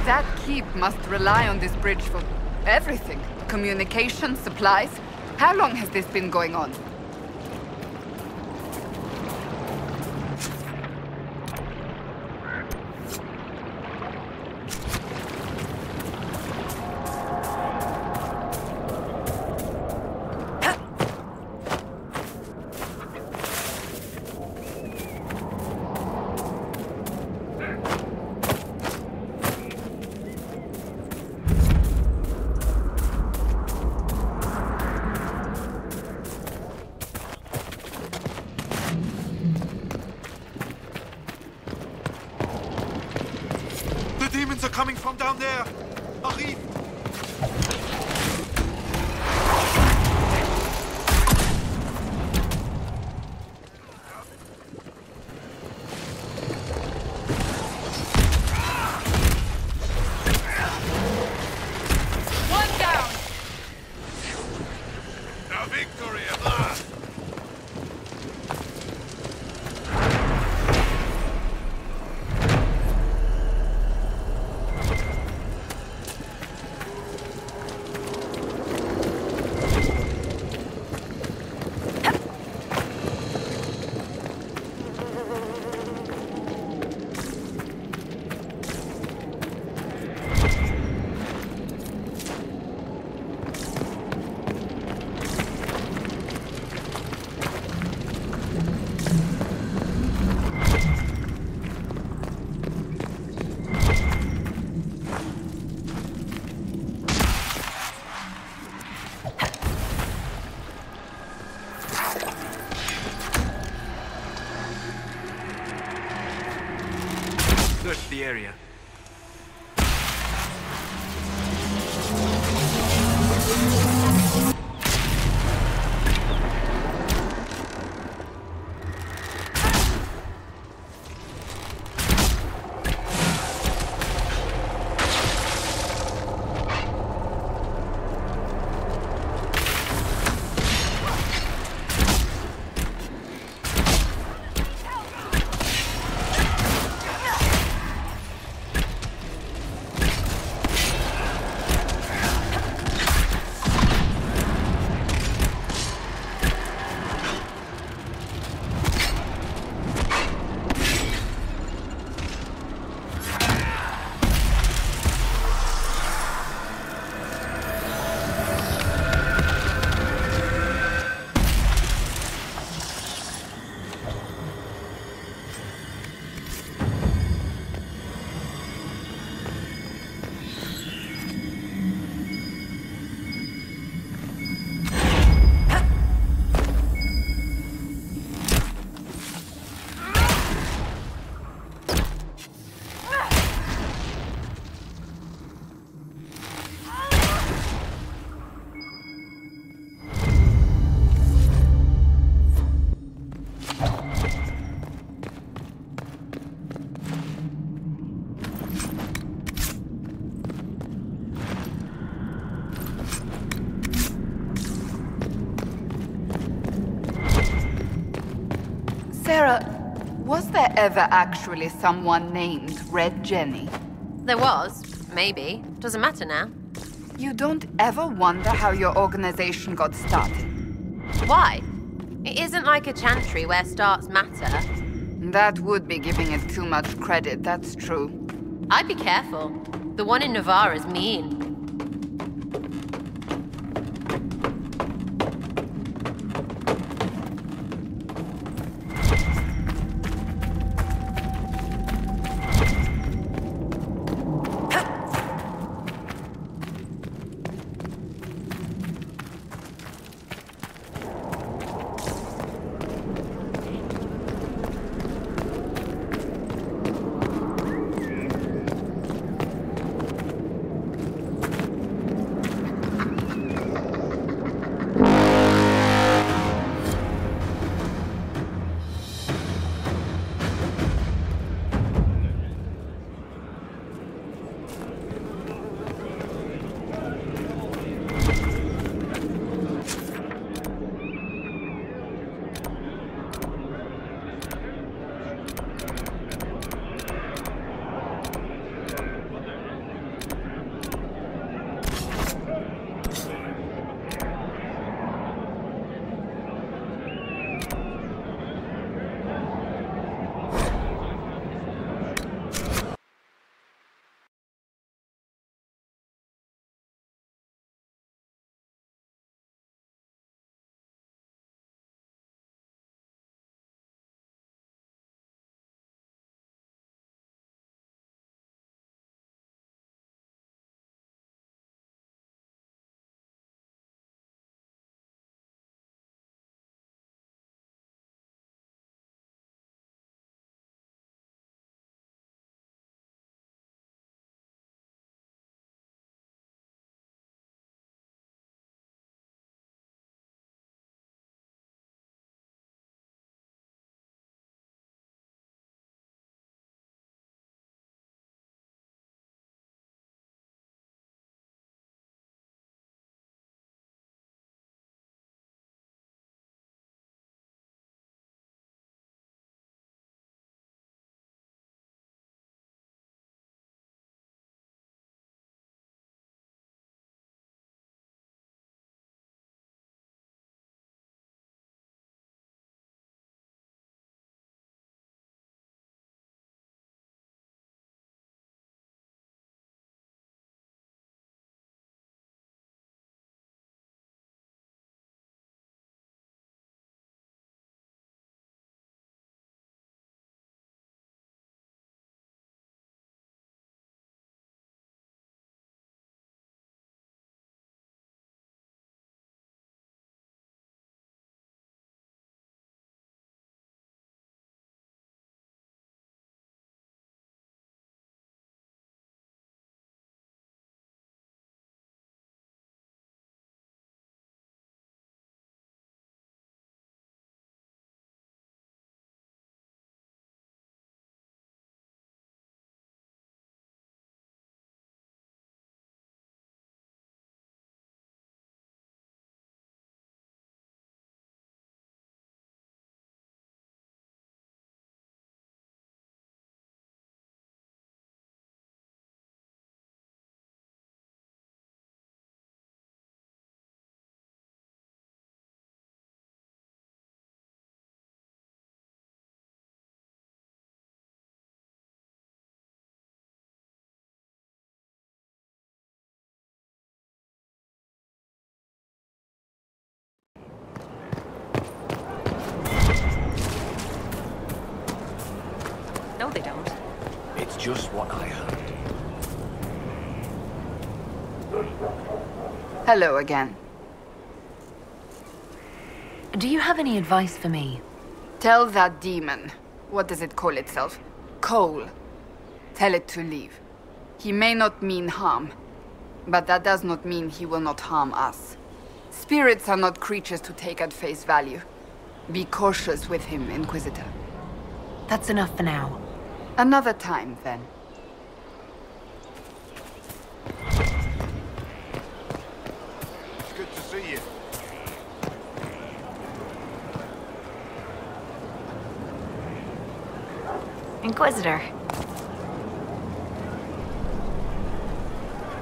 That keep must rely on this bridge for everything. Communication, supplies. How long has this been going on? Coming from down there! Arrive! One down! Now victory at last! the area. Sarah, was there ever actually someone named Red Jenny? There was. Maybe. Doesn't matter now. You don't ever wonder how your organization got started? Why? It isn't like a chantry where starts matter. That would be giving it too much credit, that's true. I'd be careful. The one in Navarre is mean. just what I heard. Hello again. Do you have any advice for me? Tell that demon, what does it call itself? Cole. Tell it to leave. He may not mean harm, but that does not mean he will not harm us. Spirits are not creatures to take at face value. Be cautious with him, Inquisitor. That's enough for now. Another time, then. It's good to see you. Inquisitor.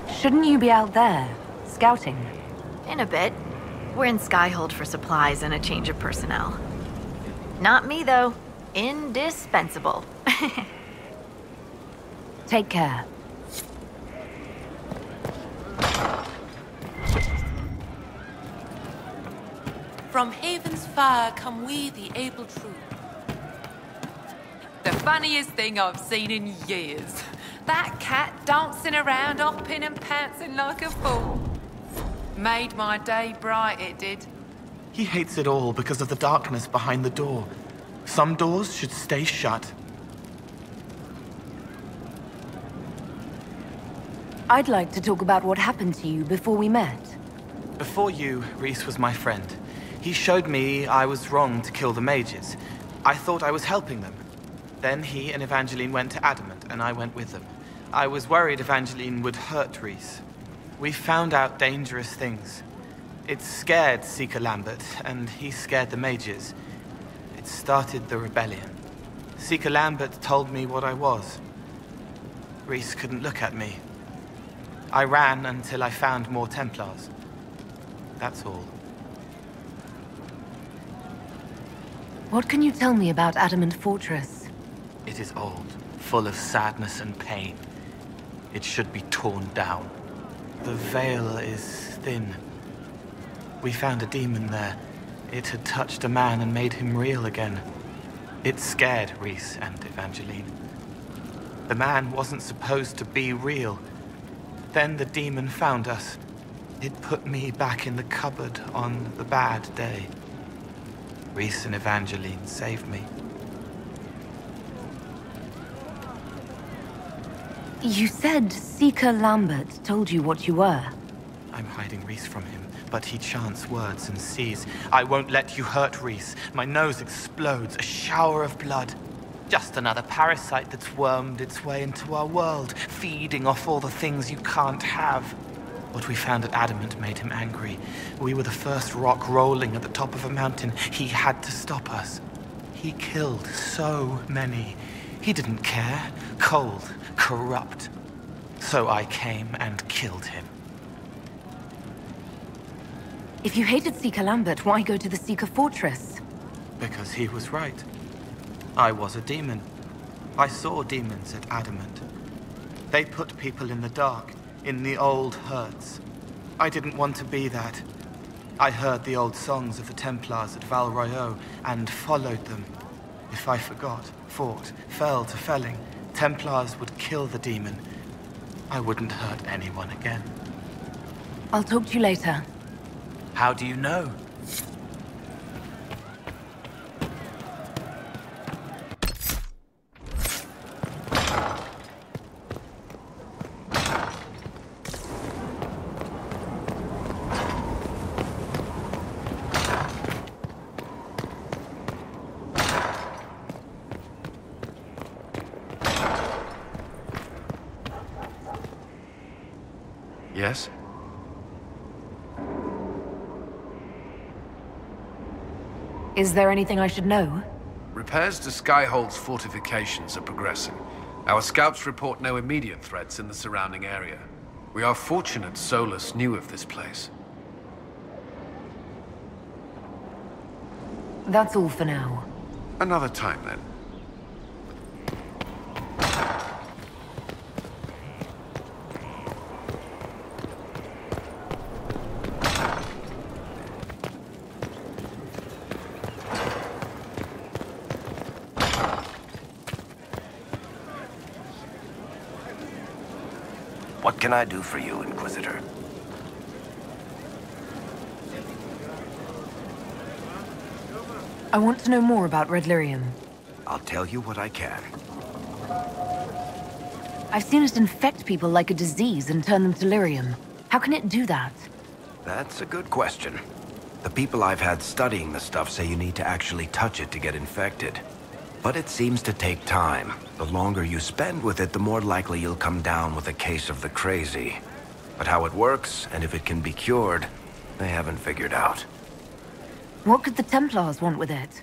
Shouldn't you be out there, scouting? In a bit. We're in Skyhold for supplies and a change of personnel. Not me, though. Indispensable. Take care. From Haven's Fire come we, the able troop. The funniest thing I've seen in years. That cat dancing around, hopping and pouncing like a fool. Made my day bright, it did. He hates it all because of the darkness behind the door. Some doors should stay shut. I'd like to talk about what happened to you before we met. Before you, Rhys was my friend. He showed me I was wrong to kill the mages. I thought I was helping them. Then he and Evangeline went to Adamant, and I went with them. I was worried Evangeline would hurt Rhys. We found out dangerous things. It scared Seeker Lambert, and he scared the mages. It started the rebellion. Seeker Lambert told me what I was. Rhys couldn't look at me. I ran until I found more Templars. That's all. What can you tell me about Adamant Fortress? It is old, full of sadness and pain. It should be torn down. The veil is thin. We found a demon there. It had touched a man and made him real again. It scared Rhys and Evangeline. The man wasn't supposed to be real. Then the demon found us. It put me back in the cupboard on the bad day. Rhys and Evangeline saved me. You said Seeker Lambert told you what you were. I'm hiding Rhys from him, but he chants words and sees. I won't let you hurt Rhys. My nose explodes, a shower of blood. Just another parasite that's wormed its way into our world, feeding off all the things you can't have. What we found at Adamant made him angry. We were the first rock rolling at the top of a mountain. He had to stop us. He killed so many. He didn't care. Cold, corrupt. So I came and killed him. If you hated Seeker Lambert, why go to the Seeker Fortress? Because he was right. I was a demon. I saw demons at Adamant. They put people in the dark, in the old hurts. I didn't want to be that. I heard the old songs of the Templars at Val Royeaux and followed them. If I forgot, fought, fell to felling, Templars would kill the demon. I wouldn't hurt anyone again. I'll talk to you later. How do you know? Yes? Is there anything I should know? Repairs to Skyhold's fortifications are progressing. Our scouts report no immediate threats in the surrounding area. We are fortunate Solus knew of this place. That's all for now. Another time, then. What can I do for you, Inquisitor? I want to know more about Red Lyrium. I'll tell you what I can. I've seen it infect people like a disease and turn them to lyrium. How can it do that? That's a good question. The people I've had studying the stuff say you need to actually touch it to get infected. But it seems to take time. The longer you spend with it, the more likely you'll come down with a case of the crazy. But how it works, and if it can be cured, they haven't figured out. What could the Templars want with it?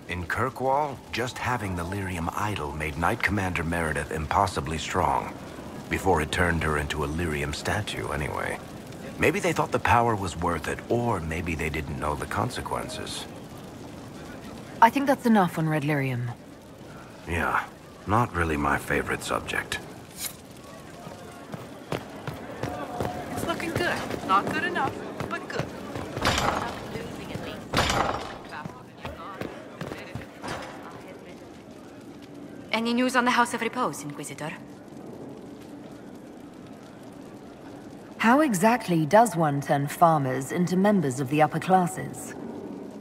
In Kirkwall, just having the lyrium idol made Knight Commander Meredith impossibly strong. Before it turned her into a lyrium statue, anyway. Maybe they thought the power was worth it, or maybe they didn't know the consequences. I think that's enough on Red Lyrium. Yeah, not really my favorite subject. It's looking good. Not good enough, but good. Any news on the House of Repose, Inquisitor? How exactly does one turn farmers into members of the upper classes?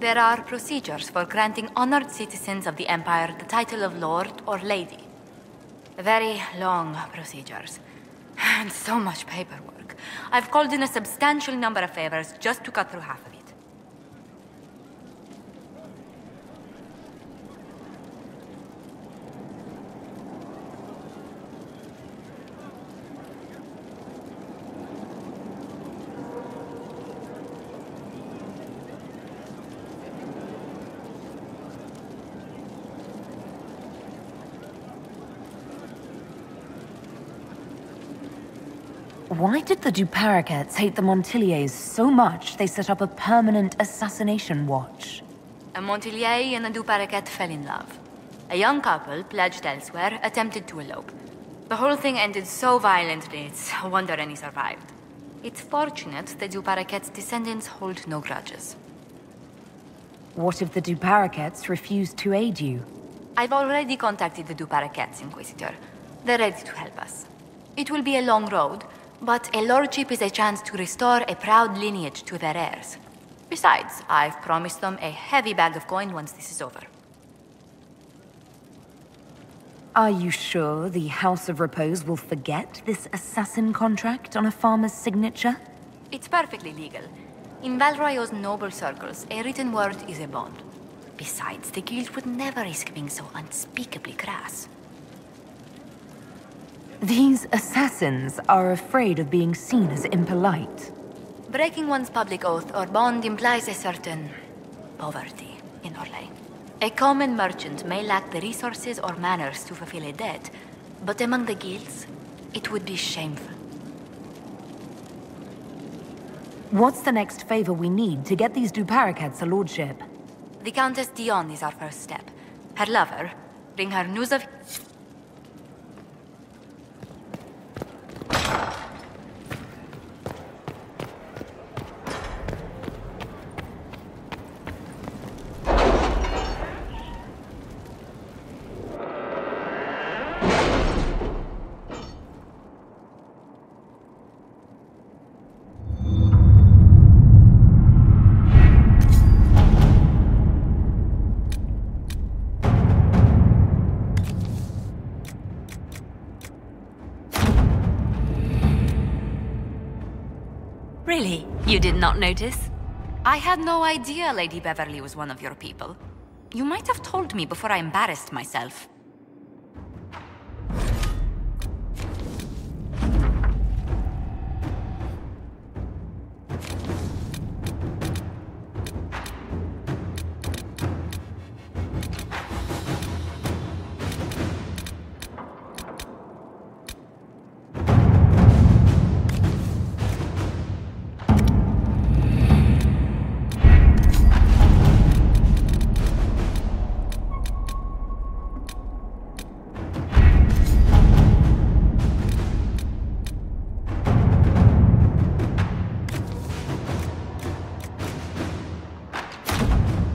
There are procedures for granting honored citizens of the Empire the title of Lord or Lady. Very long procedures. And so much paperwork. I've called in a substantial number of favors just to cut through half of it. Why did the Duparakets hate the Montiliers so much they set up a permanent assassination watch? A Montilier and a Duparaket fell in love. A young couple, pledged elsewhere, attempted to elope. The whole thing ended so violently, it's a wonder any survived. It's fortunate the Duparakets' descendants hold no grudges. What if the Duparakets refuse to aid you? I've already contacted the Duparakets, Inquisitor. They're ready to help us. It will be a long road, but a lordship is a chance to restore a proud lineage to their heirs. Besides, I've promised them a heavy bag of coin once this is over. Are you sure the House of Repose will forget this assassin contract on a farmer's signature? It's perfectly legal. In Val Royeaux's noble circles, a written word is a bond. Besides, the guild would never risk being so unspeakably crass. These assassins are afraid of being seen as impolite. Breaking one's public oath or bond implies a certain poverty in Orlais. A common merchant may lack the resources or manners to fulfill a debt, but among the guilds, it would be shameful. What's the next favor we need to get these Duparakets a lordship? The Countess Dion is our first step. Her lover, bring her news of... Really? You did not notice? I had no idea Lady Beverly was one of your people. You might have told me before I embarrassed myself.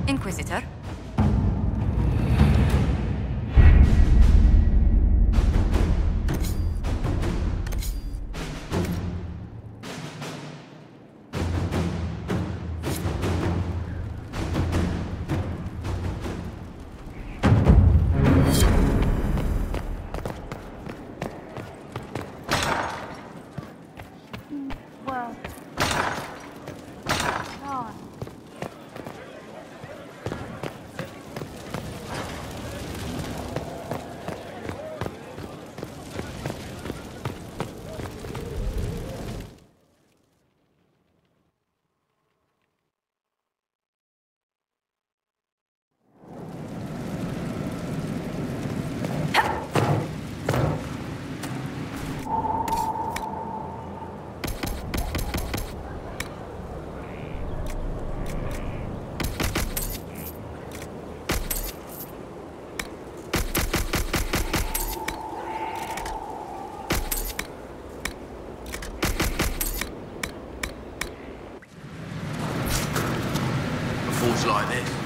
Inquisitor? Fools like this.